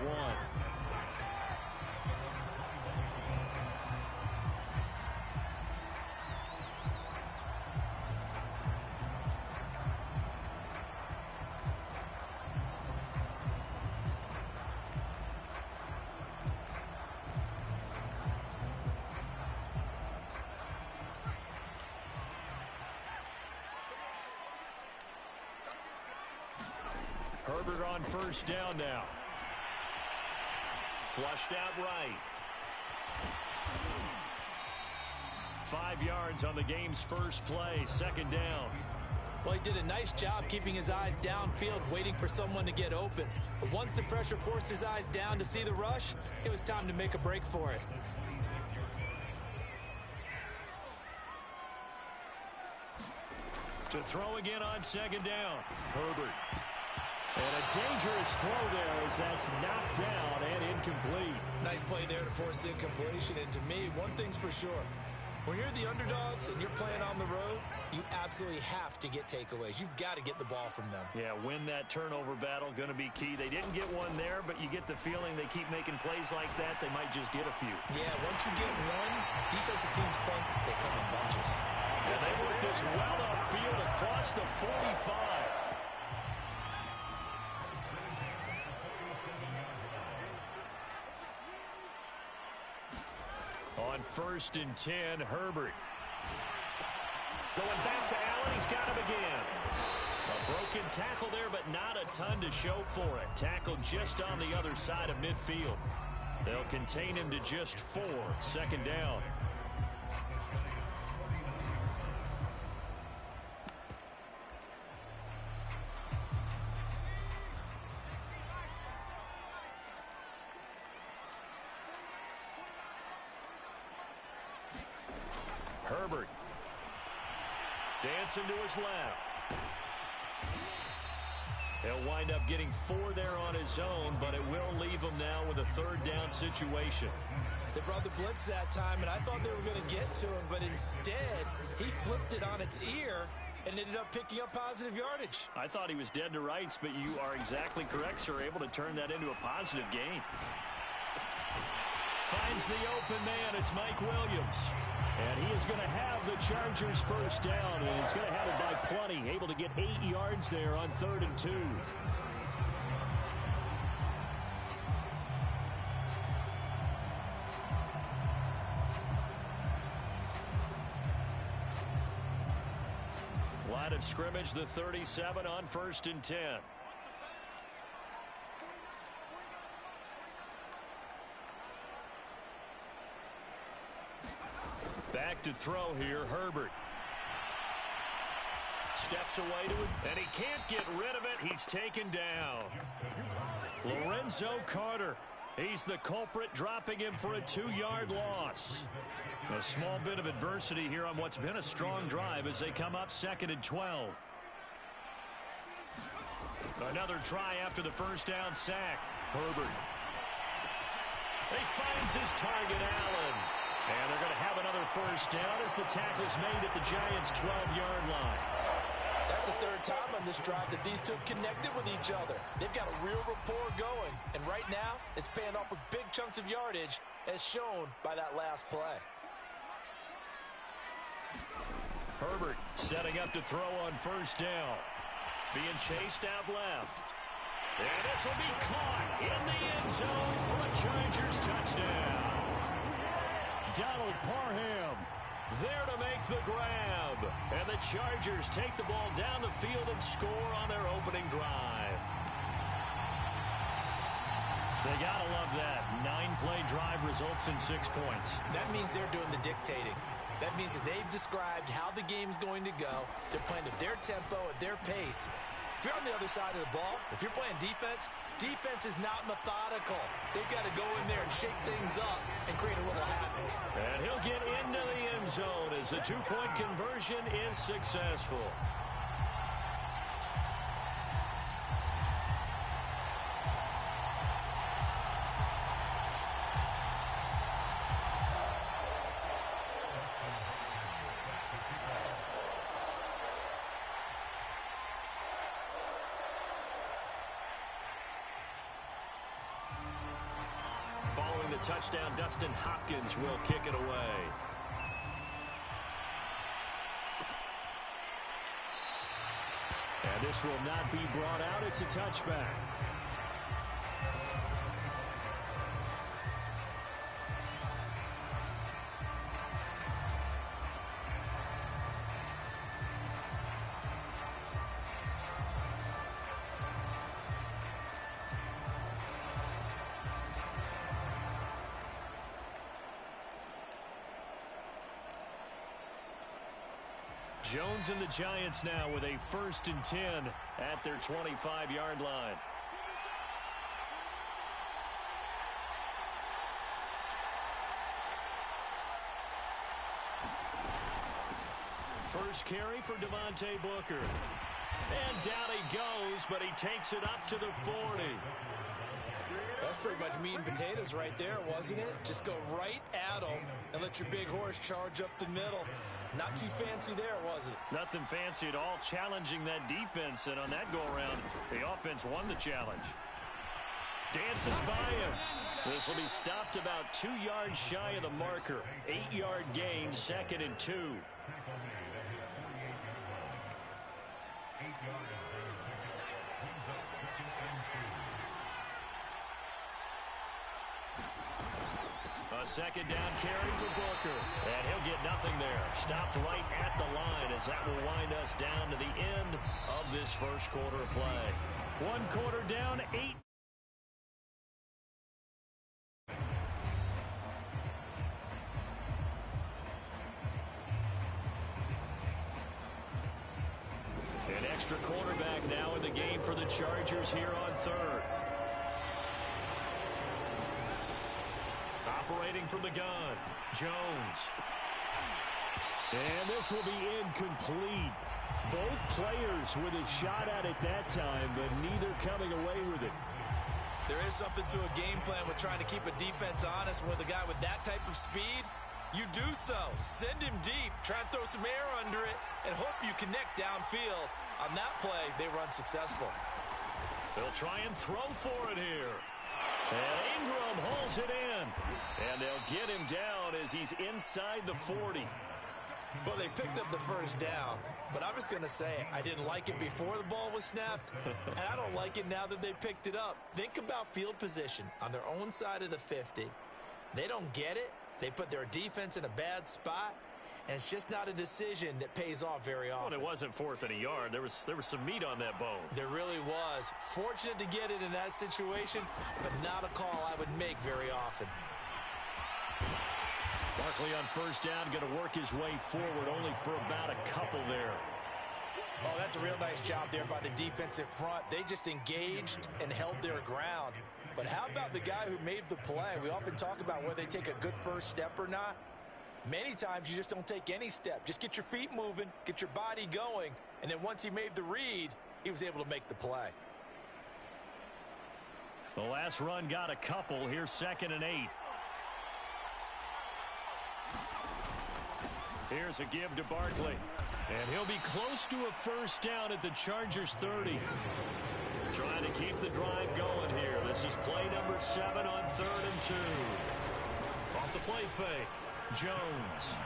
Herbert on first down now. Flushed out right. 5 yards on the game's first play, second down. Well, he did a nice job keeping his eyes downfield, waiting for someone to get open. But once the pressure forced his eyes down to see the rush, it was time to make a break for it. To throw again on second down. Herbert. And a dangerous throw there as that's knocked down and incomplete. Nice play there to force the incompletion. And to me, one thing's for sure. When you're the underdogs and you're playing on the road, you absolutely have to get takeaways. You've got to get the ball from them. Yeah, win that turnover battle, going to be key. They didn't get one there, but you get the feeling they keep making plays like that, they might just get a few. Yeah, once you get one, defensive teams think they come in bunches. And they work this well upfield across the 45. On 1st and 10, Herbert. Going back to Allen, he's got him again. A broken tackle there, but not a ton to show for it. Tackled just on the other side of midfield. They'll contain him to just 4, second down. Herbert. Dancing to his left. He'll wind up getting 4 there on his own, but it will leave him now with a third down situation. They brought the blitz that time, and I thought they were going to get to him, but instead, he flipped it on its ear and ended up picking up positive yardage. I thought he was dead to rights, but you are exactly correct, sir. Able to turn that into a positive gain. Finds the open man. It's Mike Williams. And he is going to have the Chargers first down, and he's going to have it by plenty. Able to get 8 yards there on 3rd and 2. Line of scrimmage, the 37 on 1st and 10. Back to throw here, Herbert. Steps away to it, and he can't get rid of it. He's taken down. Lorenzo Carter. He's the culprit, dropping him for a 2-yard loss. A small bit of adversity here on what's been a strong drive as they come up 2nd and 12. Another try after the first down sack. Herbert. He finds his target, Allen. And they're going to have another first down as the tackle's made at the Giants' 12-yard line. That's the 3rd time on this drive that these two have connected with each other. They've got a real rapport going, and right now it's paying off with big chunks of yardage as shown by that last play. Herbert setting up to throw on first down. Being chased out left. And this will be caught in the end zone for a Chargers touchdown. Donald Parham there to make the grab. And the Chargers take the ball down the field and score on their opening drive. They got to love that. 9-play drive results in 6 points. That means they're doing the dictating. That means that they've described how the game's going to go. They're playing at their tempo, at their pace. If you're on the other side of the ball, if you're playing defense, defense is not methodical. They've got to go in there and shake things up and create a little havoc. And he'll get into the end zone as the 2-point conversion is successful. Following the touchdown, Dustin Hopkins will kick it away. And this will not be brought out. It's a touchback. Jones and the Giants now with a 1st and 10 at their 25-yard line. First carry for Devontae Booker. And down he goes, but he takes it up to the 40. That's pretty much meat and potatoes right there, wasn't it? Just go right at them and let your big horse charge up the middle. Not too fancy there, was it? Nothing fancy at all, challenging that defense, and on that go-around, the offense won the challenge. Dances by him. This will be stopped about 2 yards shy of the marker. 8-yard gain, 2nd and 2. A 2nd down carry for Booker. And he'll get nothing there. Stopped right at the line as that will wind us down to the end of this first quarter of play. 1 quarter down, 8. An extra quarterback now in the game for the Chargers here on 3rd. Operating from the gun, Jones. And this will be incomplete. Both players with a shot at it that time, but neither coming away with it. There is something to a game plan with trying to keep a defense honest. With a guy with that type of speed, you do so. Send him deep, try and throw some air under it, and hope you connect downfield. On that play, they were unsuccessful. They'll try and throw for it here. And Ingram holds it in. And they'll get him down as he's inside the 40. Well, they picked up the first down. But I'm just going to say, I didn't like it before the ball was snapped. And I don't like it now that they picked it up. Think about field position on their own side of the 50. They don't get it. They put their defense in a bad spot. And it's just not a decision that pays off very often. Well, it wasn't 4th and a yard. There was some meat on that bone. There really was. Fortunate to get it in that situation, but not a call I would make very often. Barkley on 1st down, going to work his way forward, only for about a couple there. Oh, that's a real nice job there by the defensive front. They just engaged and held their ground. But how about the guy who made the play? We often talk about whether they take a good first step or not. Many times you just don't take any step. Just get your feet moving, get your body going, and then once he made the read, he was able to make the play. The last run got a couple. Here's 2nd and 8. Here's a give to Barkley. And he'll be close to a first down at the Chargers 30. Trying to keep the drive going here. This is play number 7 on 3rd and 2. Off the play fake. Jones.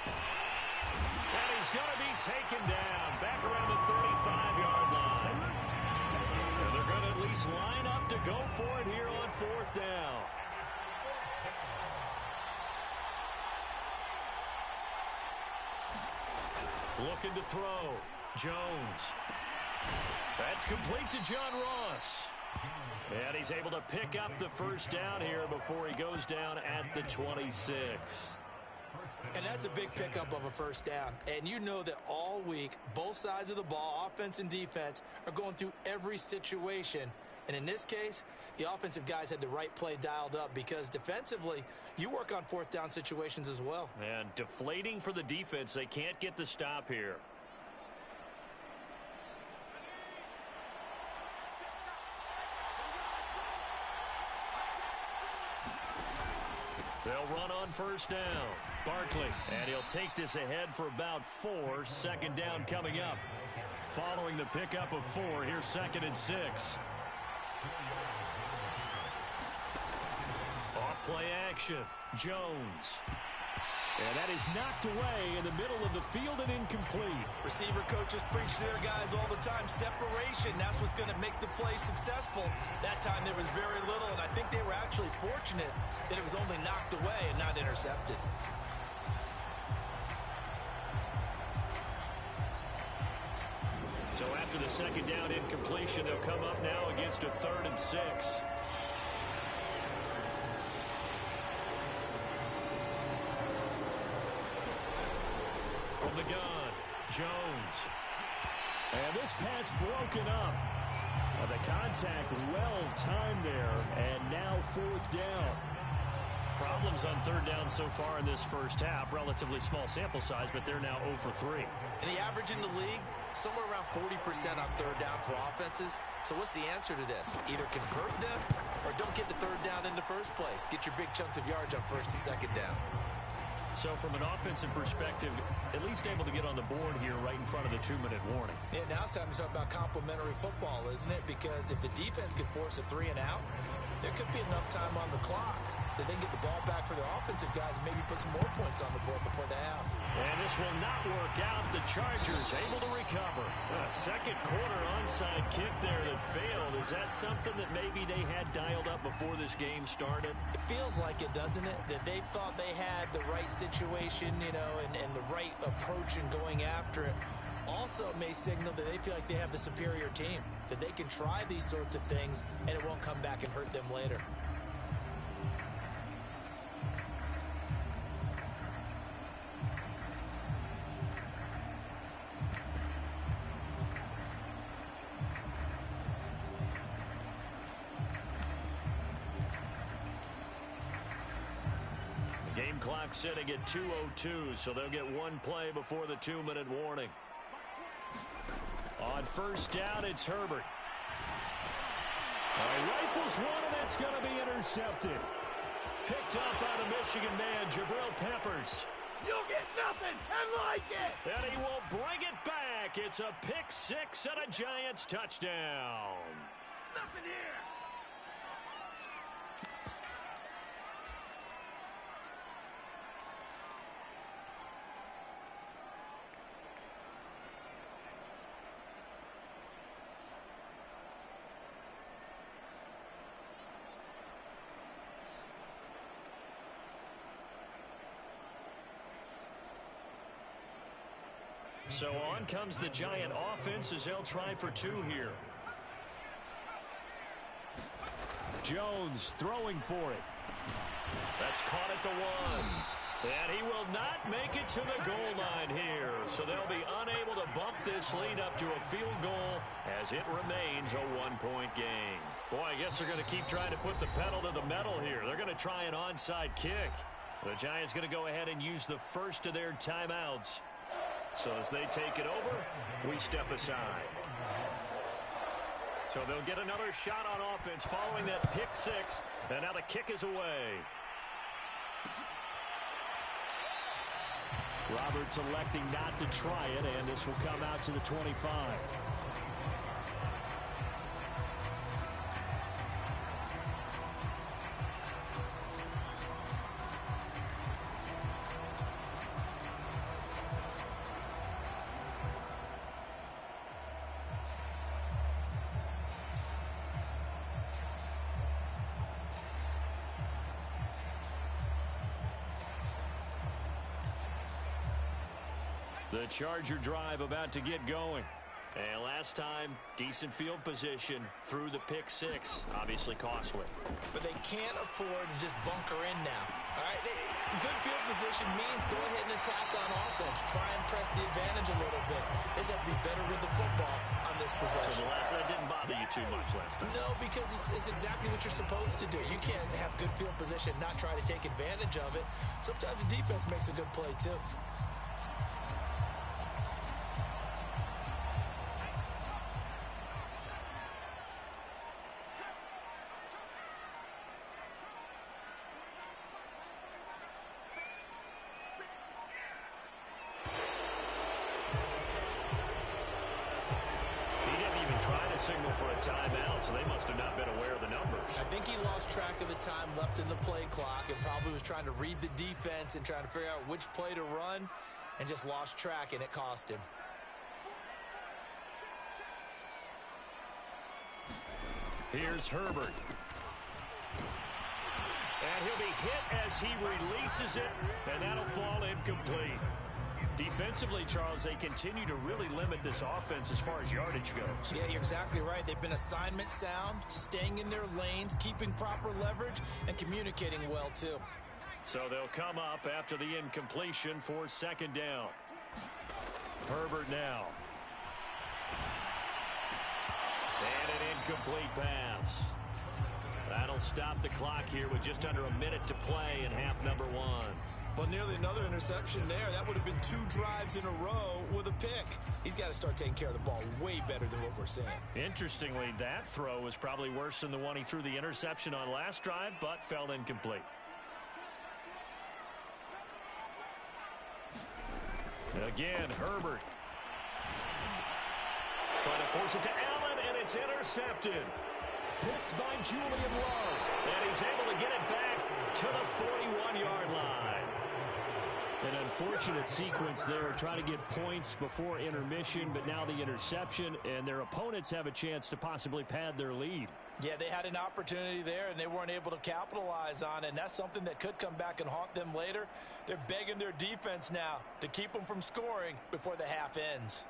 And he's going to be taken down back around the 35-yard line. And they're going to at least Chiefs line up to go for it here on 4th down. Looking to throw. Jones. That's complete to John Ross. And he's able to pick up the first down here before he goes down at the 26. And that's a big pickup of a first down. And you know that all week, both sides of the ball, offense and defense, are going through every situation. And in this case, the offensive guys had the right play dialed up because defensively, you work on 4th down situations as well. And deflating for the defense. They can't get the stop here. They'll run on first down. Barkley, and he'll take this ahead for about 4. 2nd down coming up. Following the pickup of 4, here's 2nd and 6. Off play action. Jones. And that is knocked away in the middle of the field and incomplete. Receiver coaches preach to their guys all the time. Separation, that's what's going to make the play successful. That time there was very little, and I think they were actually fortunate that it was only knocked away and not intercepted. So after the 2nd down incompletion, they'll come up now against a 3rd and 6. From the gun, Jones. And this pass broken up. The contact well timed there, and now 4th down. Problems on 3rd down so far in this first half. Relatively small sample size, but they're now 0 for 3. And the average in the league, somewhere around 40% on 3rd down for offenses. So what's the answer to this? Either convert them or don't get the 3rd down in the first place. Get your big chunks of yards on 1st and 2nd down. So from an offensive perspective, at least able to get on the board here right in front of the 2-minute warning. Yeah, now it's time to talk about complementary football, isn't it? Because if the defense can force a 3 and out, there could be enough time on the clock that they can get the ball back for their offensive guys and maybe put some more points on the board before the half. And this will not work out. The Chargers able to recover. A 2nd quarter onside kick there that failed. Is that something that maybe they had dialed up before this game started? It feels like it, doesn't it? That they thought they had the right situation, you know, and the right approach in going after it. Also may signal that they feel like they have the superior team, that they can try these sorts of things and it won't come back and hurt them later. Game clock sitting at 2:02, so they'll get one play before the 2-minute warning. On first down, it's Herbert. He rifles one, and that's going to be intercepted. Picked up by the Michigan man, Jabril Peppers. You'll get nothing and like it. And he will bring it back. It's a pick 6 and a Giants touchdown. Nothing here. So on comes the Giant offense as they'll try for 2 here. Jones throwing for it. That's caught at the 1. And he will not make it to the goal line here. So they'll be unable to bump this lead up to a field goal as it remains a 1-point game. Boy, I guess they're going to keep trying to put the pedal to the metal here. They're going to try an onside kick. The Giants going to go ahead and use the first of their timeouts. So as they take it over, we step aside. So they'll get another shot on offense following that pick 6. And now the kick is away. Roberts electing not to try it, and this will come out to the 25. The Charger drive about to get going. And last time, decent field position through the pick six. Obviously costly. But they can't afford to just bunker in now. All right, good field position means go ahead and attack on offense. Try and press the advantage a little bit. They just have to be better with the football on this possession. So the last one didn't bother you too much last time? No, because it's exactly what you're supposed to do. You can't have good field position, not try to take advantage of it. Sometimes the defense makes a good play, too. Signal for a timeout, so they must have not been aware of the numbers. I think he lost track of the time left in the play clock and probably was trying to read the defense and trying to figure out which play to run and just lost track, and it cost him. Here's Herbert. And he'll be hit as he releases it, and that'll fall incomplete. Defensively, Charles, they continue to really limit this offense as far as yardage goes. Yeah, you're exactly right. They've been assignment sound, staying in their lanes, keeping proper leverage, and communicating well, too. So they'll come up after the incompletion for second down. Herbert now. And an incomplete pass. That'll stop the clock here with just under a minute to play in half number one. But nearly another interception there. That would have been 2 drives in a row with a pick. He's got to start taking care of the ball way better than what we're seeing. Interestingly, that throw was probably worse than the one he threw the interception on last drive, but fell incomplete. Again, Herbert. Trying to force it to Allen, and it's intercepted. Picked by Julian Love. And he's able to get it back to the 41-yard line. An unfortunate sequence there, trying to get points before intermission, but now the interception, and their opponents have a chance to possibly pad their lead. Yeah, they had an opportunity there, and they weren't able to capitalize on it, and that's something that could come back and haunt them later. They're begging their defense now to keep them from scoring before the half ends.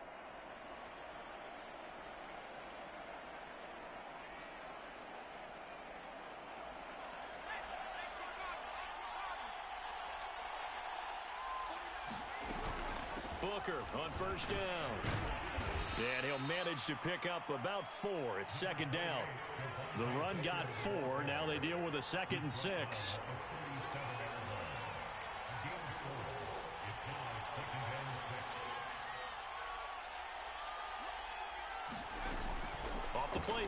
Booker on first down. And he'll manage to pick up about 4. It's second down. The run got 4. Now they deal with a 2nd and 6. Off the play.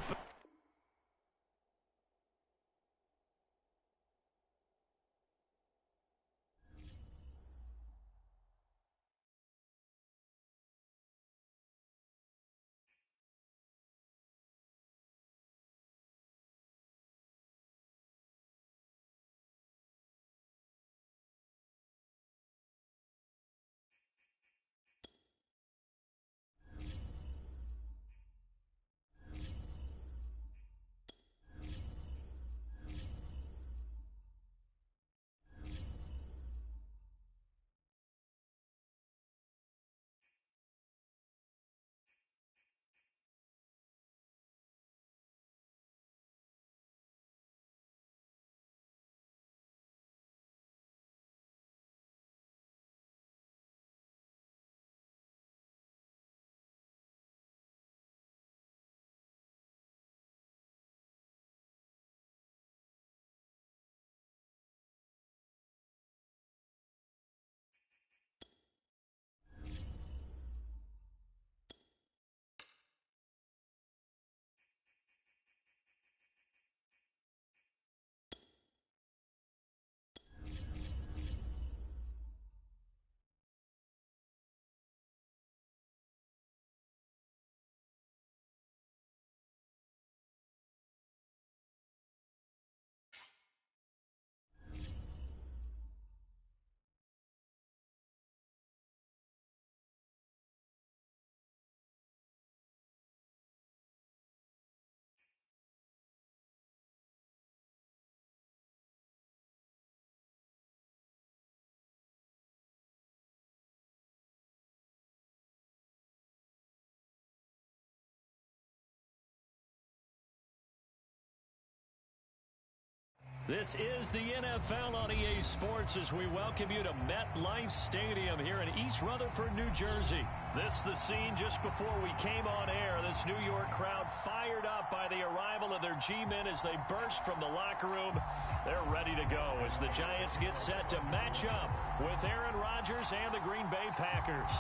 This is the NFL on EA Sports as we welcome you to MetLife Stadium here in East Rutherford, New Jersey. This is the scene just before we came on air. This New York crowd fired up by the arrival of their G-men as they burst from the locker room. They're ready to go as the Giants get set to match up with Aaron Rodgers and the Green Bay Packers.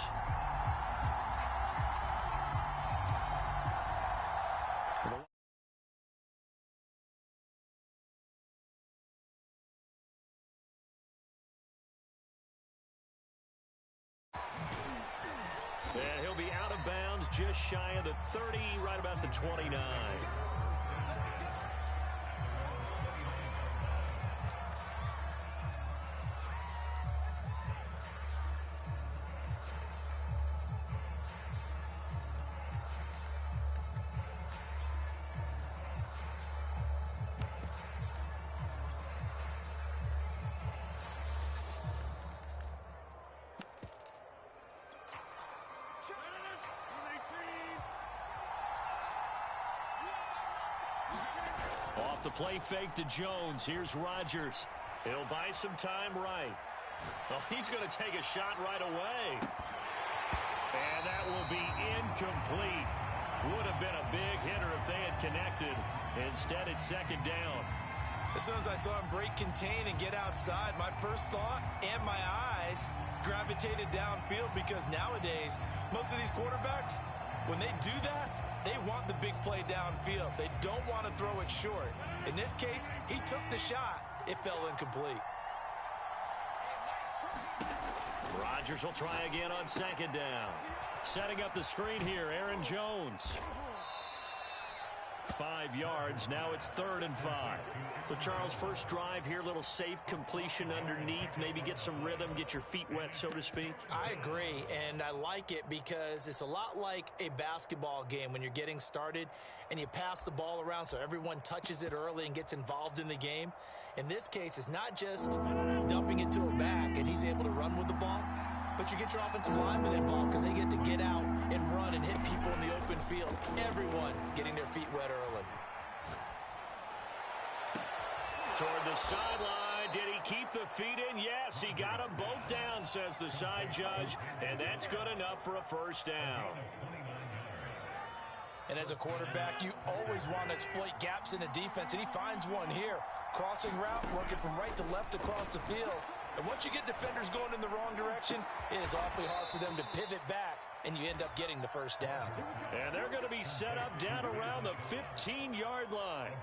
And he'll be out of bounds just shy of the 30, right about the 29. Off the play fake to Jones. Here's Rodgers. He'll buy some time right. Oh, he's going to take a shot right away. And that will be incomplete. Would have been a big hitter if they had connected. Instead, it's second down. As soon as I saw him break contain and get outside, my first thought and my eyes gravitated downfield because nowadays, most of these quarterbacks, when they do that, they want the big play downfield. They don't want to throw it short. In this case, he took the shot. It fell incomplete. Rodgers will try again on second down. Setting up the screen here, Aaron Jones. 5 yards. Now it's 3rd and 5. So, Charles, first drive here, little safe completion underneath. Maybe get some rhythm, get your feet wet, so to speak. I agree, and I like it because it's a lot like a basketball game when you're getting started and you pass the ball around so everyone touches it early and gets involved in the game. In this case, it's not just dumping it to a back and he's able to run with the ball, but you get your offensive linemen involved because they get to get out and run and hit people in the open field. Everyone getting their feet wet early. Toward the sideline. Did he keep the feet in? Yes, he got them both down, says the side judge, and that's good enough for a first down. And as a quarterback, you always want to exploit gaps in the defense, and he finds one here. Crossing route, working from right to left across the field. And once you get defenders going in the wrong direction, it is awfully hard for them to pivot back, and you end up getting the first down. And they're going to be set up down around the 15-yard line.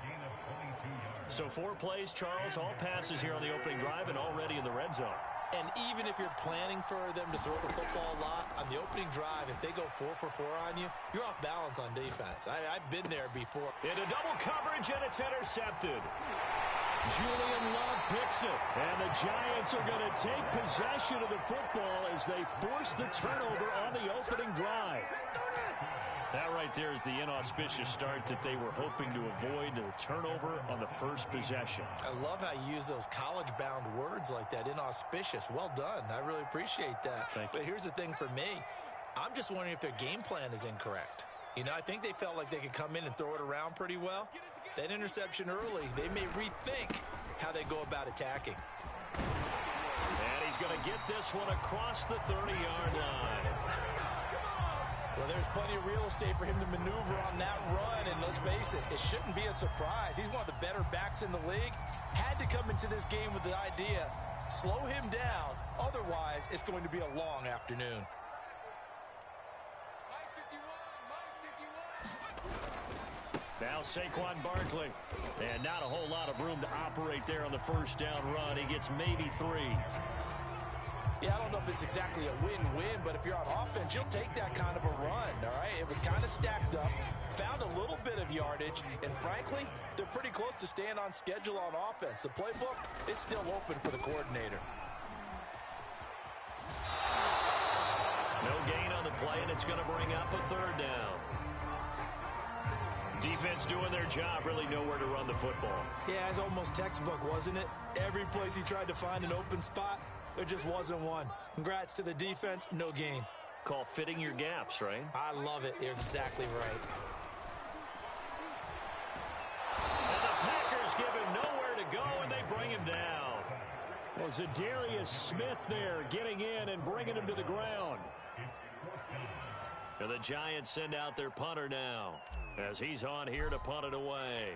So 4 plays, Charles, all passes here on the opening drive and already in the red zone. And even if you're planning for them to throw the football a lot, on the opening drive, if they go 4 for 4 on you, you're off balance on defense. I've been there before. Into double coverage, and it's intercepted. Julian Love picks it, and the Giants are going to take possession of the football as they force the turnover on the opening drive. That right there is the inauspicious start that they were hoping to avoid, the turnover on the first possession. I love how you use those college-bound words like that, inauspicious. Well done. I really appreciate that. But here's the thing for me. I'm just wondering if their game plan is incorrect. You know, I think they felt like they could come in and throw it around pretty well. That interception early, they may rethink how they go about attacking. And he's going to get this one across the 30-yard line. Well, there's plenty of real estate for him to maneuver on that run, and let's face it, it shouldn't be a surprise. He's one of the better backs in the league. Had to come into this game with the idea, slow him down, otherwise it's going to be a long afternoon. Now Saquon Barkley, and not a whole lot of room to operate there on the first down run. He gets maybe 3. Yeah, I don't know if it's exactly a win-win, but if you're on offense, you'll take that kind of a run, all right? It was kind of stacked up, found a little bit of yardage, and frankly, they're pretty close to staying on schedule on offense. The playbook is still open for the coordinator. No gain on the play, and it's going to bring up a 3rd down. Defense doing their job, really nowhere to run the football. Yeah, it's almost textbook, wasn't it? Every place he tried to find an open spot, there just wasn't one. Congrats to the defense, no gain. Call fitting your gaps, right? I love it. You're exactly right. And the Packers give him nowhere to go, and they Zadarius Smith there getting in and bringing him to the ground. And the Giants send out their punter now as he's on here to punt it away.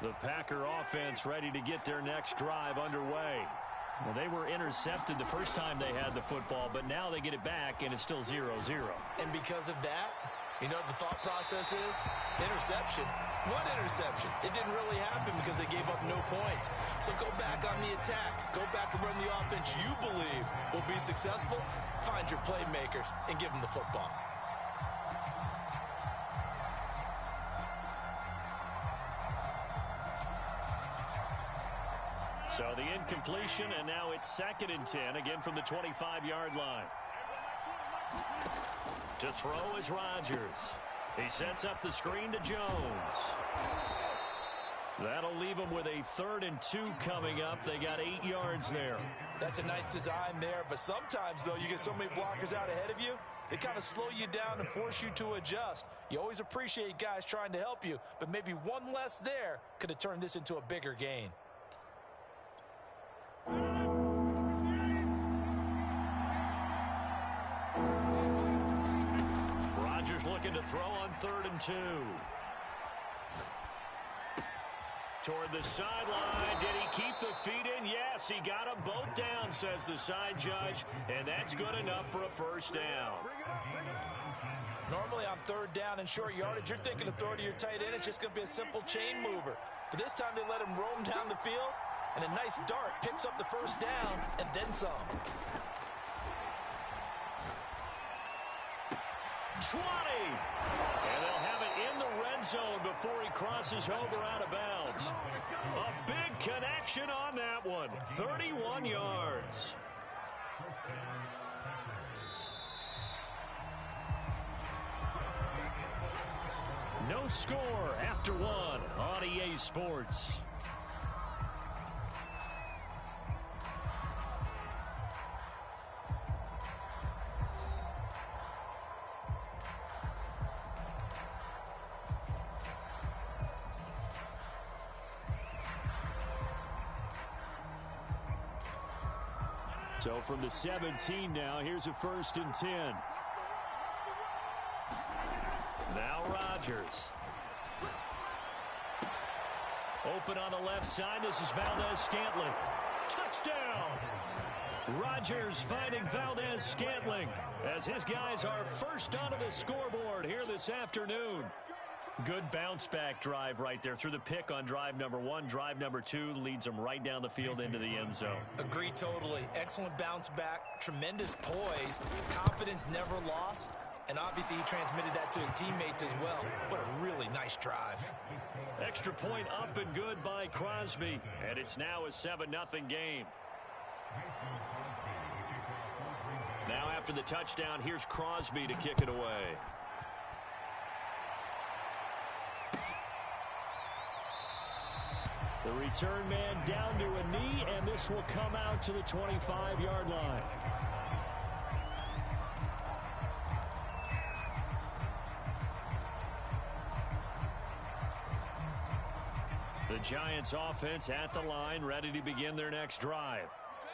The Packer offense ready to get their next drive underway. Well, they were intercepted the first time they had the football, but now they get it back, and it's still 0-0. And because of that, you know what the thought process is? Interception. What interception? It didn't really happen because they gave up no points. So go back on the attack. Go back and run the offense you believe will be successful. Find your playmakers and give them the football. So the incompletion, and now it's 2nd and 10, again from the 25-yard line. To throw is Rodgers. He sets up the screen to Jones. That'll leave him with a 3rd and 2 coming up. They got 8 yards there. That's a nice design there, but sometimes, though, you get so many blockers out ahead of you, they kind of slow you down and force you to adjust. You always appreciate guys trying to help you, but maybe one less there could have turned this into a bigger gain. Rodgers looking to throw on 3rd and 2. Toward the sideline. Did he keep the feet in? Yes, he got them both down, says the side judge, and that's good enough for a first down. Normally on 3rd down and short yardage, you're thinking to throw to your tight end. It's just going to be a simple chain mover. But this time they let him roam down the field, and a nice dart picks up the first down and then some. 20. And they'll have it in the red zone before he crosses over out of bounds. A big connection on that one. 31 yards. No score after 1 on EA Sports. So from the 17 now, here's a 1st and 10. Now Rodgers. Open on the left side. This is Valdez-Scantling. Touchdown! Rodgers finding Valdez-Scantling as his guys are first onto the scoreboard here this afternoon. Good bounce-back drive right there through the pick on drive number 1. Drive number 2 leads them right down the field into the end zone. Agree totally. Excellent bounce back, tremendous poise, confidence never lost, and obviously he transmitted that to his teammates as well. What a really nice drive. Extra point up and good by Crosby, and it's now a 7-0 game. Now after the touchdown, here's Crosby to kick it away. The return man down to a knee, and this will come out to the 25-yard line. The Giants offense at the line, ready to begin their next drive.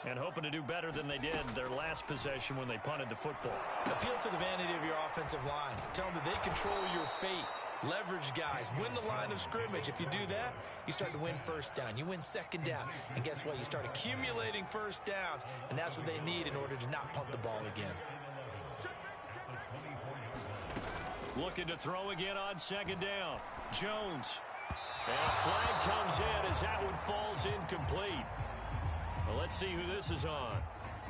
And hoping to do better than they did their last possession when they punted the football. Appeal to the vanity of your offensive line. Tell them that they control your fate. Leverage guys. Win the line of scrimmage. If you do that, you start to win first down. You win 2nd down. And guess what? You start accumulating first downs. And that's what they need in order to not punt the ball again. Looking to throw again on 2nd down. Jones. And a flag comes in as that one falls incomplete. Well, let's see who this is on.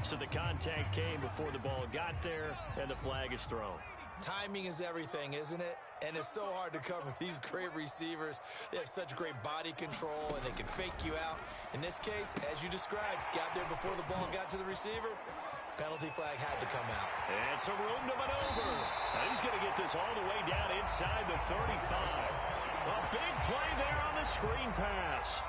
So the contact came before the ball got there, and the flag is thrown. Timing is everything, isn't it? And it's so hard to cover these great receivers. They have such great body control, and they can fake you out. In this case, as you described, got there before the ball got to the receiver. Penalty flag had to come out. And some room to maneuver. And he's going to get this all the way down inside the 35. A big play there on the screen pass.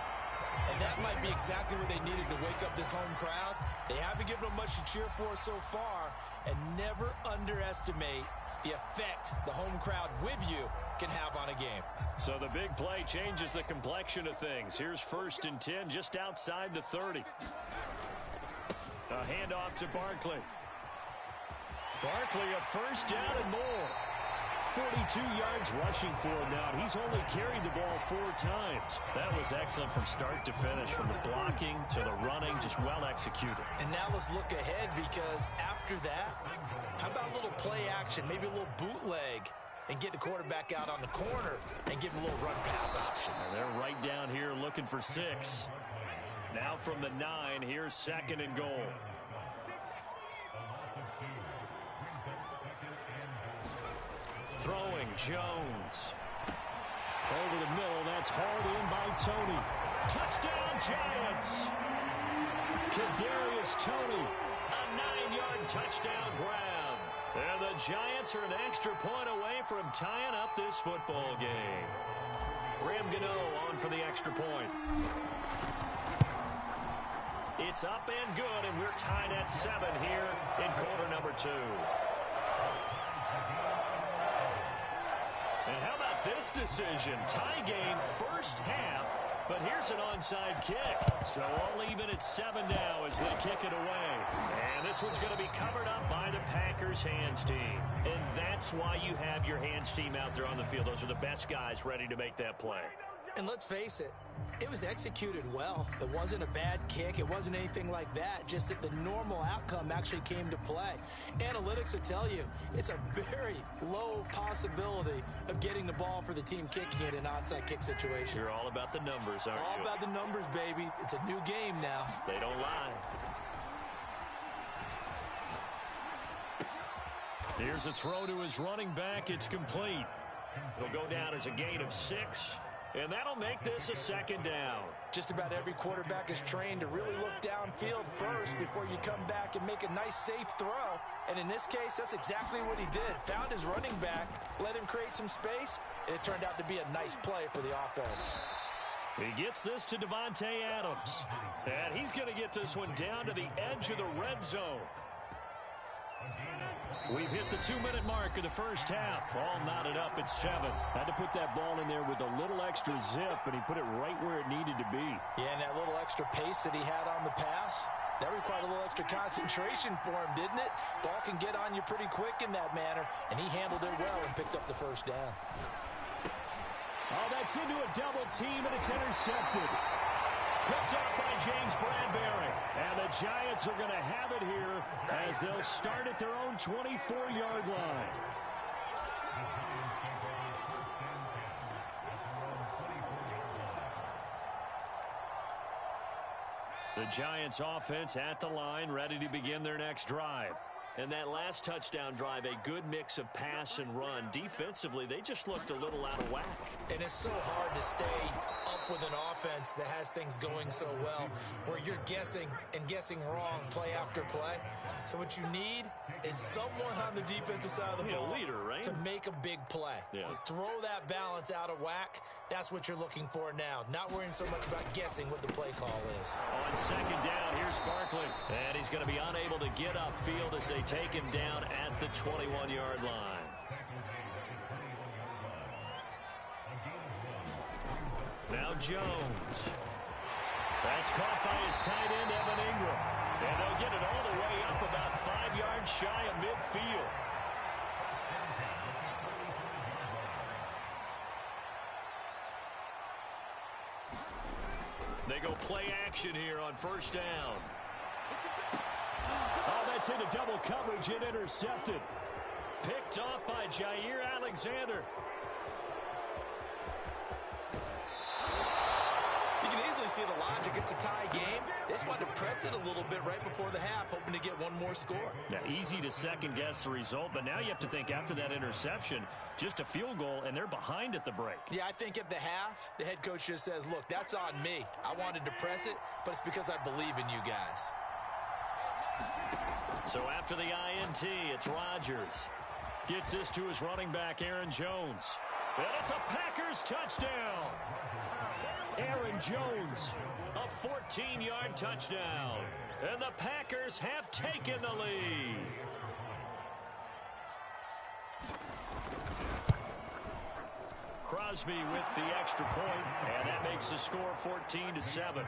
And that might be exactly what they needed to wake up this home crowd. They haven't given them much to cheer for so far. And never underestimate the effect the home crowd with you can have on a game. So the big play changes the complexion of things. Here's 1st and 10 just outside the 30. A handoff to Barkley. Barkley a first down and more. 42 yards rushing for him now. He's only carried the ball 4 times. That was excellent from start to finish, from the blocking to the running, just well executed. And now let's look ahead, because after that, how about a little play action, maybe a little bootleg, and get the quarterback out on the corner and give him a little run pass option. And they're right down here looking for 6. Now from the 9, here's 2nd and goal. Throwing Jones. Over the middle, that's hauled in by Tony. Touchdown Giants. Kadarius Toney. A 9-yard touchdown grab. And the Giants are an extra point away from tying up this football game. Graham Gano on for the extra point. It's up and good, and we're tied at 7 here in quarter number 2. And how about this decision? Tie game first half, but here's an onside kick. So all even at 7 now as they kick it away. And this one's going to be covered up by the Packers hands team. And that's why you have your hands team out there on the field. Those are the best guys ready to make that play. And let's face it, it was executed well. It wasn't a bad kick. It wasn't anything like that. Just that the normal outcome actually came to play. Analytics will tell you it's a very low possibility of getting the ball for the team kicking it in an onside kick situation. You're all about the numbers, aren't you? All about the numbers, baby. It's a new game now. They don't lie. Here's a throw to his running back. It's complete. It'll go down as a gain of 6. And that'll make this a 2nd down. Just about every quarterback is trained to really look downfield first before you come back and make a nice, safe throw. And in this case, that's exactly what he did. Found his running back, let him create some space, and it turned out to be a nice play for the offense. He gets this to Davante Adams. And he's going to get this one down to the edge of the red zone. We've hit the 2-minute mark of the first half. All knotted up at 7. Had to put that ball in there with a little extra zip, and he put it right where it needed to be. Yeah, and that little extra pace that he had on the pass, that required a little extra concentration for him, didn't it? Ball can get on you pretty quick in that manner, and he handled it well and picked up the first down. Oh, that's into a double team, and it's intercepted. Picked up by James Bradbury. And the Giants are going to have it here as they'll start at their own 24-yard line. The Giants offense at the line, ready to begin their next drive. And that last touchdown drive, a good mix of pass and run. Defensively, they just looked a little out of whack. And it's so hard to stay up with an offense that has things going so well, where you're guessing and guessing wrong play after play. So what you need is someone on the defensive side of the ball, a leader, right? to make a big play. Yeah. Throw that balance out of whack. That's what you're looking for now. Not worrying so much about guessing what the play call is. On 2nd down, here's Barkley. And he's going to be unable to get upfield as they take him down at the 21-yard line. Now Jones. That's caught by his tight end, Evan Ingram. And they'll get it all the way up about 5 yards shy of midfield. They go play action here on 1st down. Oh, that's into double coverage and intercepted. Picked off by Jair Alexander. You can easily see the logic. It's a tie game. They just wanted to press it a little bit right before the half, hoping to get one more score. Now, easy to second-guess the result, but now you have to think after that interception, just a field goal, and they're behind at the break. Yeah, I think at the half, the head coach just says, look, that's on me. I wanted to press it, but it's because I believe in you guys. So after the INT, it's Rodgers. Gets this to his running back, Aaron Jones. And it's a Packers touchdown. Aaron Jones, a 14-yard touchdown. And the Packers have taken the lead. Crosby with the extra point, and that makes the score 14-7.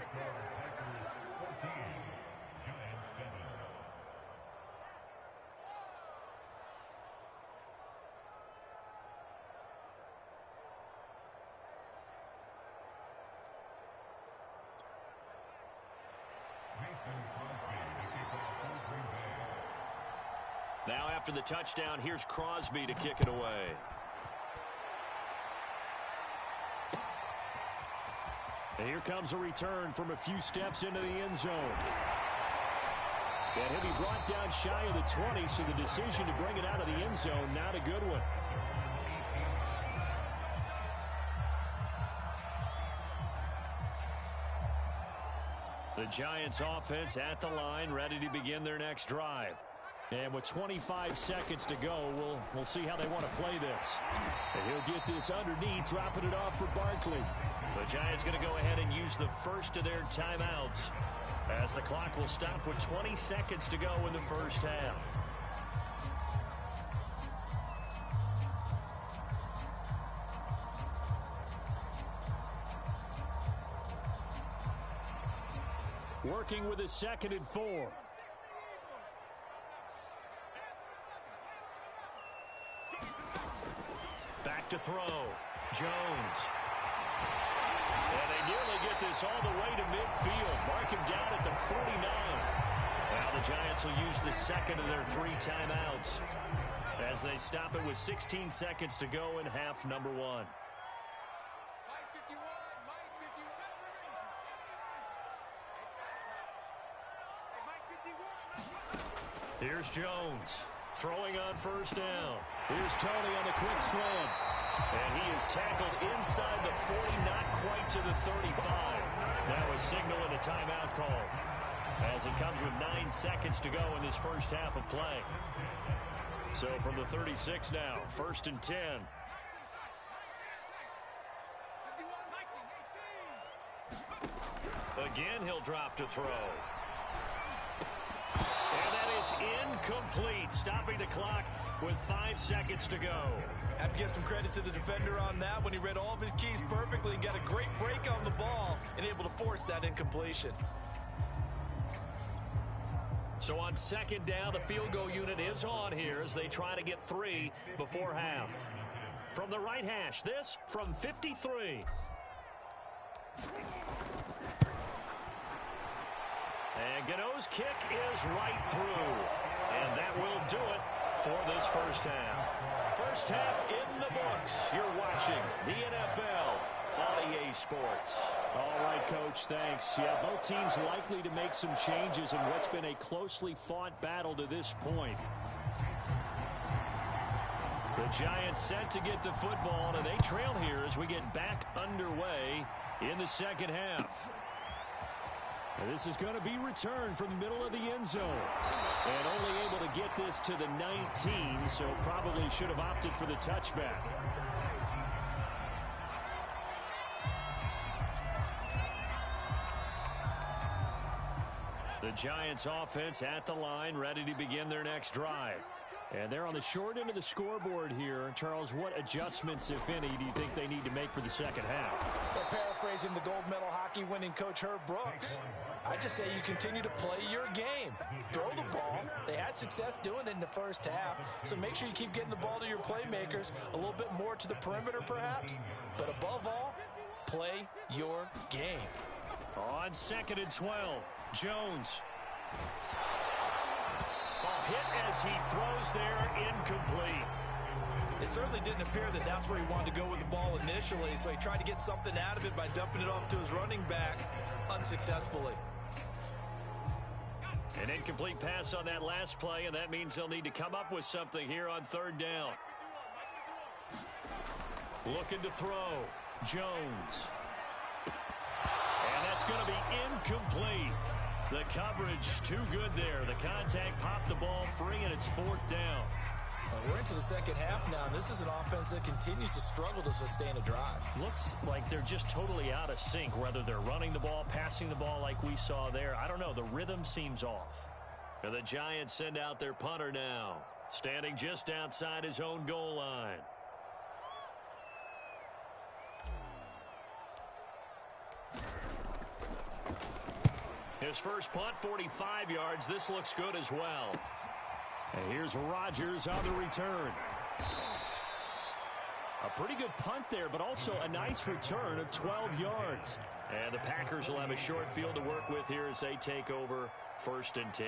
Now after the touchdown, here's Crosby to kick it away. And here comes a return from a few steps into the end zone. And he'll be brought down shy of the 20, so the decision to bring it out of the end zone, not a good one. The Giants offense at the line, ready to begin their next drive. And with 25 seconds to go, we'll see how they want to play this. And he'll get this underneath, dropping it off for Barkley. The Giants going to go ahead and use the first of their timeouts, as the clock will stop with 20 seconds to go in the first half. Working with a 2nd and 4. Back to throw. Jones. And they nearly get this all the way to midfield. Mark him down at the 49. Now the Giants will use the second of their 3 timeouts as they stop it with 16 seconds to go in half number 1. Here's Jones throwing on first down. Here's Tony on the quick slant. And he is tackled inside the 40, not quite to the 35. Now a signal and a timeout call, as it comes with 9 seconds to go in this first half of play. So from the 36 now, 1st and 10. Again, he'll drop to throw. And that is incomplete, stopping the clock with 5 seconds to go. Have to give some credit to the defender on that when he read all of his keys perfectly and got a great break on the ball and able to force that incompletion. So on 2nd down, the field goal unit is on here as they try to get 3 before half. From the right hash, this from 53. And Gano's kick is right through. And that will do it for this first half. First half in the books. You're watching the NFL on EA Sports. All right, Coach, thanks. Yeah, both teams likely to make some changes in what's been a closely fought battle to this point. The Giants set to get the football, and they trail here as we get back underway in the second half. And this is going to be returned from the middle of the end zone. And only able to get this to the 19, so probably should have opted for the touchback. The Giants offense at the line, ready to begin their next drive. And they're on the short end of the scoreboard here. Charles, what adjustments, if any, do you think they need to make for the second half? They're paraphrasing the gold medal hockey winning coach Herb Brooks. I just say you continue to play your game. Throw the ball. They had success doing it in the first half, so make sure you keep getting the ball to your playmakers, a little bit more to the perimeter perhaps, but above all, play your game. On 2nd and 12, Jones. Hit as he throws there, incomplete. It certainly didn't appear that that's where he wanted to go with the ball initially, so he tried to get something out of it by dumping it off to his running back. unsuccessfully. An incomplete pass on that last play, and that means they'll need to come up with something here on third down. Looking to throw. Jones. And that's going to be incomplete. The coverage too good there. The contact popped the ball free, and it's fourth down. We're into the second half now, and this is an offense that continues to struggle to sustain a drive. Looks like they're just totally out of sync, whether they're running the ball, passing the ball like we saw there. I don't know. The rhythm seems off. And the Giants send out their punter now, standing just outside his own goal line. His first punt, 45 yards. This looks good as well. And here's Rodgers on the return. A pretty good punt there, but also a nice return of 12 yards. And the Packers will have a short field to work with here as they take over 1st and 10.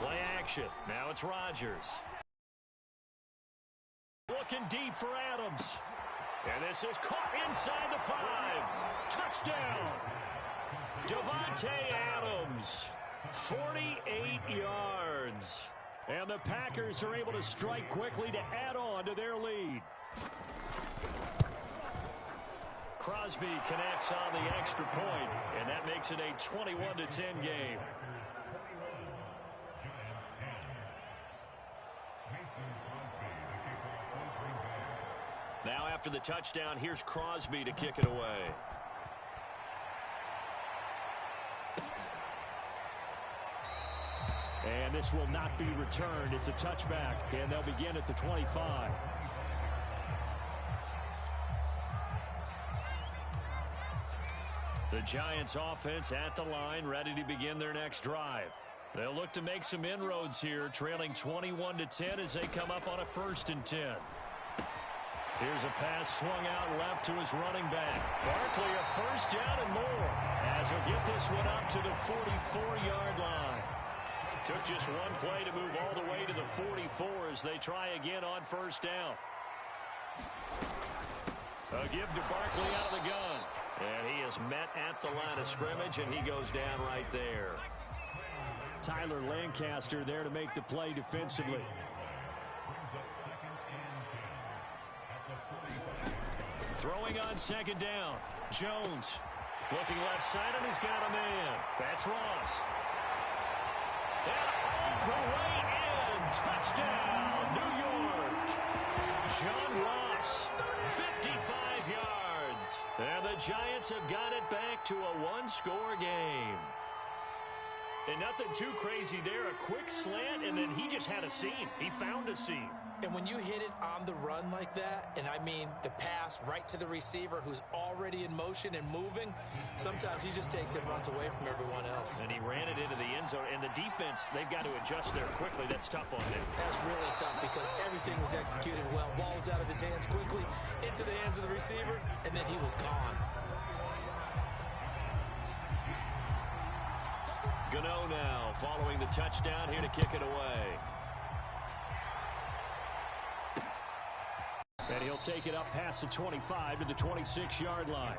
Play action. Now it's Rodgers. Looking deep for Adams. And this is caught inside the 5. Touchdown. Davante Adams. 48 yards. And the Packers are able to strike quickly to add on to their lead. Crosby connects on the extra point, and that makes it a 21-10 game. Now after the touchdown, here's Crosby to kick it away. And this will not be returned. It's a touchback, and they'll begin at the 25. The Giants offense at the line, ready to begin their next drive. They'll look to make some inroads here, trailing 21-10 as they come up on a 1st and 10. Here's a pass swung out left to his running back. Barkley a first down and more as he'll get this one up to the 44-yard line. Took just one play to move all the way to the 44 as they try again on 1st down. A give to Barkley out of the gun. And he is met at the line of scrimmage, and he goes down right there. Tyler Lancaster there to make the play defensively. Throwing on 2nd down. Jones looking left side, and he's got a man. That's Ross. And all the way in. Touchdown, New York. John Ross, 55 yards. And the Giants have got it back to a one-score game. And nothing too crazy there. A quick slant, and then he just had a seam. He found a seam. And when you hit it on the run like that, and I mean the pass right to the receiver who's already in motion and moving, sometimes he just takes it and runs away from everyone else. And he ran it into the end zone. And the defense, they've got to adjust there quickly. That's tough on them. That's really tough because everything was executed well. Ball was out of his hands quickly, into the hands of the receiver, and then he was gone. Gano now following the touchdown here to kick it away. And he'll take it up past the 25 to the 26-yard line.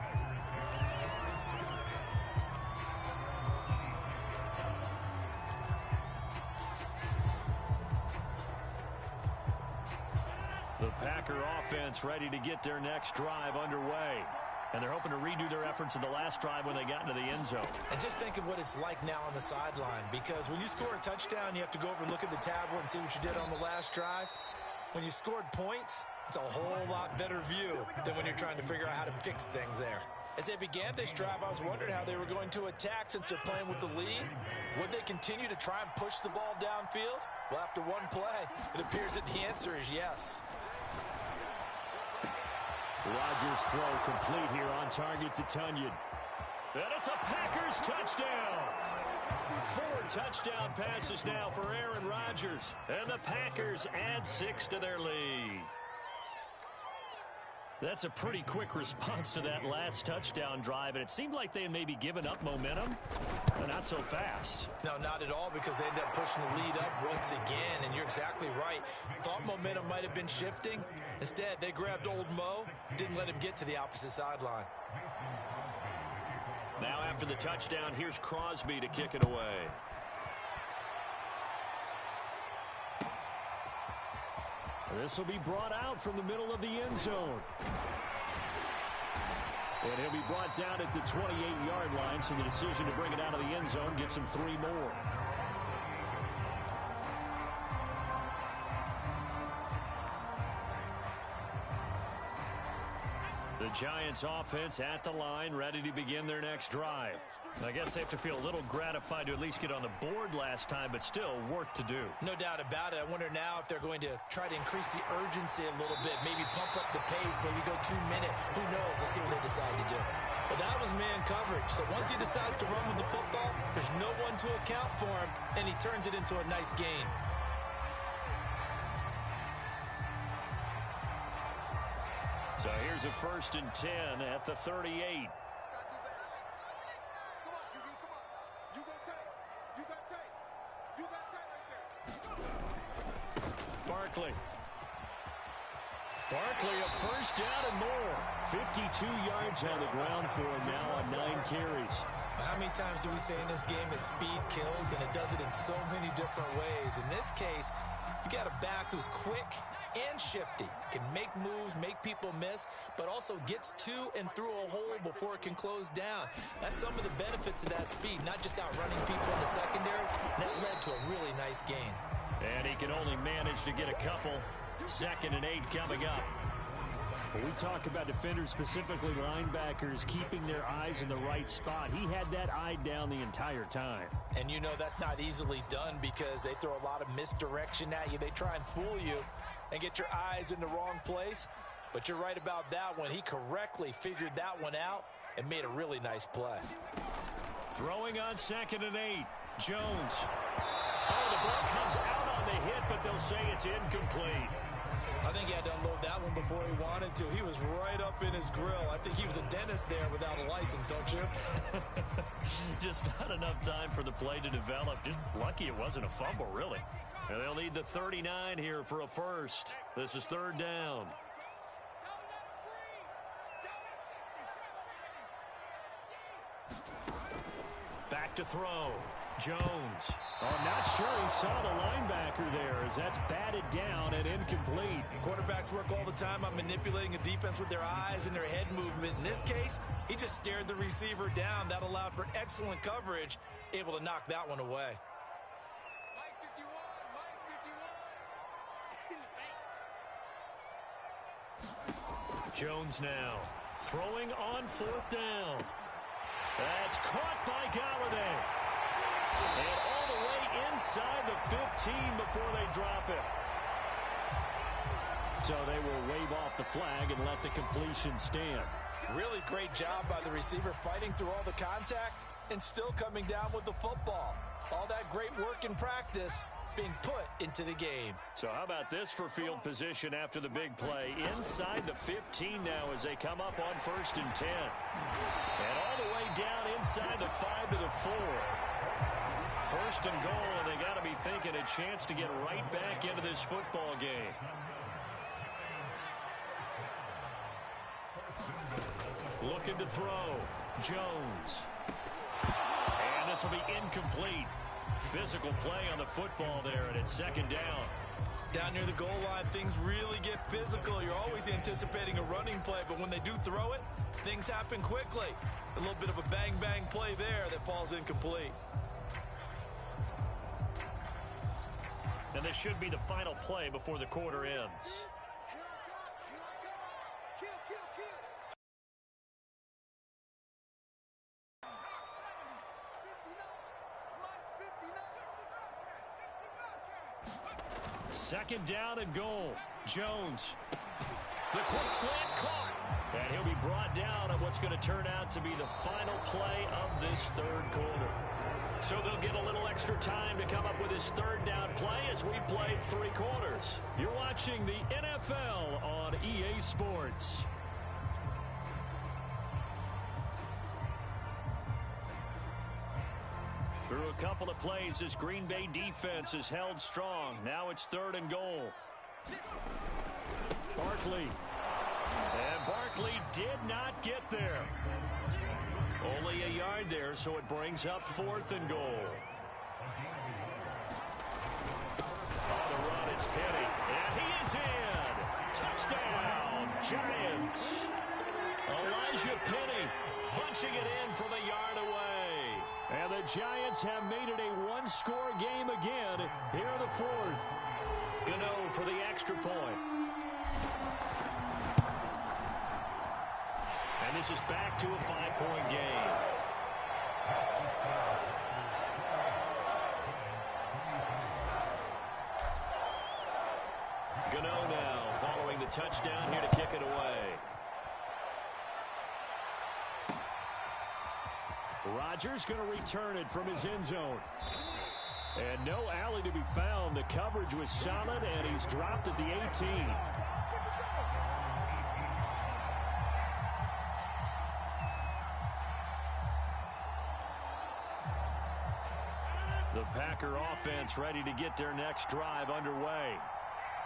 The Packer offense ready to get their next drive underway. And they're hoping to redo their efforts in the last drive when they got into the end zone. And just think of what it's like now on the sideline, because when you score a touchdown, you have to go over and look at the tablet and see what you did on the last drive. When you scored points, it's a whole lot better view than when you're trying to figure out how to fix things there. As they began this drive, I was wondering how they were going to attack since they're playing with the lead. Would they continue to try and push the ball downfield? Well, after one play, it appears that the answer is yes. Rodgers' throw complete here on target to Tunyon. And it's a Packers touchdown. 4 touchdown passes now for Aaron Rodgers. And the Packers add 6 to their lead. That's a pretty quick response to that last touchdown drive, and it seemed like they had maybe given up momentum, but not so fast. No, not at all, because they ended up pushing the lead up once again, and you're exactly right. Thought momentum might have been shifting. Instead, they grabbed old Mo, didn't let him get to the opposite sideline. Now after the touchdown, here's Crosby to kick it away. This will be brought out from the middle of the end zone. And he'll be brought down at the 28-yard line, so the decision to bring it out of the end zone gets him 3 more. The Giants offense at the line, ready to begin their next drive. I guess they have to feel a little gratified to at least get on the board last time, but still work to do. No doubt about it. I wonder now if they're going to try to increase the urgency a little bit, maybe pump up the pace, maybe go 2-minute. Who knows? Let's see what they decide to do. Well, that was man coverage. So once he decides to run with the football, there's no one to account for him, and he turns it into a nice gain. So here's a 1st and 10 at the 38. Barkley a 1st down and more. 52 yards on the ground for him now on 9 carries. How many times do we say in this game that speed kills, and it does it in so many different ways? In this case, you got a back who's quick and shifty, can make moves, make people miss, but also gets to and through a hole before it can close down. That's some of the benefits of that speed, not just outrunning people in the secondary. That led to a really nice gain. And he can only manage to get a couple. 2nd and 8 coming up. When we talk about defenders, specifically linebackers, keeping their eyes in the right spot, he had that eye down the entire time. And you know that's not easily done because they throw a lot of misdirection at you. They try and fool you and get your eyes in the wrong place. But you're right about that one. He correctly figured that one out and made a really nice play. Throwing on 2nd and 8. Jones. Oh, the ball comes out on the hit, but they'll say it's incomplete. I think he had to unload that one before he wanted to. He was right up in his grill. I think he was a dentist there without a license, don't you? Just not enough time for the play to develop. Just lucky it wasn't a fumble, really. And they'll need the 39 here for a 1st. This is 3rd down. Back to throw. Jones. Oh, I'm not sure he saw the linebacker there as that's batted down and incomplete. Quarterbacks work all the time on manipulating a defense with their eyes and their head movement. In this case, he just stared the receiver down. That allowed for excellent coverage, able to knock that one away. Jones now throwing on 4th down. That's caught by Galladay. And all the way inside the 15 before they drop it. So they will wave off the flag and let the completion stand. Really great job by the receiver fighting through all the contact and still coming down with the football. All that great work in practice being put into the game. So how about this for field position after the big play? Inside the 15 now as they come up on 1st and 10. And all the way down inside the 5 to the 4. 1st and goal, and they got to be thinking a chance to get right back into this football game. Looking to throw. Jones. And this will be incomplete. Physical play on the football there, and it's 2nd down. Down near the goal line, things really get physical. You're always anticipating a running play, but when they do throw it, things happen quickly. A little bit of a bang-bang play there that falls incomplete. And this should be the final play before the quarter ends. Second down and goal. Jones. The quick slant caught. And he'll be brought down on what's going to turn out to be the final play of this 3rd quarter. So they'll get a little extra time to come up with his 3rd down play as we played 3 quarters. You're watching the NFL on EA Sports. Through a couple of plays, this Green Bay defense is held strong. Now it's 3rd and goal. Barkley. And Barkley did not get there. Only a yard there, so it brings up 4th and goal. On the run, it's Penny. And he is in. Touchdown, Giants. Elijah Penny punching it in from a yard away. And the Giants have made it a one-score game again here in the 4th. Gano for the extra point. And this is back to a 5-point game. Gano now following the touchdown here to kick it away. Rodgers going to return it from his end zone. And no alley to be found. The coverage was solid, and he's dropped at the 18. The Packer offense ready to get their next drive underway.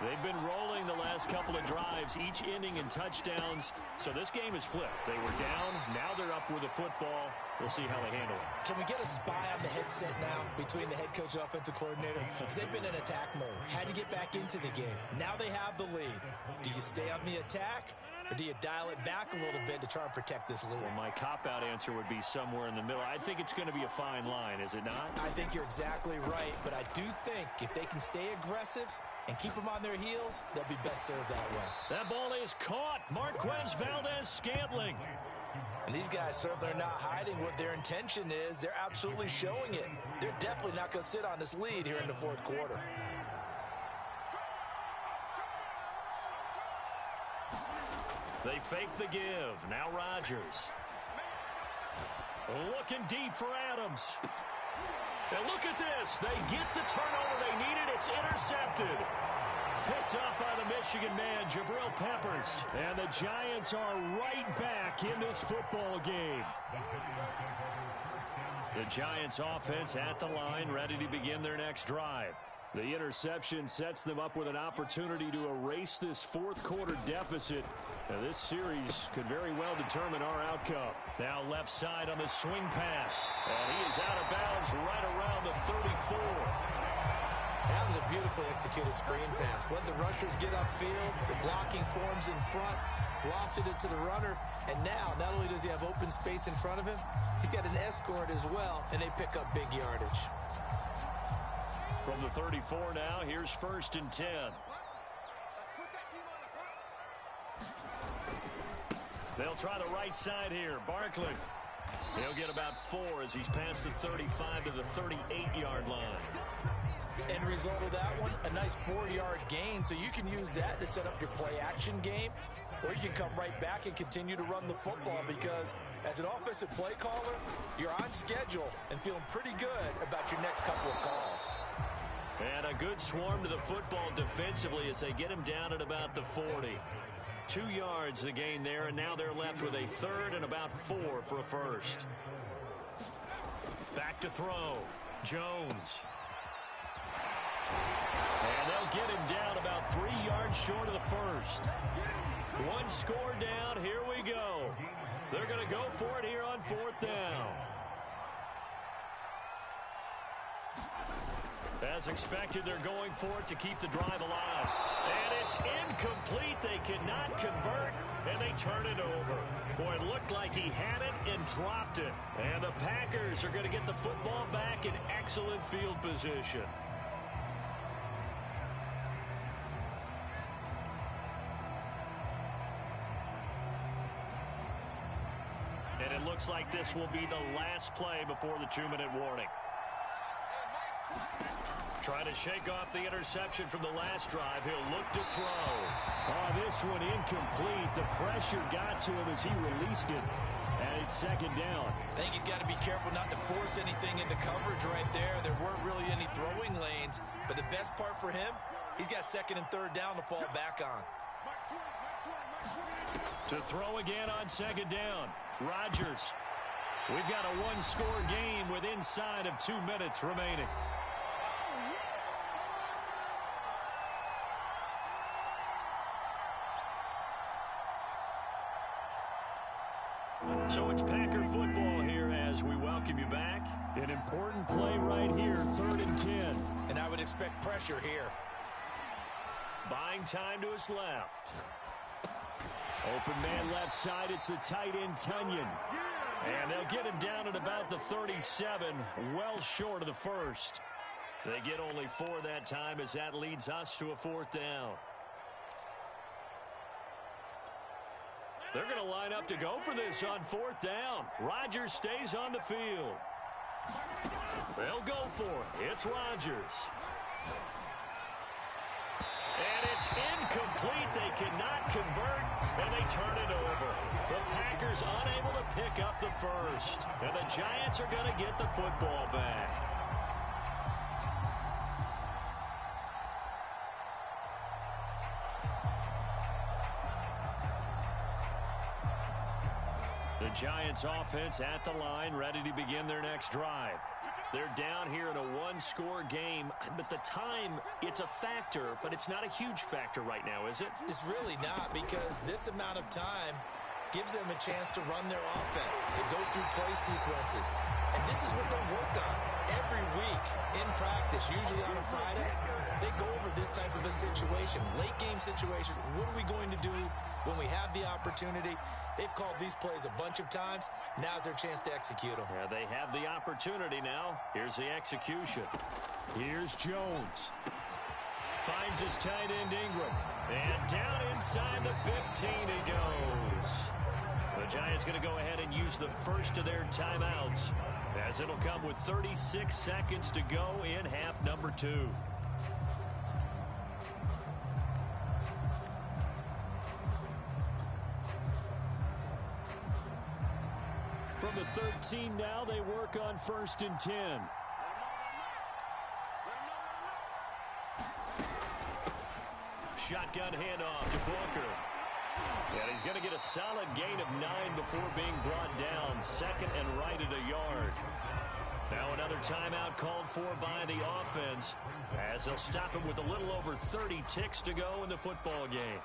They've been rolling the last couple of drives, each ending in touchdowns. So this game is flipped. They were down. Now they're up with the football. We'll see how they handle it. Can we get a spy on the headset now between the head coach and offensive coordinator? Because they've been in attack mode. Had to get back into the game. Now they have the lead. Do you stay on the attack, or do you dial it back a little bit to try and protect this lead? Well, my cop-out answer would be somewhere in the middle. I think it's going to be a fine line, is it not? I think you're exactly right, but I do think if they can stay aggressive and keep them on their heels, they'll be best served that way. That ball is caught. Marquez Valdez-Scantling. And these guys certainly are not hiding what their intention is. They're absolutely showing it. They're definitely not going to sit on this lead here in the 4th quarter. They fake the give. Now Rodgers. Looking deep for Adams. And look at this. They get the turnover they needed. It's intercepted. Picked up by the Michigan man, Jabril Peppers. And the Giants are right back in this football game. The Giants offense at the line, ready to begin their next drive. The interception sets them up with an opportunity to erase this 4th quarter deficit. Now, this series could very well determine our outcome. Now left side on the swing pass. And he is out of bounds right around the 34. That was a beautifully executed screen pass. Let the rushers get upfield. The blocking forms in front. Lofted it to the runner. And now, not only does he have open space in front of him, he's got an escort as well, and they pick up big yardage. From the 34 now, here's 1st and 10. They'll try the right side here. Barkley. He'll get about 4 as he's past the 35 to the 38-yard line. End result of that one, a nice 4-yard gain, so you can use that to set up your play-action game, or you can come right back and continue to run the football because as an offensive play caller, you're on schedule and feeling pretty good about your next couple of calls. And a good swarm to the football defensively as they get him down at about the 40. 2 yards the gain there, and now they're left with a 3rd and about 4 for a first. Back to throw. Jones. And they'll get him down about 3 yards short of the first. 1 score down. Here we go. They're going to go for it here on 4th down. As expected, they're going for it to keep the drive alive. And it's incomplete. They cannot convert, and they turn it over. Boy, it looked like he had it and dropped it. And the Packers are going to get the football back in excellent field position. And it looks like this will be the last play before the 2-minute warning. Trying to shake off the interception from the last drive. He'll look to throw. Oh, this one incomplete. The pressure got to him as he released it. And it's 2nd down. I think he's got to be careful not to force anything into coverage right there. There weren't really any throwing lanes. But the best part for him, he's got 2nd and 3rd down to fall back on. To throw again on 2nd down. Rodgers. We've got a one-score game with inside of 2 minutes remaining. So it's Packer football here as we welcome you back. An important play right here, 3rd and 10. And I would expect pressure here. Buying time to his left. Open man left side, it's the tight end, Tunyon. And they'll get him down at about the 37, well short of the first. They get only 4 that time as that leads us to a 4th down. They're going to line up to go for this on 4th down. Rodgers stays on the field. They'll go for it. It's Rodgers. And it's incomplete. They cannot convert, and they turn it over. The Packers unable to pick up the first. And the Giants are going to get the football back. The Giants offense at the line, ready to begin their next drive. They're down here in a one-score game, but the time, it's a factor, but it's not a huge factor right now, is it? It's really not, because this amount of time gives them a chance to run their offense, to go through play sequences. And this is what they work on every week in practice, usually on a Friday. They go over this type of a situation, late-game situation. What are we going to do when we have the opportunity? They've called these plays a bunch of times. Now's their chance to execute them. Yeah, they have the opportunity now. Here's the execution. Here's Jones. Finds his tight end, Ingram. And down inside the 15 he goes. The Giants going to go ahead and use the first of their timeouts, as it'll come with 36 seconds to go in half number 2. From the 13 now, they work on 1st and 10. Shotgun handoff to Booker. And he's going to get a solid gain of 9 before being brought down. 2nd and right at a yard. Now another timeout called for by the offense, as they'll stop him with a little over 30 ticks to go in the football game.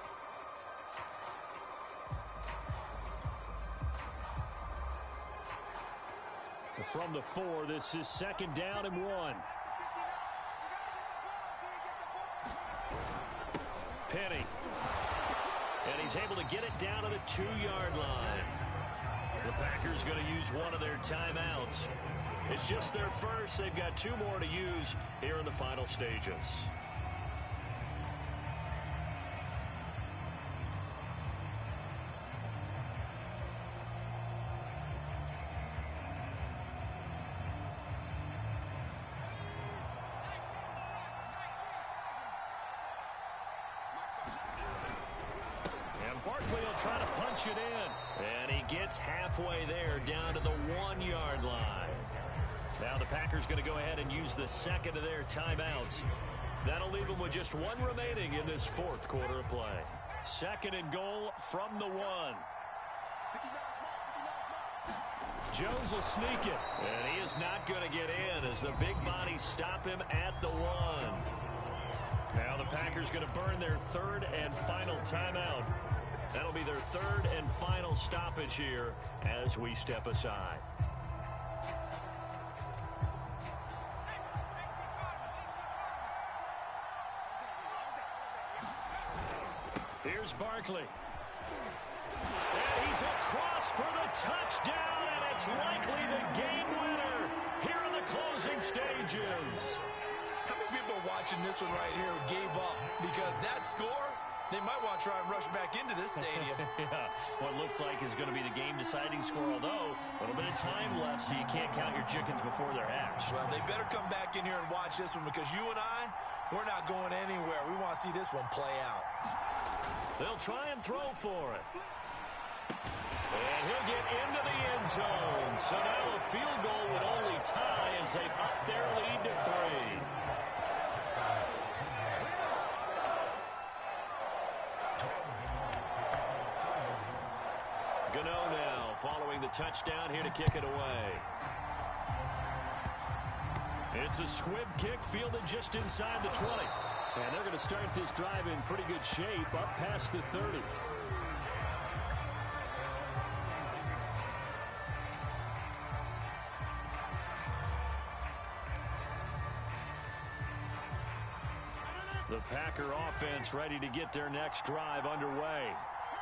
From the 4, this is 2nd down and 1. Penny. And he's able to get it down to the 2-yard line. The Packers going to use one of their timeouts. It's just their first. They've got 2 more to use here in the final stages. Try to punch it in, and he gets halfway there down to the 1-yard line. Now the Packers going to go ahead and use the 2nd of their timeouts. That'll leave them with just 1 remaining in this 4th quarter of play. 2nd and goal from the 1. Jones will sneak it, and he is not going to get in as the big bodies stop him at the 1. Now the Packers going to burn their 3rd and final timeout. That'll be their 3rd and final stoppage here as we step aside. Here's Barkley. And he's across for the touchdown, and it's likely the game winner here in the closing stages. How many people watching this one right here gave up? Because that score, they might want to try and rush back into this stadium. Yeah, what looks like is going to be the game-deciding score, although a little bit of time left, so you can't count your chickens before they're hatched. Well, they better come back in here and watch this one, because you and I, we're not going anywhere. We want to see this one play out. They'll try and throw for it. And he'll get into the end zone. So now a field goal would only tie as they've upped their lead to 3. Gano now following the touchdown here to kick it away. It's a squib kick fielded just inside the 20. And they're going to start this drive in pretty good shape up past the 30. The Packer offense ready to get their next drive underway.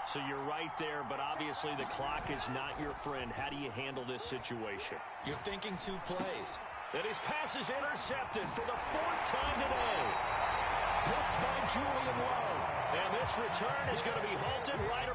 So you're right there, but obviously the clock is not your friend. How do you handle this situation? You're thinking 2 plays. And his pass is intercepted for the 4th time today. Picked by Julian Love. And this return is going to be halted right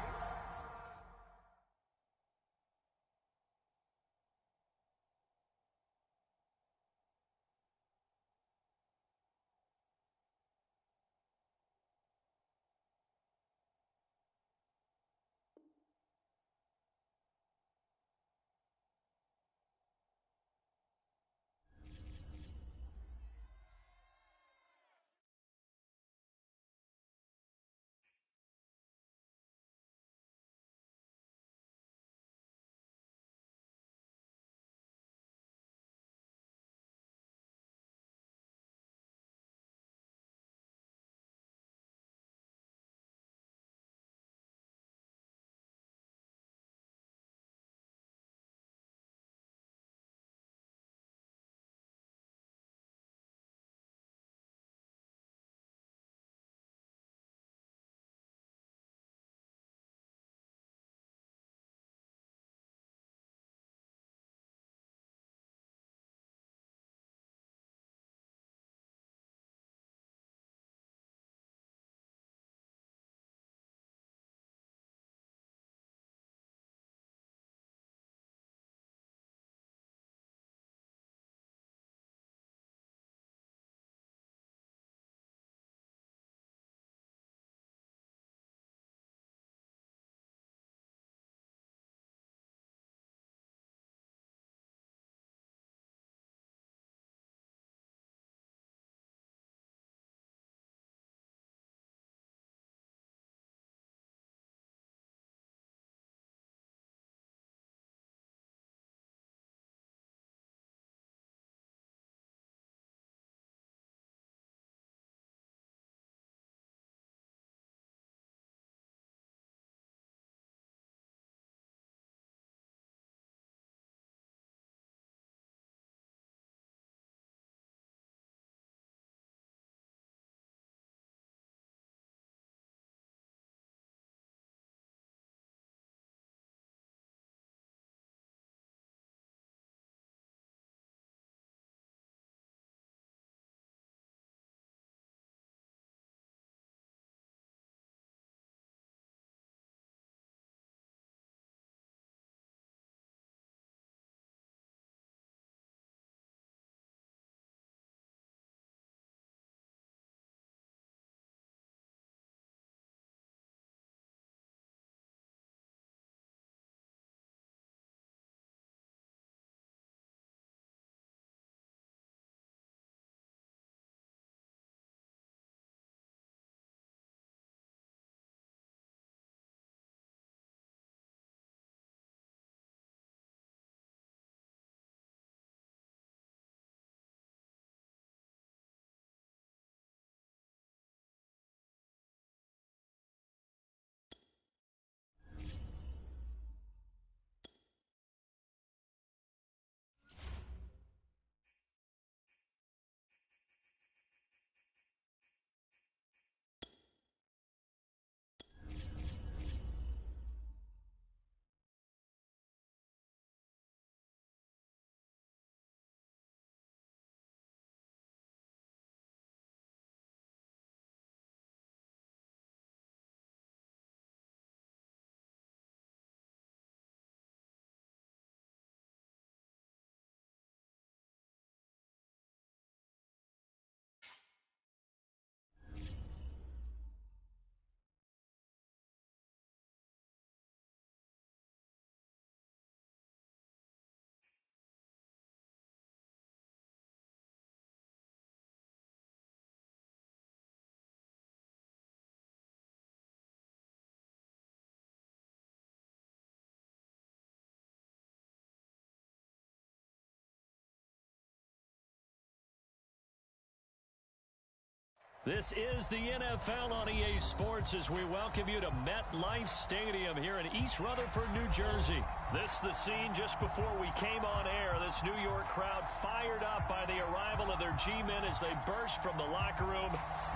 This is the NFL on EA Sports as we welcome you to MetLife Stadium here in East Rutherford, New Jersey. This is the scene just before we came on air. This New York crowd fired up by the arrival of their G-men as they burst from the locker room.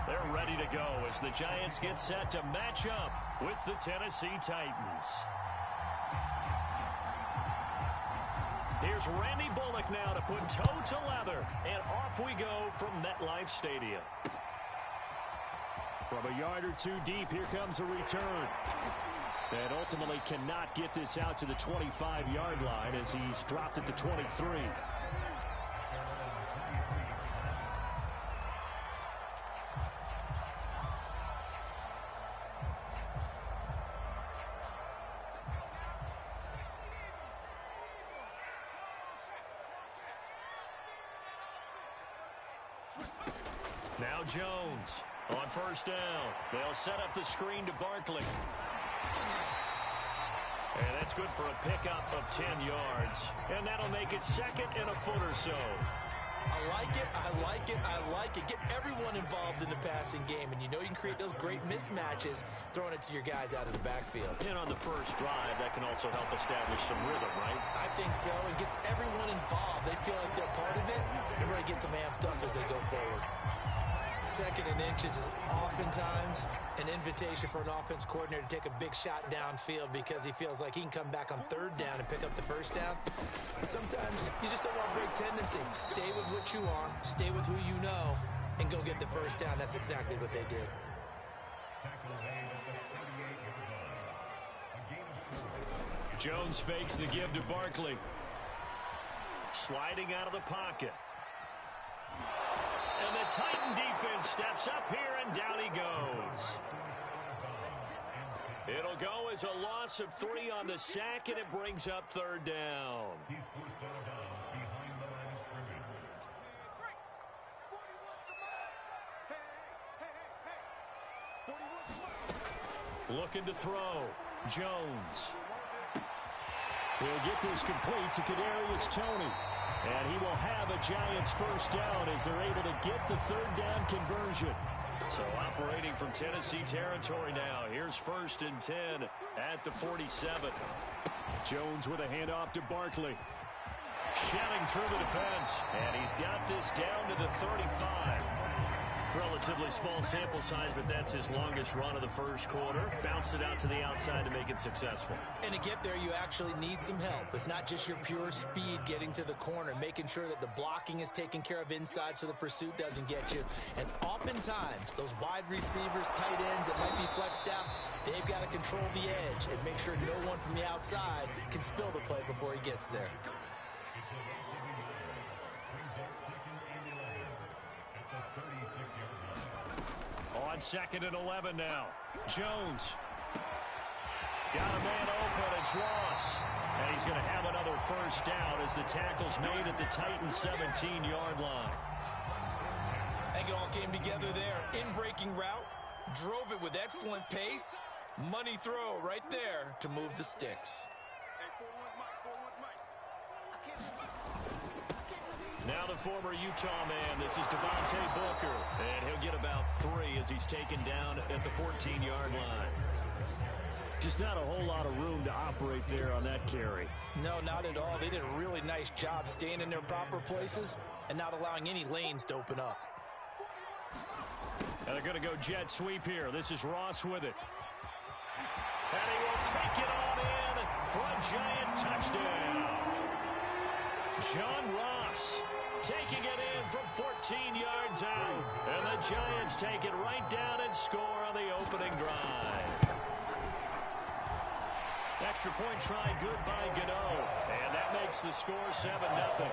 They're ready to go as the Giants get set to match up with the Tennessee Titans. Here's Randy Bullock now to put toe to leather, and off we go from MetLife Stadium. From a yard or two deep, here comes a return. And ultimately cannot get this out to the 25-yard line as he's dropped at the 23. Now Jones. On first down, they'll set up the screen to Barkley. And that's good for a pickup of 10 yards. And that'll make it second and a foot or so. I like it, I like it, I like it. Get everyone involved in the passing game. And you know you can create those great mismatches throwing it to your guys out of the backfield. And on the first drive, that can also help establish some rhythm, right? I think so. It gets everyone involved. They feel like they're part of it. It really gets them amped up as they go forward. Second and inches is oftentimes an invitation for an offense coordinator to take a big shot downfield because he feels like he can come back on third down and pick up the first down. But sometimes you just don't want to break tendency. Stay with what you are, stay with who you know, and go get the first down. That's exactly what they did. Jones fakes the give to Barkley. Sliding out of the pocket. And the Titan defense steps up here, and down he goes. It'll go as a loss of 3 on the sack, and it brings up third down. Looking to throw. Jones. He'll get this complete to Kadarius Toney. And he will have a Giants first down as they're able to get the third down conversion. So operating from Tennessee territory now. Here's first and 10 at the 47. Jones with a handoff to Barkley. Shouting through the defense. And he's got this down to the 35. Relatively small sample size, but that's his longest run of the first quarter. Bounced it out to the outside to make it successful. And to get there, you actually need some help. It's not just your pure speed getting to the corner, making sure that the blocking is taken care of inside so the pursuit doesn't get you. And oftentimes, those wide receivers, tight ends that might be flexed out, they've got to control the edge and make sure no one from the outside can spill the play before he gets there. On second and 11 now. Jones. Got a man open. It's Ross. And he's going to have another first down as the tackle's made at the Titans' 17-yard line. I think it all came together there. In-breaking route. Drove it with excellent pace. Money throw right there to move the sticks. Now the former Utah man, this is Devontae Booker, and he'll get about 3 as he's taken down at the 14-yard line. Just not a whole lot of room to operate there on that carry. No, not at all. They did a really nice job staying in their proper places and not allowing any lanes to open up. And they're going to go jet sweep here. This is Ross with it. And he will take it on in for a Giant touchdown. John Ross taking it in from 14 yards out. And the Giants take it right down and score on the opening drive. Extra point try good by Gano. And that makes the score 7-0.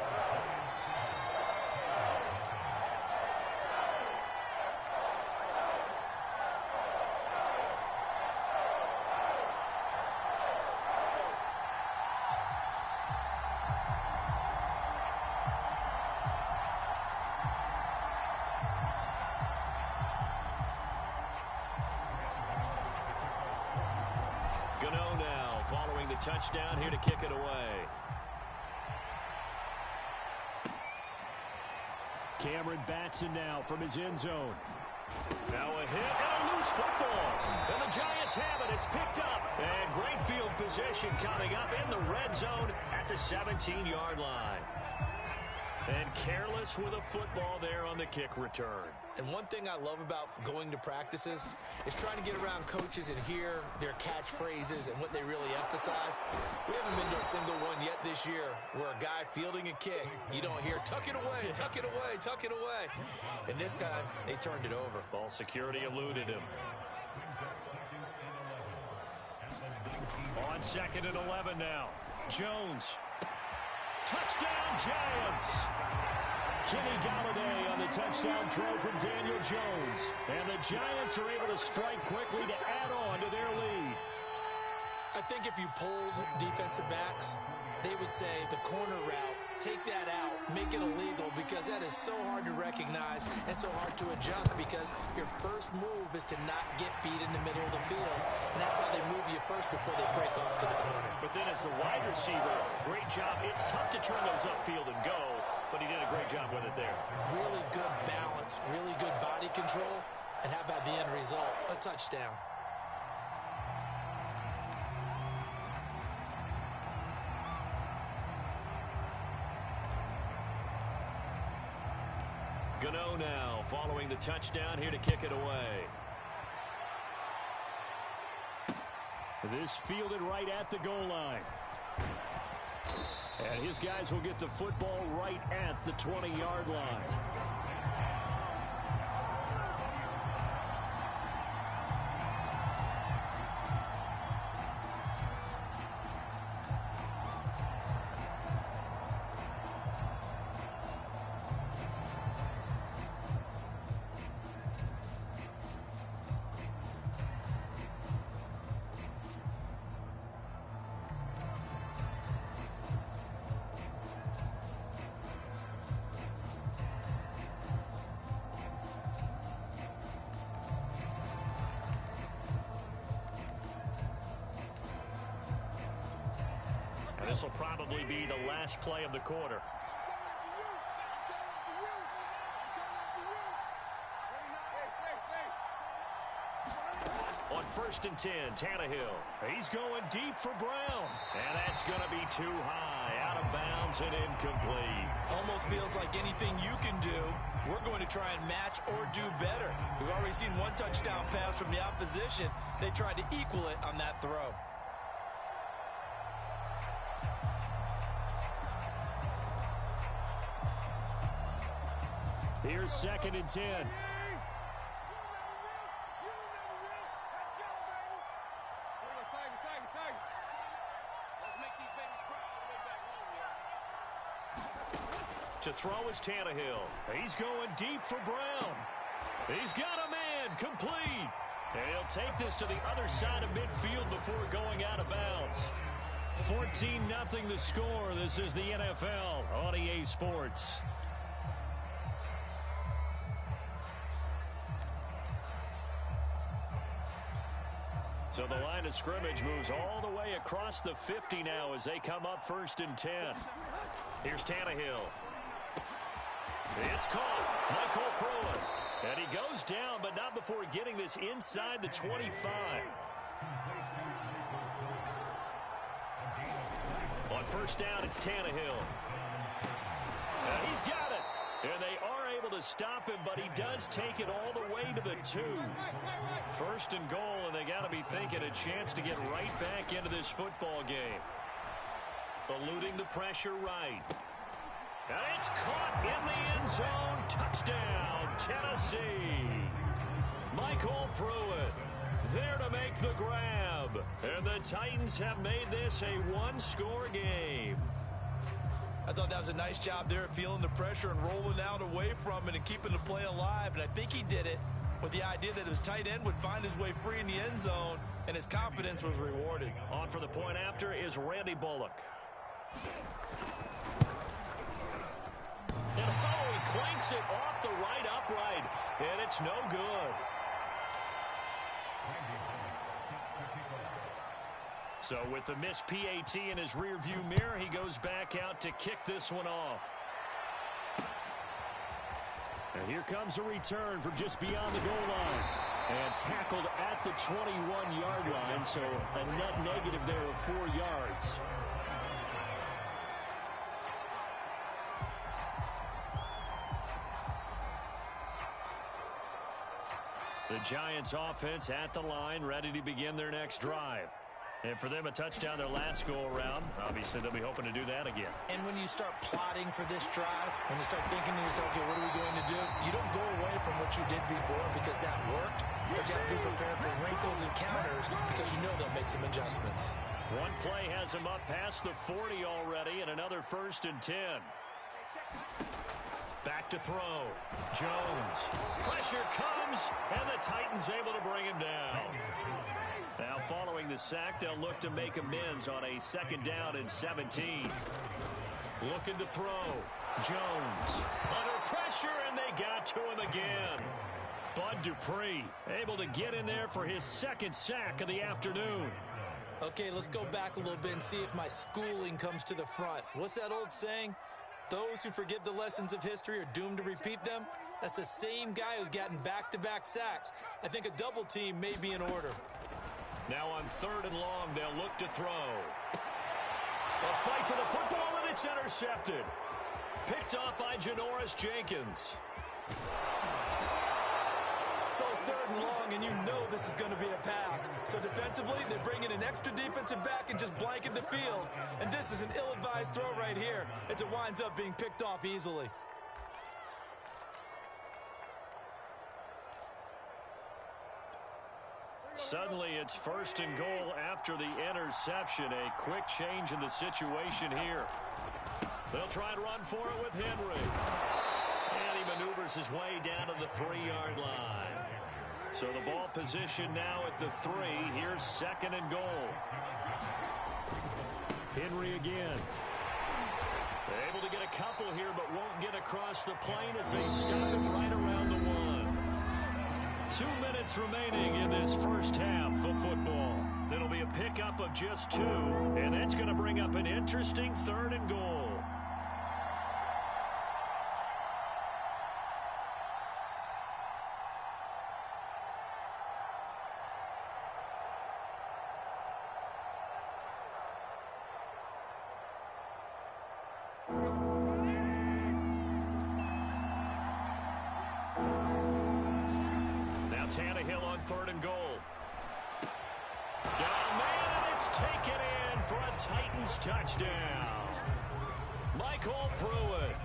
Touchdown here to kick it away. Cameron Batson now from his end zone. Now a hit and a loose football. And the Giants have it. It's picked up. And great field possession coming up in the red zone at the 17-yard line. And careless with a football there on the kick return. And one thing I love about going to practices is trying to get around coaches and hear their catchphrases and what they really emphasize. We haven't been to a single one yet this year where a guy fielding a kick, you don't hear, tuck it away, tuck it away, tuck it away. And this time, they turned it over. Ball security eluded him. On 2nd and 11 now. Jones. Touchdown, Giants! Kenny Galladay on the touchdown throw from Daniel Jones. And the Giants are able to strike quickly to add on to their lead. I think if you polled defensive backs, they would say the corner route, take that out, make it illegal, because that is so hard to recognize and so hard to adjust, because your first move is to not get beat in the middle of the field. And that's how they move you first before they break off to the corner. But then as the wide receiver, great job. It's tough to turn those upfield and go, but he did a great job with it there. Really good balance, really good body control, and how about the end result? A touchdown. Gano now following the touchdown here to kick it away. This fielded right at the goal line. And his guys will get the football right at the 20-yard line. This will probably be the last play of the quarter. On 1st and 10, Tannehill. He's going deep for Brown. And that's going to be too high. Out of bounds and incomplete. Almost feels like anything you can do, we're going to try and match or do better. We've already seen one touchdown pass from the opposition. They tried to equal it on that throw. Here's 2nd and 10. To throw is Tannehill. He's going deep for Brown. He's got a man, complete. And he'll take this to the other side of midfield before going out of bounds. 14-0 the score. This is the NFL on EA Sports. So the line of scrimmage moves all the way across the 50 now as they come up 1st and 10. Here's Tannehill. It's caught. Michael Pruitt. And he goes down, but not before getting this inside the 25. On 1st down, it's Tannehill. And he's got it. And they are able to stop him, but he does take it all the way to the 2. 1st and goal, and they got to be thinking a chance to get right back into this football game. Eluding the pressure right. And it's caught in the end zone. Touchdown, Tennessee. Michael Pruitt there to make the grab. And the Titans have made this a one-score game. I thought that was a nice job there of feeling the pressure and rolling out away from it and keeping the play alive. And I think he did it with the idea that his tight end would find his way free in the end zone, and his confidence was rewarded. On for the point after is Randy Bullock. And he clanks it off the right upright, and it's no good. So with the missed PAT in his rearview mirror, he goes back out to kick this one off. And here comes a return from just beyond the goal line. And tackled at the 21-yard line, so a net negative there of 4 yards. The Giants offense at the line, ready to begin their next drive. And for them, a touchdown their last go-around. Obviously, they'll be hoping to do that again. And when you start plotting for this drive, when you start thinking to yourself, okay, what are we going to do? You don't go away from what you did before because that worked, but you have to be prepared for wrinkles and counters because you know they'll make some adjustments. One play has him up past the 40 already, and another 1st and 10. Back to throw. Jones. Pressure comes, and the Titans able to bring him down. Now following the sack, they'll look to make amends on a 2nd down and 17. Looking to throw. Jones. Under pressure, and they got to him again. Bud Dupree able to get in there for his 2nd sack of the afternoon. Okay, let's go back a little bit and see if my schooling comes to the front. What's that old saying? Those who forget the lessons of history are doomed to repeat them. That's the same guy who's gotten back-to-back sacks. I think a double team may be in order. Now on 3rd and long, they'll look to throw. A fight for the football, and it's intercepted. Picked off by Janoris Jenkins. So it's 3rd and long, and you know this is going to be a pass. So defensively, they bring in an extra defensive back and just blanket the field. And this is an ill-advised throw right here as it winds up being picked off easily. Suddenly, it's 1st and goal after the interception. A quick change in the situation here. They'll try and run for it with Henry. And he maneuvers his way down to the 3-yard line. So the ball position now at the 3. Here's 2nd and goal. Henry again. Able to get a couple here, but won't get across the plane as they stop him right around the 1. 2 minutes remaining in this first half of football. It'll be a pickup of just 2, and that's going to bring up an interesting 3rd and goal. Tannehill on 3rd and goal. Got a man, and it's taken in for a Titans touchdown. Michael Pruitt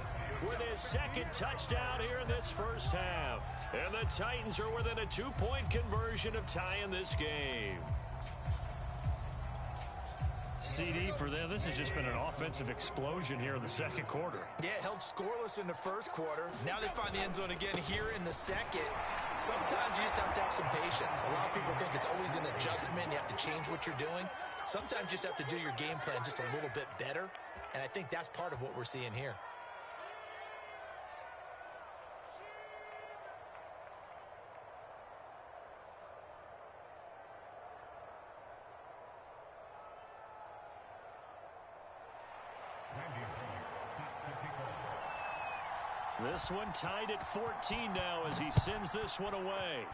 with his 2nd touchdown here in this first half. And the Titans are within a 2-point conversion of tying this game. CD for them, this has just been an offensive explosion here in the 2nd quarter. Yeah, held scoreless in the 1st quarter. Now they find the end zone again here in the 2nd. Sometimes you just have to have some patience. A lot of people think it's always an adjustment. You have to change what you're doing. Sometimes you just have to do your game plan just a little bit better. And I think that's part of what we're seeing here. This one tied at 14 now as he sends this one away.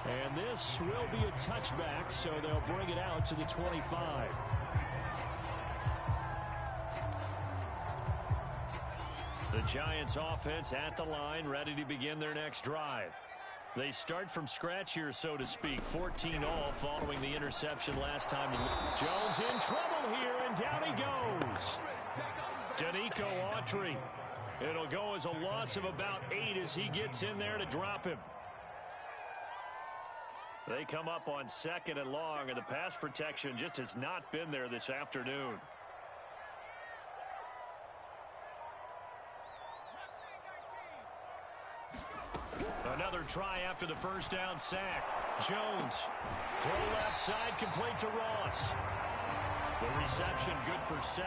And this will be a touchback, so they'll bring it out to the 25. The Giants offense at the line, ready to begin their next drive. They start from scratch here, so to speak. 14-all following the interception last time. Jones in trouble here, and down he goes. Danico Autry. It'll go as a loss of about 8 as he gets in there to drop him. They come up on 2nd and long, and the pass protection just has not been there this afternoon. Another try after the 1st down sack. Jones. Throw left side, complete to Ross. The reception good for 7.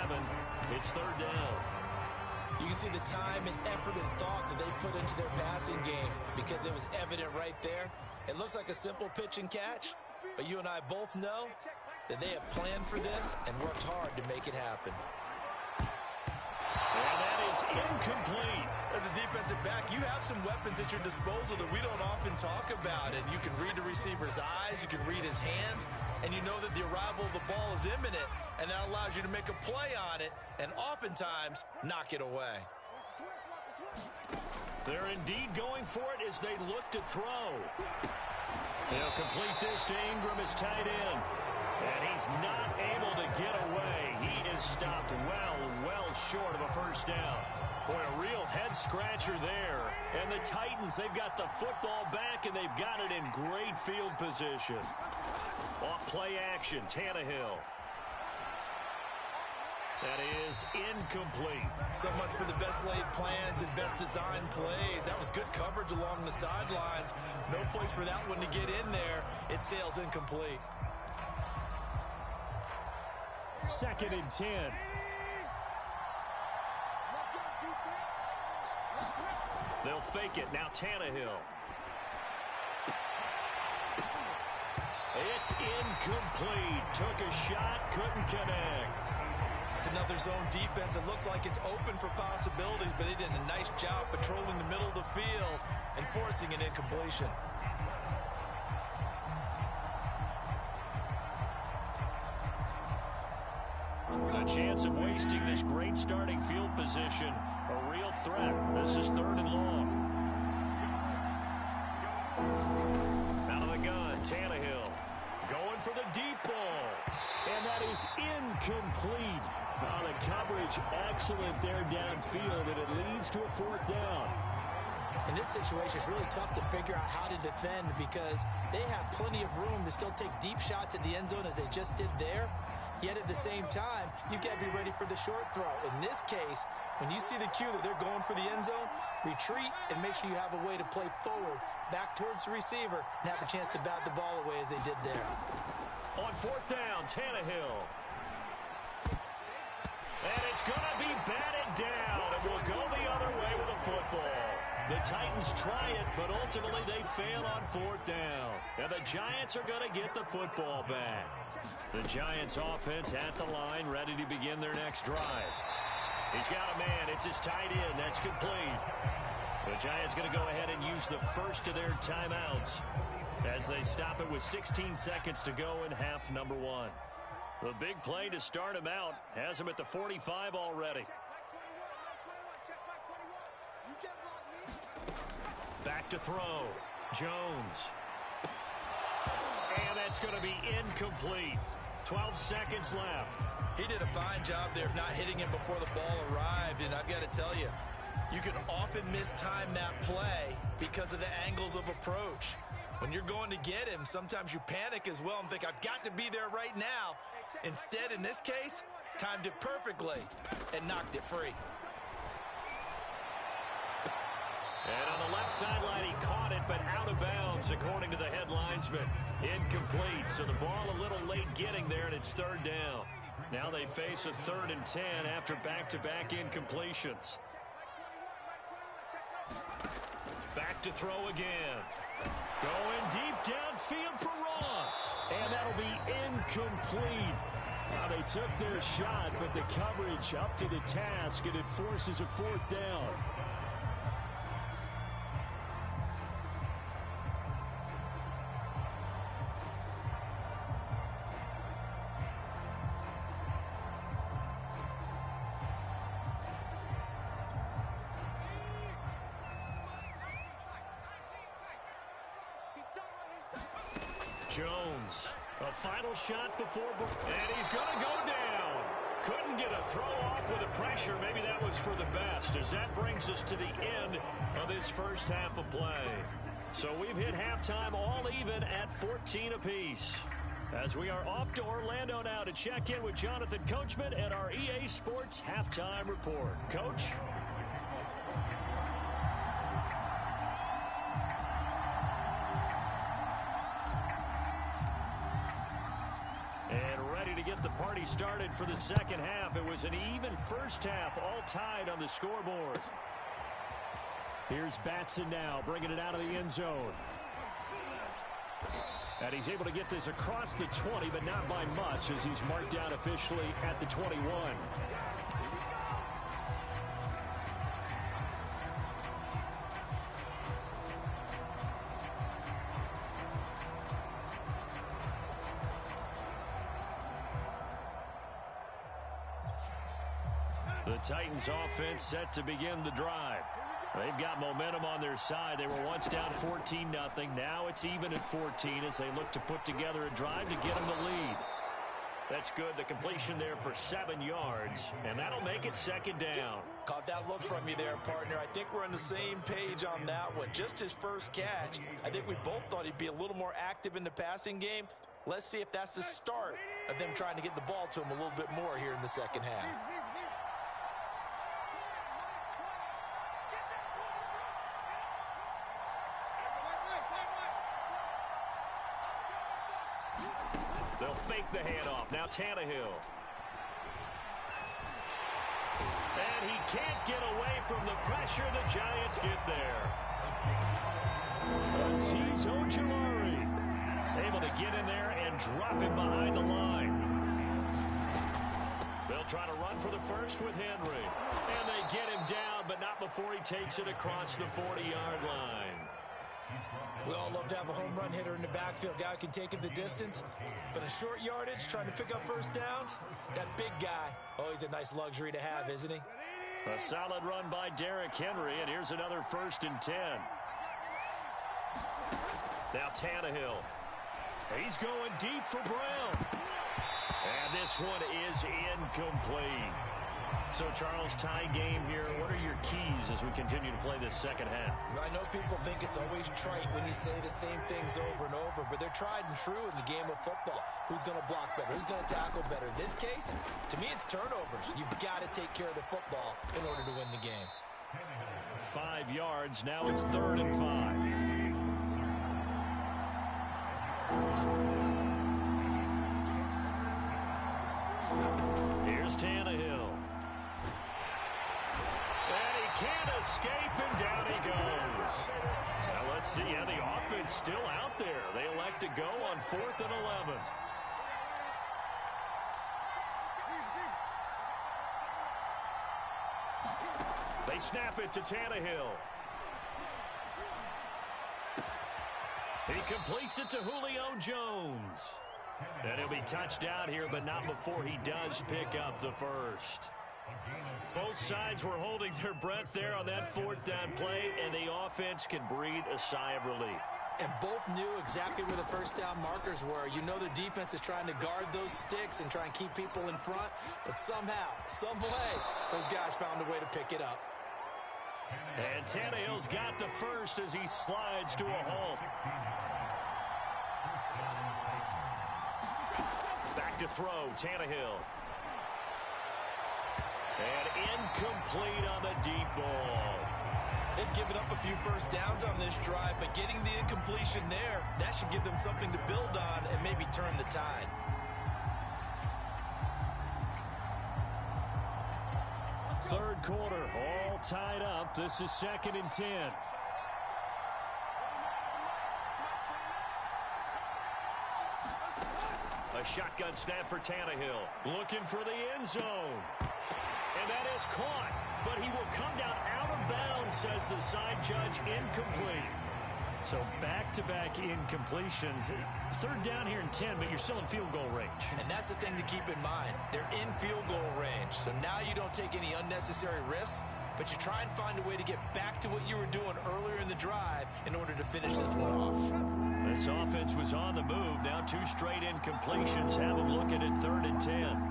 It's 3rd down. You can see the time and effort and thought that they put into their passing game because it was evident right there. It looks like a simple pitch and catch, but you and I both know that they have planned for this and worked hard to make it happen. is incomplete. As a defensive back, you have some weapons at your disposal that we don't often talk about. And you can read the receiver's eyes, you can read his hands, and you know that the arrival of the ball is imminent, and that allows you to make a play on it and oftentimes knock it away. They're indeed going for it as they look to throw. They'll complete this to Ingram, his tight end. And he's not able to get away. He is stopped well short of a first down. Boy, a real head-scratcher there. And the Titans, they've got the football back, and they've got it in great field position. Off play action, Tannehill. That is incomplete. So much for the best laid plans and best designed plays. That was good coverage along the sidelines. No place for that one to get in there. It sails incomplete. 2nd and 10. They'll fake it. Now Tannehill. It's incomplete. Took a shot, couldn't connect. It's another zone defense. It looks like it's open for possibilities, but they did a nice job patrolling the middle of the field and forcing an incompletion. A chance of wasting this great starting field position. A real threat. This is 3rd and long. Out of the gun, Tannehill. Going for the deep ball. And that is incomplete. Oh, the coverage excellent there downfield, and it leads to a 4th down. In this situation, it's really tough to figure out how to defend because they have plenty of room to still take deep shots at the end zone as they just did there. Yet at the same time, you've got to be ready for the short throw. In this case, when you see the cue that they're going for the end zone, retreat and make sure you have a way to play forward, back towards the receiver, and have a chance to bat the ball away as they did there. On 4th down, Tannehill. And it's going to be batted down, and will go the other way with a football. The Titans try it, but ultimately they fail on 4th down. And the Giants are going to get the football back. The Giants offense at the line, ready to begin their next drive. He's got a man. It's his tight end. That's complete. The Giants going to go ahead and use the first of their timeouts as they stop it with 16 seconds to go in half number 1. The big play to start him out has him at the 45 already. Back to throw. Jones. And that's going to be incomplete. 12 seconds left. He did a fine job there of not hitting him before the ball arrived, and I've got to tell you, you can often mistime that play because of the angles of approach. When you're going to get him, sometimes you panic as well and think, I've got to be there right now. Instead, in this case, timed it perfectly and knocked it free. And on the left sideline, he caught it, but out of bounds, according to the head linesman. Incomplete, so the ball a little late getting there, and it's 3rd down. Now they face a 3rd and 10 after back-to-back incompletions. Back to throw again. Going deep downfield for Ross. And that'll be incomplete. Now they took their shot, but the coverage up to the task, and it forces a 4th down. Jones, a final shot before, and he's going to go down. Couldn't get a throw off with the pressure. Maybe that was for the best, as that brings us to the end of this first half of play. So we've hit halftime all even at 14 apiece. As we are off to Orlando now to check in with Jonathan Coachman and our EA Sports Halftime Report. Coach? Get the party started for the second half. It was an even first half, all tied on the scoreboard. Here's Batson now, bringing it out of the end zone. And he's able to get this across the 20, but not by much, as he's marked down officially at the 21. The Titans offense set to begin the drive. They've got momentum on their side. They were once down 14-0. Now it's even at 14 as they look to put together a drive to get them the lead. That's good. The completion there for 7 yards, and that'll make it second down. Caught that look from you there, partner. I think we're on the same page on that one. Just his first catch. I think we both thought he'd be a little more active in the passing game. Let's see if that's the start of them trying to get the ball to him a little bit more here in the second half. They'll fake the handoff. Now Tannehill. And he can't get away from the pressure. The Giants get there. Azeez Ojulari able to get in there and drop him behind the line. They'll try to run for the first with Henry. And they get him down, but not before he takes it across the 40-yard line. We all love to have a home run hitter in the backfield. Guy who can take it the distance. But in short yardage, trying to pick up first downs, that big guy, oh, he's a nice luxury to have, isn't he? A solid run by Derrick Henry, and here's another 1st and 10. Now Tannehill. He's going deep for Brown. And this one is incomplete. So, Charles, tie game here. What are your keys as we continue to play this second half? I know people think it's always trite when you say the same things over and over, but they're tried and true in the game of football. Who's going to block better? Who's going to tackle better? In this case, to me, it's turnovers. You've got to take care of the football in order to win the game. 5 yards. Now it's 3rd and 5. Here's Tannehill. And he can't escape, and down he goes. Now let's see how the offense still out there. They elect to go on 4th and 11. They snap it to Tannehill. He completes it to Julio Jones. And he'll be touched down here, but not before he does pick up the first. Both sides were holding their breath there on that 4th down play, and the offense can breathe a sigh of relief. And both knew exactly where the first down markers were. You know the defense is trying to guard those sticks and try and keep people in front, but somehow, some way, those guys found a way to pick it up. And Tannehill's got the first as he slides to a halt. Back to throw, Tannehill. And incomplete on the deep ball. They've given up a few first downs on this drive, but getting the incompletion there, that should give them something to build on and maybe turn the tide. Third quarter, all tied up. This is 2nd and 10. A shotgun snap for Tannehill. Looking for the end zone. And that is caught. But he will come down out of bounds, says the side judge. Incomplete. So back-to-back incompletions. 3rd down here and 10, but you're still in field goal range. And that's the thing to keep in mind. They're in field goal range. So now you don't take any unnecessary risks, but you try and find a way to get back to what you were doing earlier in the drive in order to finish this one off. This offense was on the move. Now 2 straight incompletions have them looking at 3rd and 10.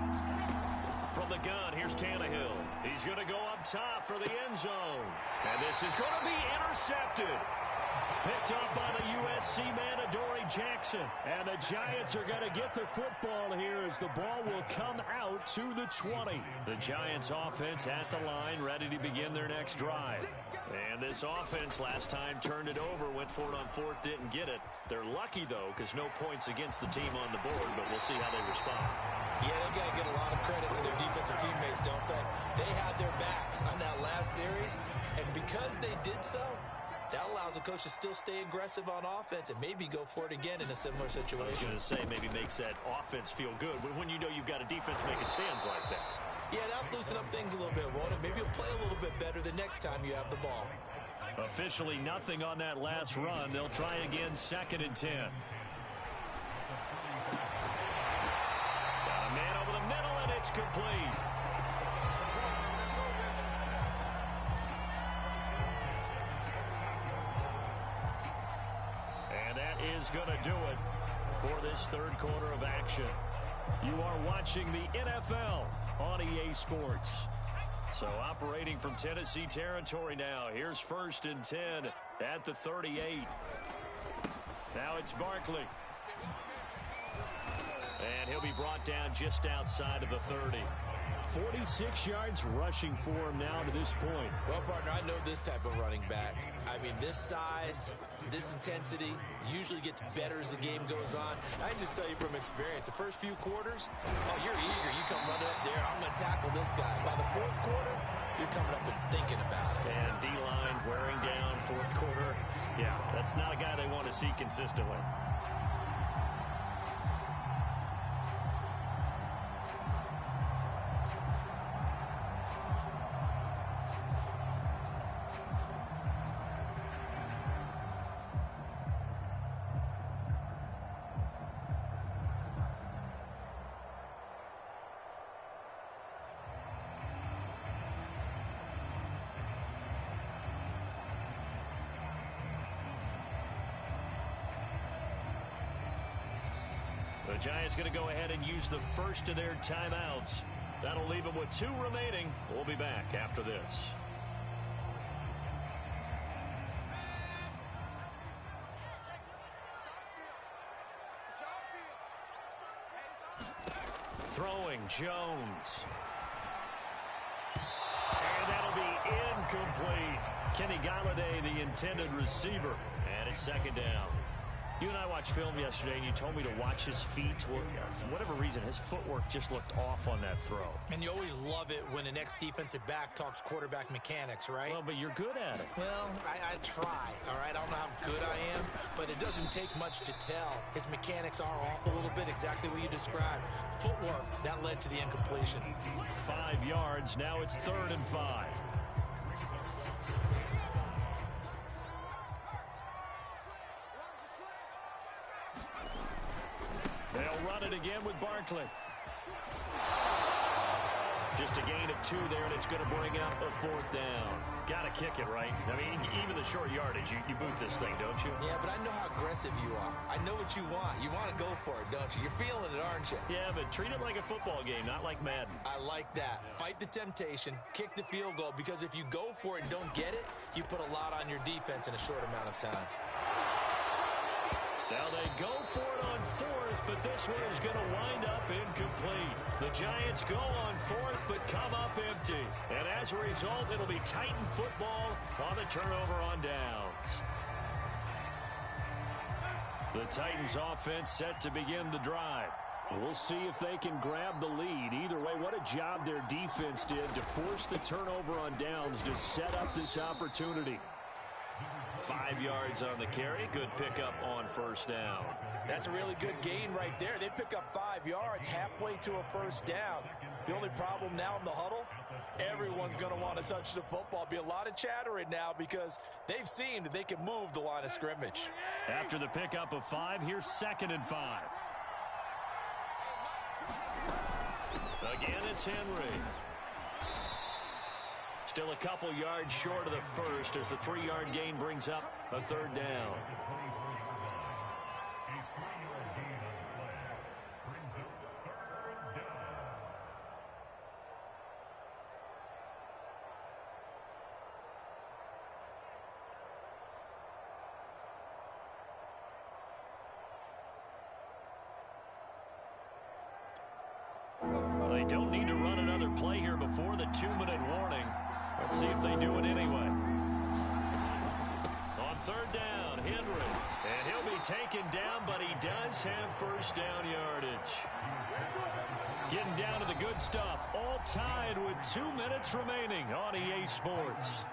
From the gun, here's Tannehill. He's going to go up top for the end zone. And this is going to be intercepted. Picked up by the USC man, Adoree Jackson. And the Giants are going to get the football here as the ball will come out to the 20. The Giants offense at the line, ready to begin their next drive. And this offense last time turned it over, went for it on 4th, didn't get it. They're lucky, though, because no points against the team on the board, but we'll see how they respond. Yeah, they've got to get a lot of credit to their defensive teammates, don't they? They had their backs on that last series, and because they did so, that allows the coach to still stay aggressive on offense and maybe go for it again in a similar situation. I was going to say, maybe makes that offense feel good, but when you know you've got a defense making stands like that. Yeah, that'll loosen up things a little bit, won't it? Maybe you'll play a little bit better the next time you have the ball. Officially nothing on that last run. They'll try again, 2nd and 10. Got a man over the middle, and it's complete. is going to do it for this third quarter of action. You are watching the NFL on EA Sports. So operating from Tennessee territory now. Here's 1st and 10 at the 38. Now it's Barkley. And he'll be brought down just outside of the 30. 46 yards rushing for him now to this point. Well, partner, I know this type of running back. I mean, this size, this intensity usually gets better as the game goes on. I can just tell you from experience, the first few quarters, oh, you're eager. You come running up there, I'm going to tackle this guy. By the fourth quarter, you're coming up and thinking about it. And D-line wearing down fourth quarter. Yeah, that's not a guy they want to see consistently. The Giants going to go ahead and use the first of their timeouts. That'll leave them with 2 remaining. We'll be back after this. Throwing Jones. And that'll be incomplete. Kenny Galladay, the intended receiver. And it's 2nd down. You and I watched film yesterday, and you told me to watch his feet. Well, for whatever reason, his footwork just looked off on that throw. And you always love it when an ex-defensive back talks quarterback mechanics, right? Well, but you're good at it. Well, I try, all right? I don't know how good I am, but it doesn't take much to tell. His mechanics are off a little bit, exactly what you described. Footwork, that led to the incompletion. 5 yards, now it's 3rd and 5. They'll run it again with Barkley. Just a gain of 2 there, and it's going to bring up a 4th down. Got to kick it, right? I mean, even the short yardage, you boot this thing, don't you? Yeah, but I know how aggressive you are. I know what you want. You want to go for it, don't you? You're feeling it, aren't you? Yeah, but treat it like a football game, not like Madden. I like that. Fight the temptation, kick the field goal, because if you go for it and don't get it, you put a lot on your defense in a short amount of time. Now they go for it on 4th, but this one is going to wind up incomplete. The Giants go on 4th, but come up empty. And as a result, it'll be Titan football on the turnover on downs. The Titans offense set to begin the drive. We'll see if they can grab the lead. Either way, what a job their defense did to force the turnover on downs to set up this opportunity. 5 yards on the carry. Good pickup on 1st down. That's a really good gain right there. They pick up 5 yards halfway to a 1st down. The only problem now in the huddle, everyone's going to want to touch the football. Be a lot of chattering now because they've seen that they can move the line of scrimmage. After the pickup of 5, here's 2nd and 5. Again, it's Henry. Still a couple yards short of the first as the 3-yard gain brings up a 3rd down. They don't need to run another play here before the 2-minute warning. Let's see if they do it anyway. On 3rd down, Henry. And he'll be taken down, but he does have 1st down yardage. Getting down to the good stuff. All tied with 2 minutes remaining on EA Sports.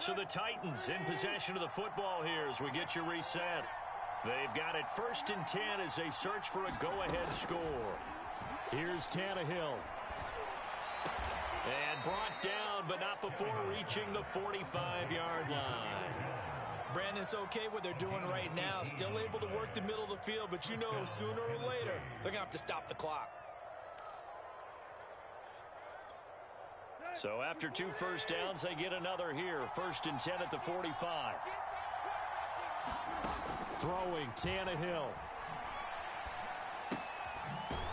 So the Titans in possession of the football here as we get you reset. They've got it 1st and 10 as they search for a go-ahead score. Here's Tannehill. And brought down, but not before reaching the 45-yard line. Brandon, it's okay what they're doing right now. Still able to work the middle of the field, but you know sooner or later they're going to have to stop the clock. So after 2 first downs, they get another here. 1st and 10 at the 45. Throwing Tannehill.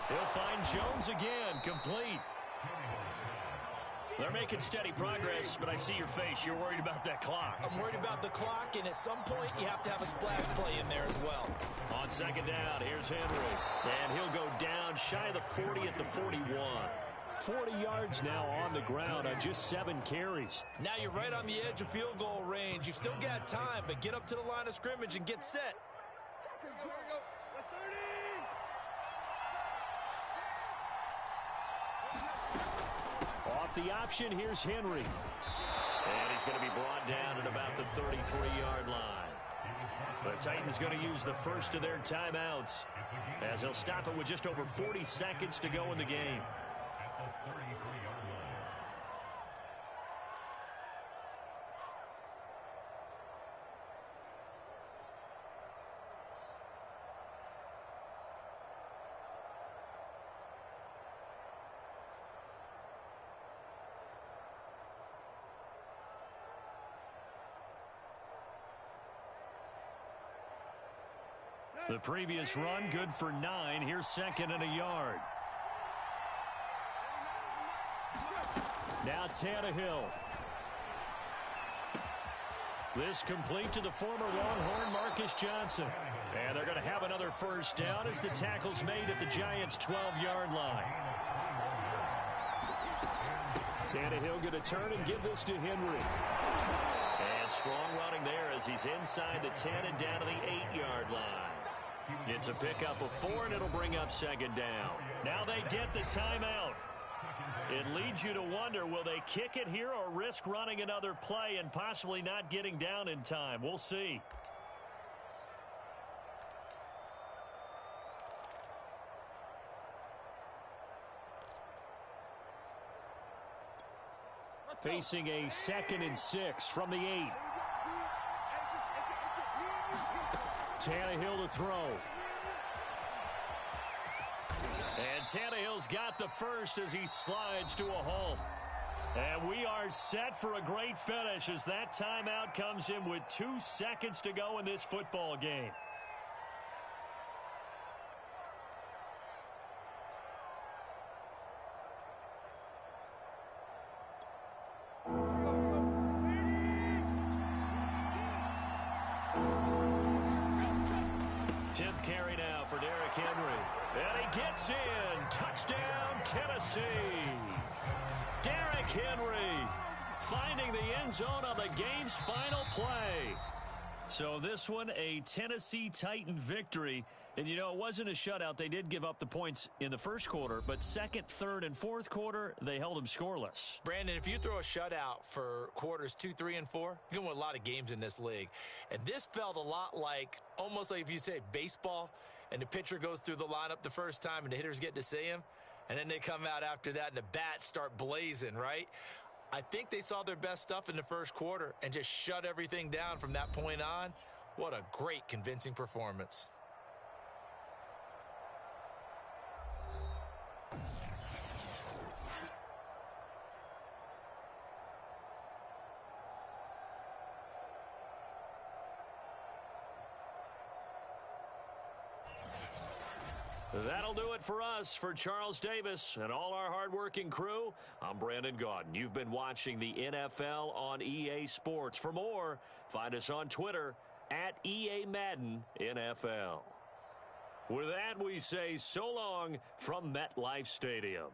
He'll find Jones again, complete. They're making steady progress, but I see your face. You're worried about that clock. I'm worried about the clock, and at some point, you have to have a splash play in there as well. On 2nd down, here's Henry. And he'll go down shy of the 40 at the 41. 40 yards now on the ground on just 7 carries. Now you're right on the edge of field goal range. You've still got time, but get up to the line of scrimmage and get set. Off the option, here's Henry. And he's going to be brought down at about the 33-yard line. The Titans going to use the first of their timeouts as they'll stop it with just over 40 seconds to go in the game. The previous run, good for 9. Here's 2nd and a yard. Now Tannehill. This complete to the former Longhorn Marcus Johnson. And they're going to have another first down as the tackle's made at the Giants' 12-yard line. Tannehill going to turn and give this to Henry. And strong running there as he's inside the 10 and down to the 8-yard line. It's a pickup of 4, and it'll bring up 2nd down. Now they get the timeout. It leads you to wonder, will they kick it here or risk running another play and possibly not getting down in time? We'll see. Facing a 2nd and 6 from the 8. Tannehill to throw. And Tannehill's got the first as he slides to a halt. And we are set for a great finish as that timeout comes in with 2 seconds to go in this football game. Touchdown, Tennessee. Derrick Henry finding the end zone on the game's final play. So this one, a Tennessee Titan victory. And, you know, it wasn't a shutout. They did give up the points in the first quarter, but 2nd, 3rd, and 4th quarter, they held them scoreless. Brandon, if you throw a shutout for quarters 2, 3, and 4, you're going to win a lot of games in this league. And this felt a lot like, almost like if you say baseball, and the pitcher goes through the lineup the first time and the hitters get to see him, and then they come out after that and the bats start blazing, right? I think they saw their best stuff in the first quarter and just shut everything down from that point on. What a great, convincing performance. That'll do it for us. For Charles Davis and all our hardworking crew, I'm Brandon Gaudin. You've been watching the NFL on EA Sports. For more, find us on Twitter at EA Madden NFL. With that, we say so long from MetLife Stadium.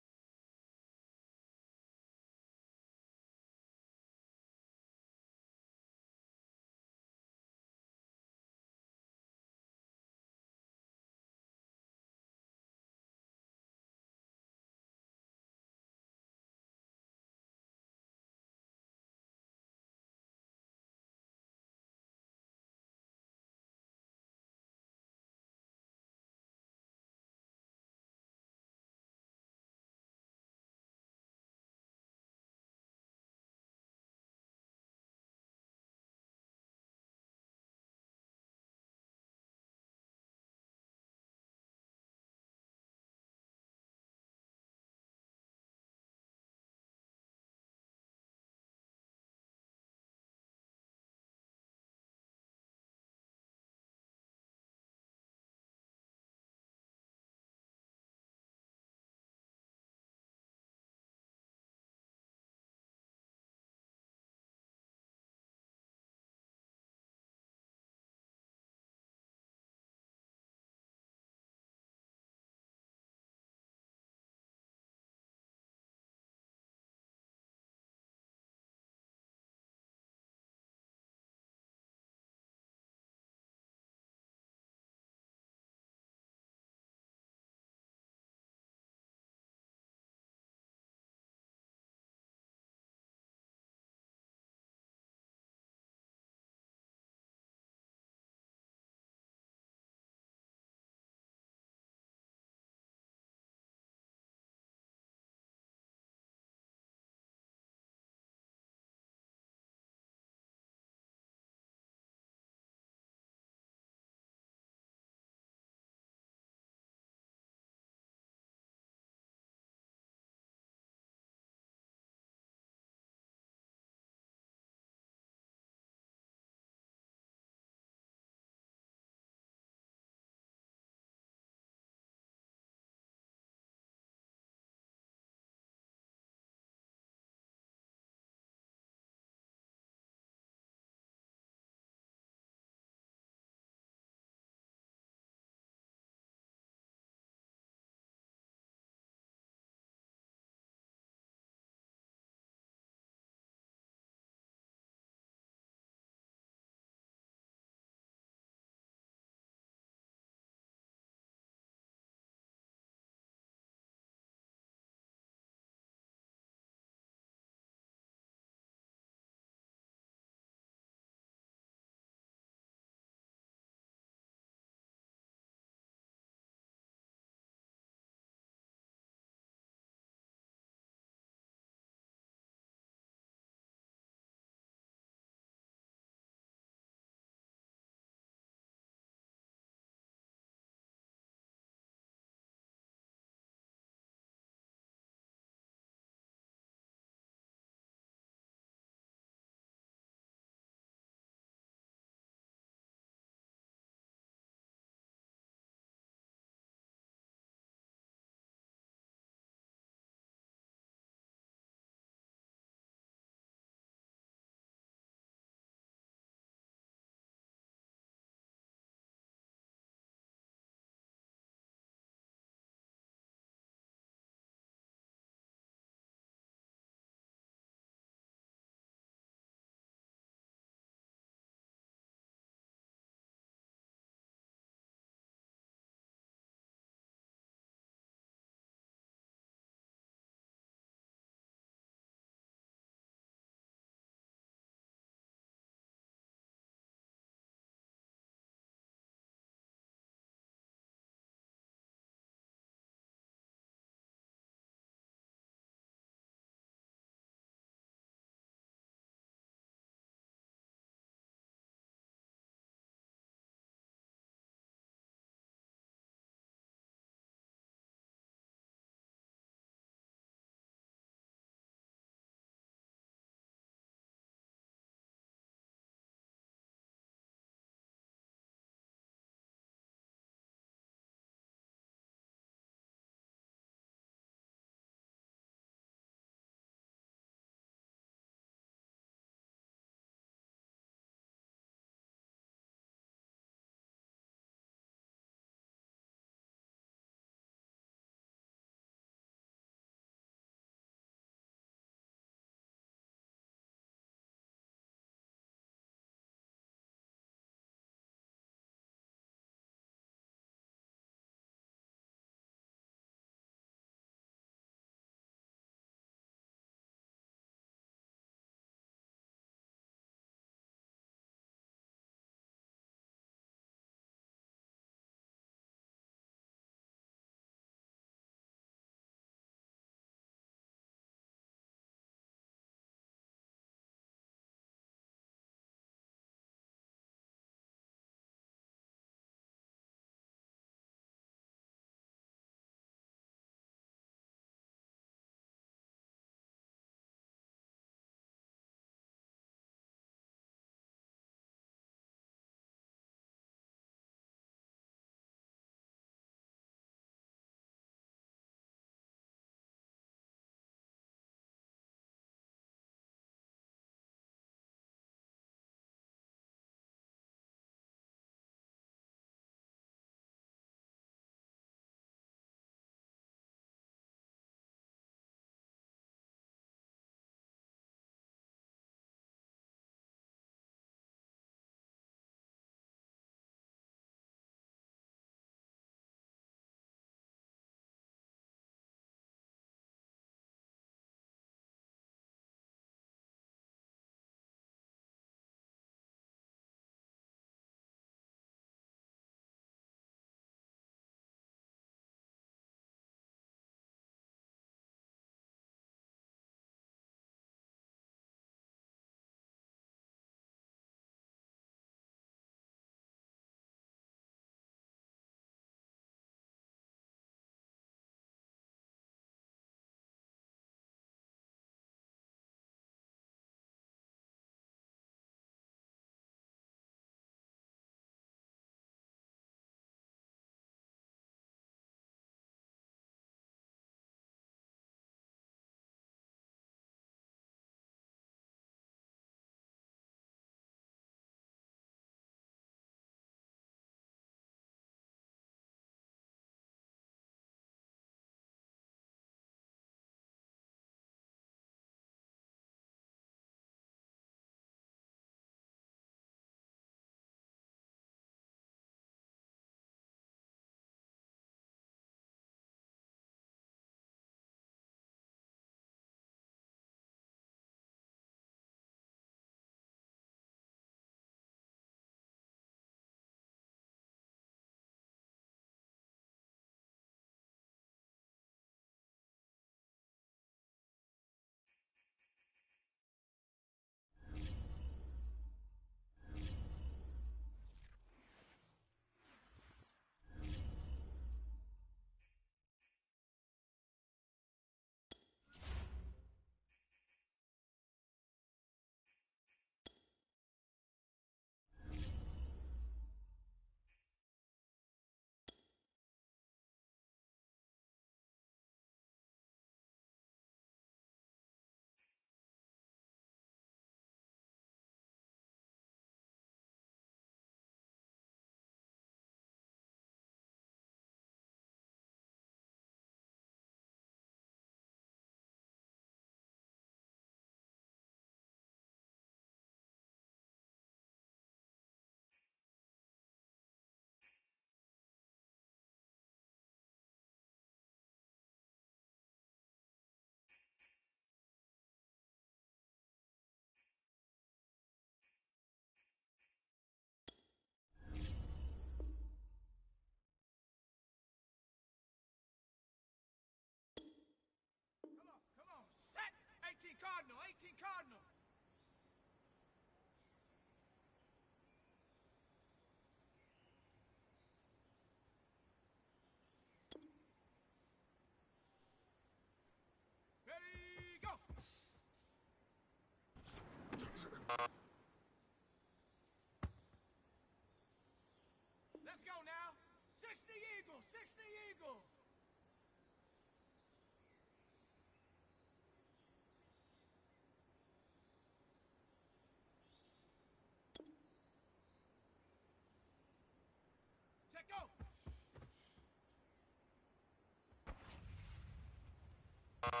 Down.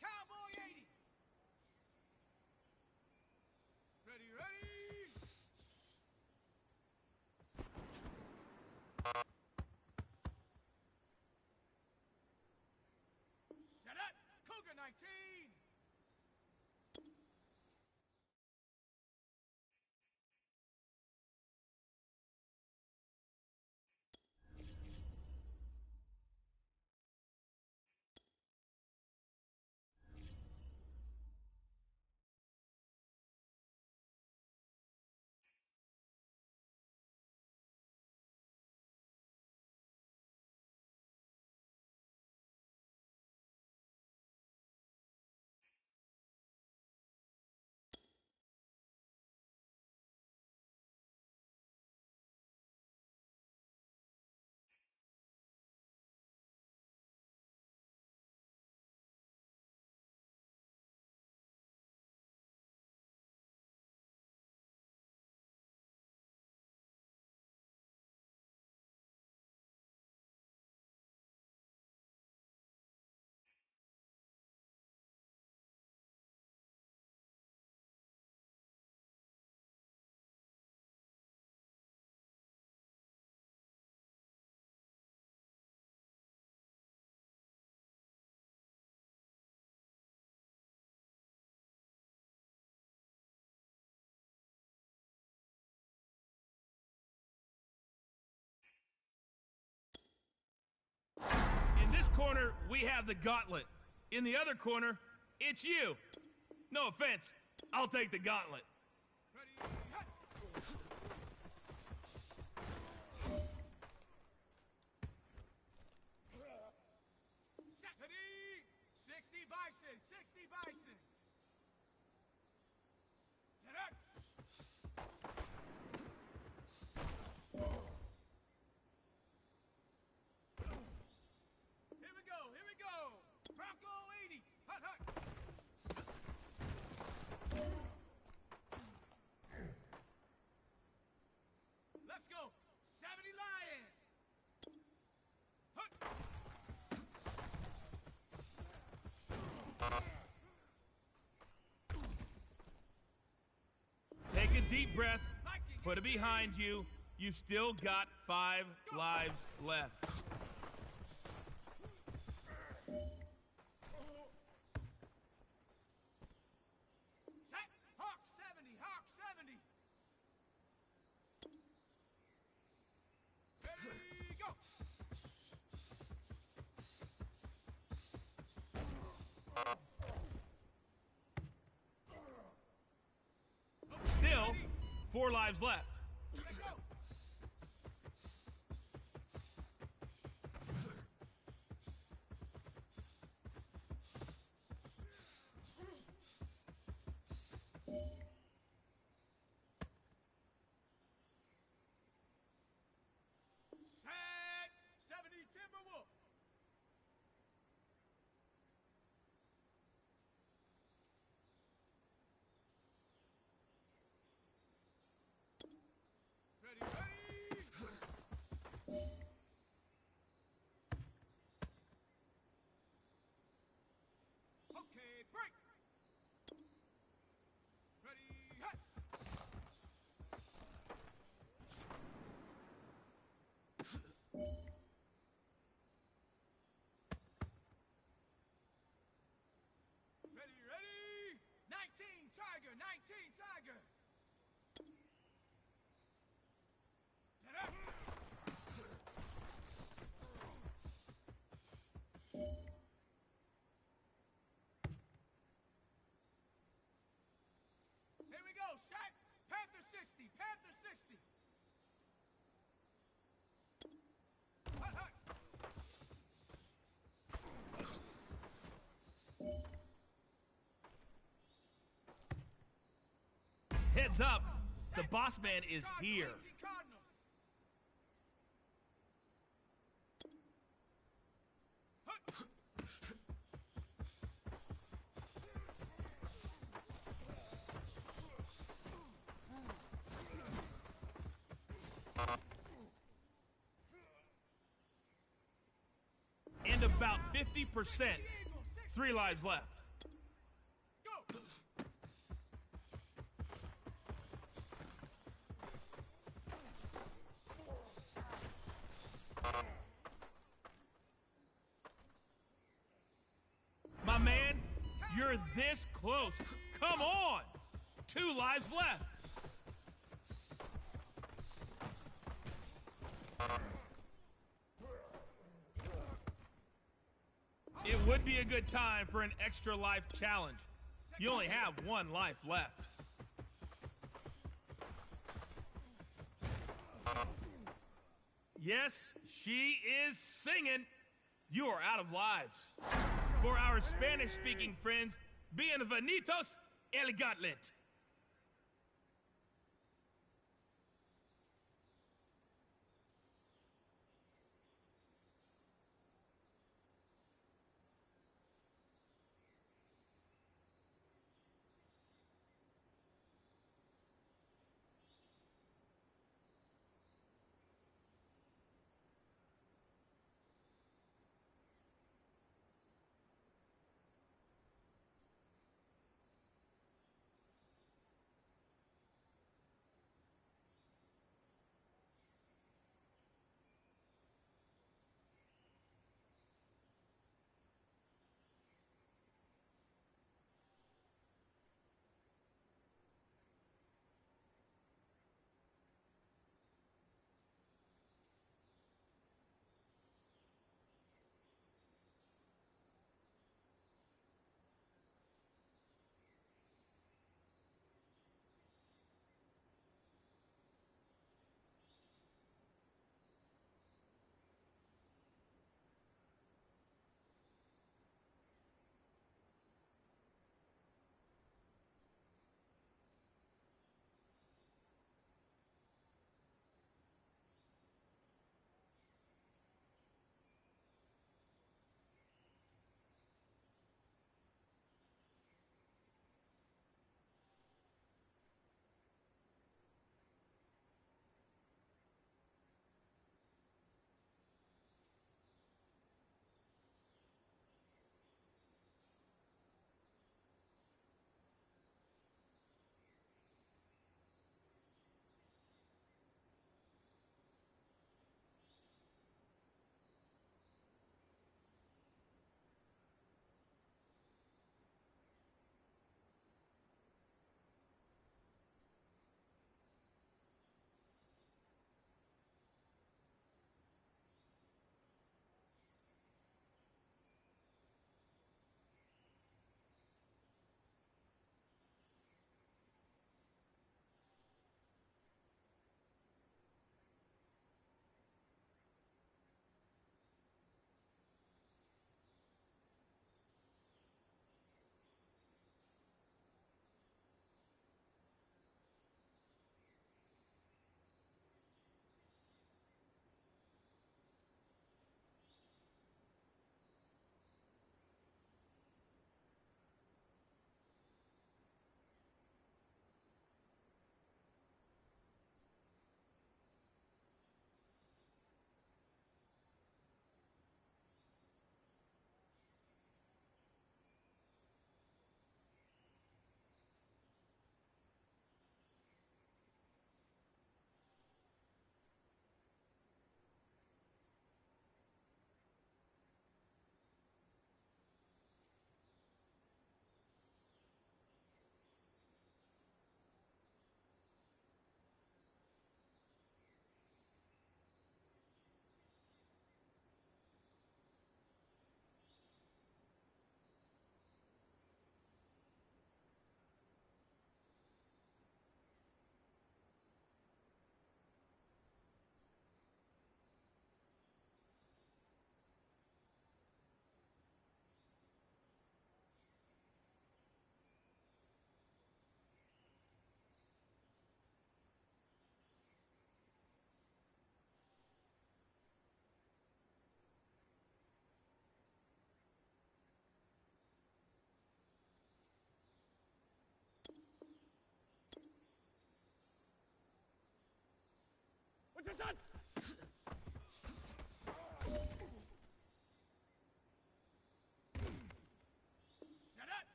Cowboy 80. Ready, ready. Set up. Cougar 19. In this corner, we have the gauntlet. In the other corner, it's you. No offense, I'll take the gauntlet. Ready, hut. Ready. 60 Bison, 60 Bison. Set up. Here we go, here we go. Bronco 80. Hut, hut. Let's go. 70 Lion. Hut. Take a deep breath, put it behind you. You've still got 5 lives left. Set. Hawk 70, Hawk 70. Ready, go. Still, 4 lives left. Let's go. Set. 70 Timberwolf. Ready, ready. Okay, break. Ready, hut. Ready, ready. 19 Tiger, 19 Tiger. Set up. Here we go, shot. Panther 60, Panther 60. Hut, hut. Heads up, the boss man is here. Cardinal. Hut. find about 50%. 3 lives left. My man, you're this close. Come on! 2 lives left. It would be a good time for an extra life challenge. You only have 1 life left. Yes, she is singing. You are out of lives. For our Spanish-speaking friends, bienvenidos el gauntlet.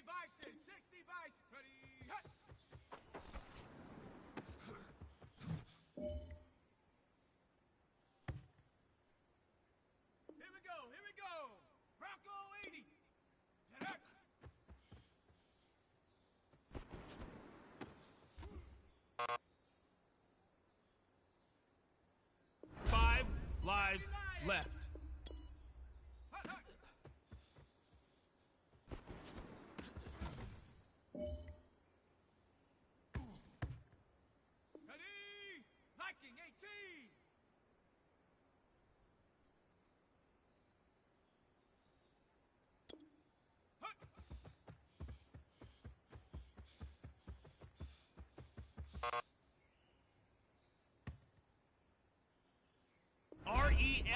Bison, 60 Bison. Ready, hut. Here we go. Bronco 80. Get up. 5 lives left. Ready? Viking 18.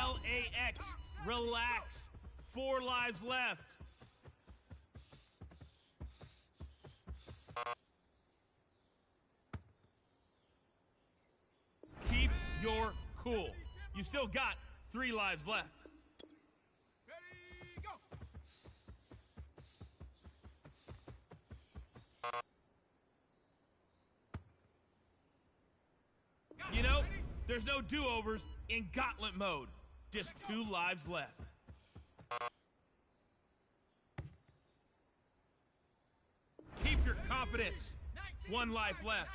RELAX. Relax. 4 lives left. Keep your cool. You've still got 3 lives left. Ready, go. You know, there's no do-overs in gauntlet mode. Just 2 lives left. Keep your confidence. 1 life left.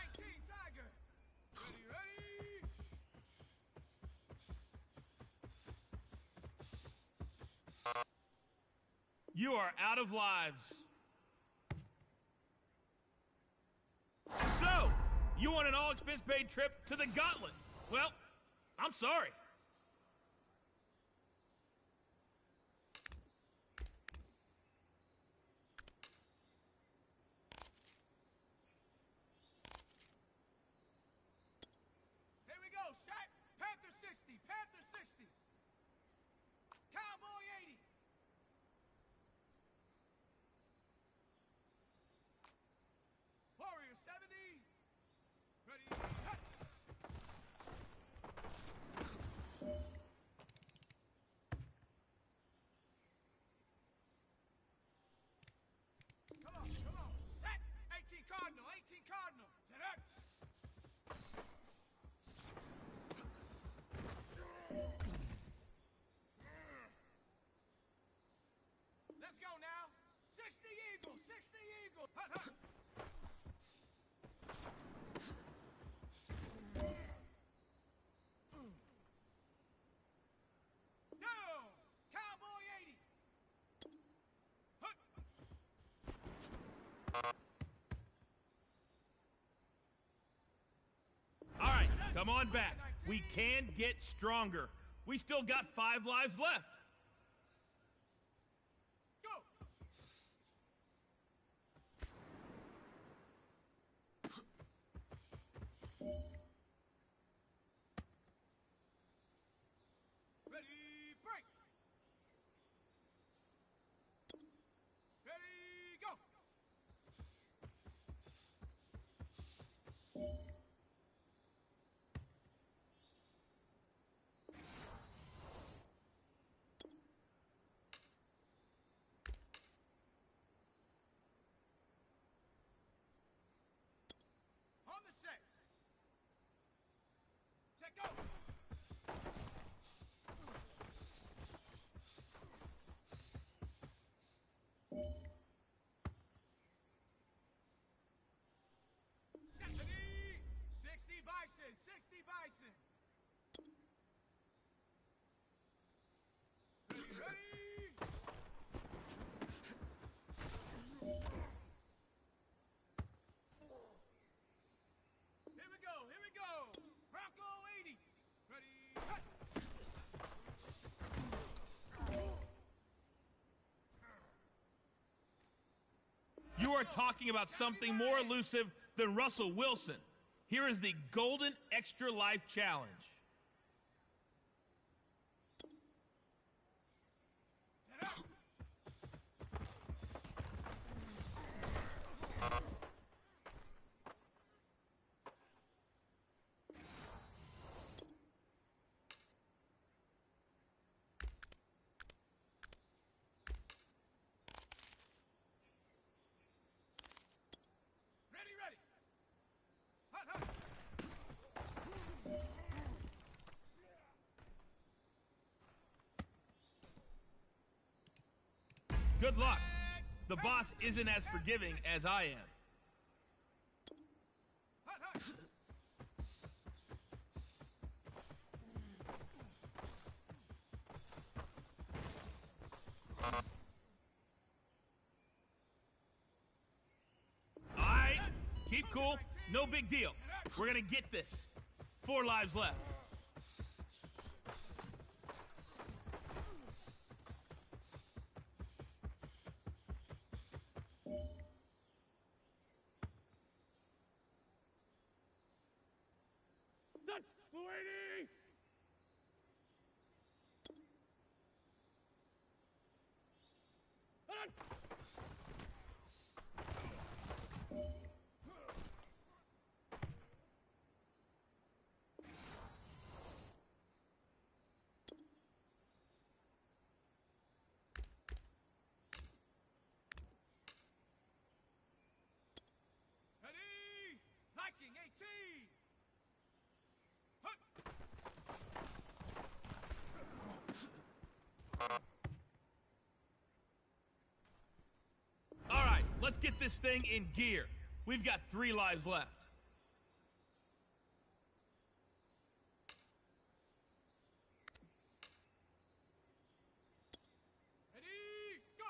You are out of lives. So, you want an all-expense-paid trip to the gauntlet? Well, I'm sorry. Here we go, Shaq. Panther 60, Panther 60. Cowboy 80. Warrior 70. Ready, hut. Come on, set. 18 Cardinal, 18 Cardinal. Get up. Let's go now. 60 Eagle, 60 Eagle. Hut, hut. Down. Cowboy 80. Hut. All right, come on back. We can get stronger. We still got 5 lives left. Go. Ready, break. Ready, go. On the set. Set, go. Ready? 60 Bison, 60 Bison. Ready, ready? Here we go. Bronco 80. Ready, hut. You are talking about something more elusive than Russell Wilson. Here is the Golden Extra Life Challenge. Get up. Good luck. The boss isn't as forgiving as I am. All right, keep cool. No big deal. We're gonna get this. 4 lives left. Luigi! Ready! Viking 18! All right, let's get this thing in gear. We've got 3 lives left. Ready, go!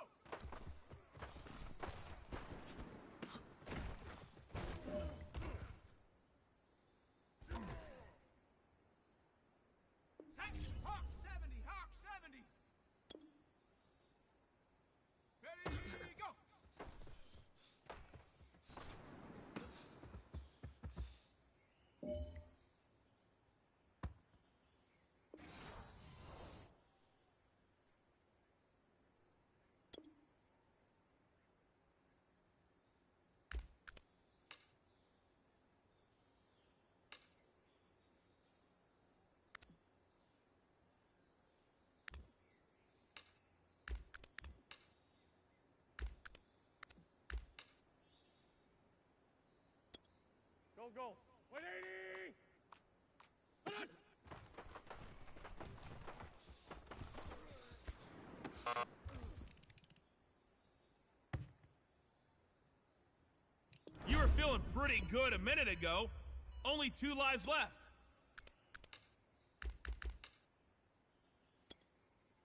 Hawk 70, Hawk 70! Ready, go! Go, go. 180! You were feeling pretty good a minute ago. Only 2 lives left.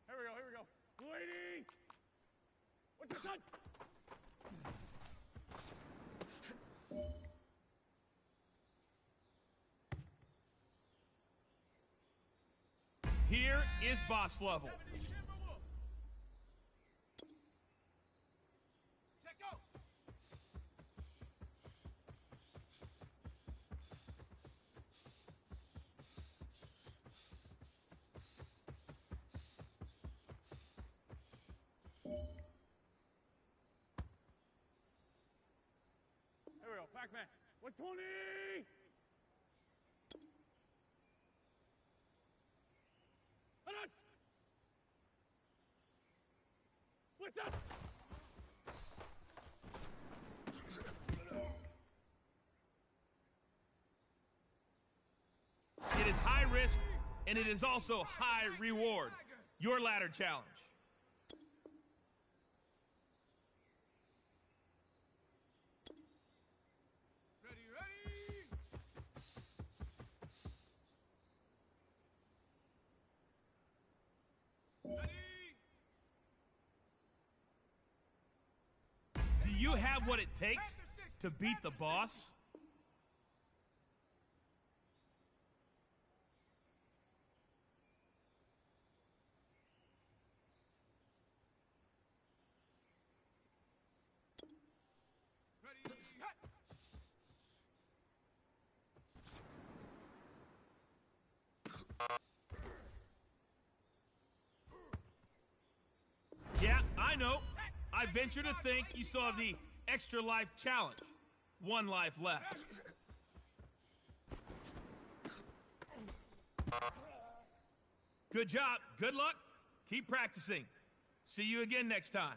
Here we go, here we go. 180! What's your son? Here is boss level. 70 Timberwolf! Check go! Here we go, Pac-Man. 120! Hold on! What's up? It is high risk, and it is also high reward. Your ladder challenge. Ready, ready! Ready! Do you have what it takes to beat the boss? Ready, hut! Yeah, I know. I venture to think you still have the extra life challenge. 1 life left. Good job. Good luck. Keep practicing. See you again next time.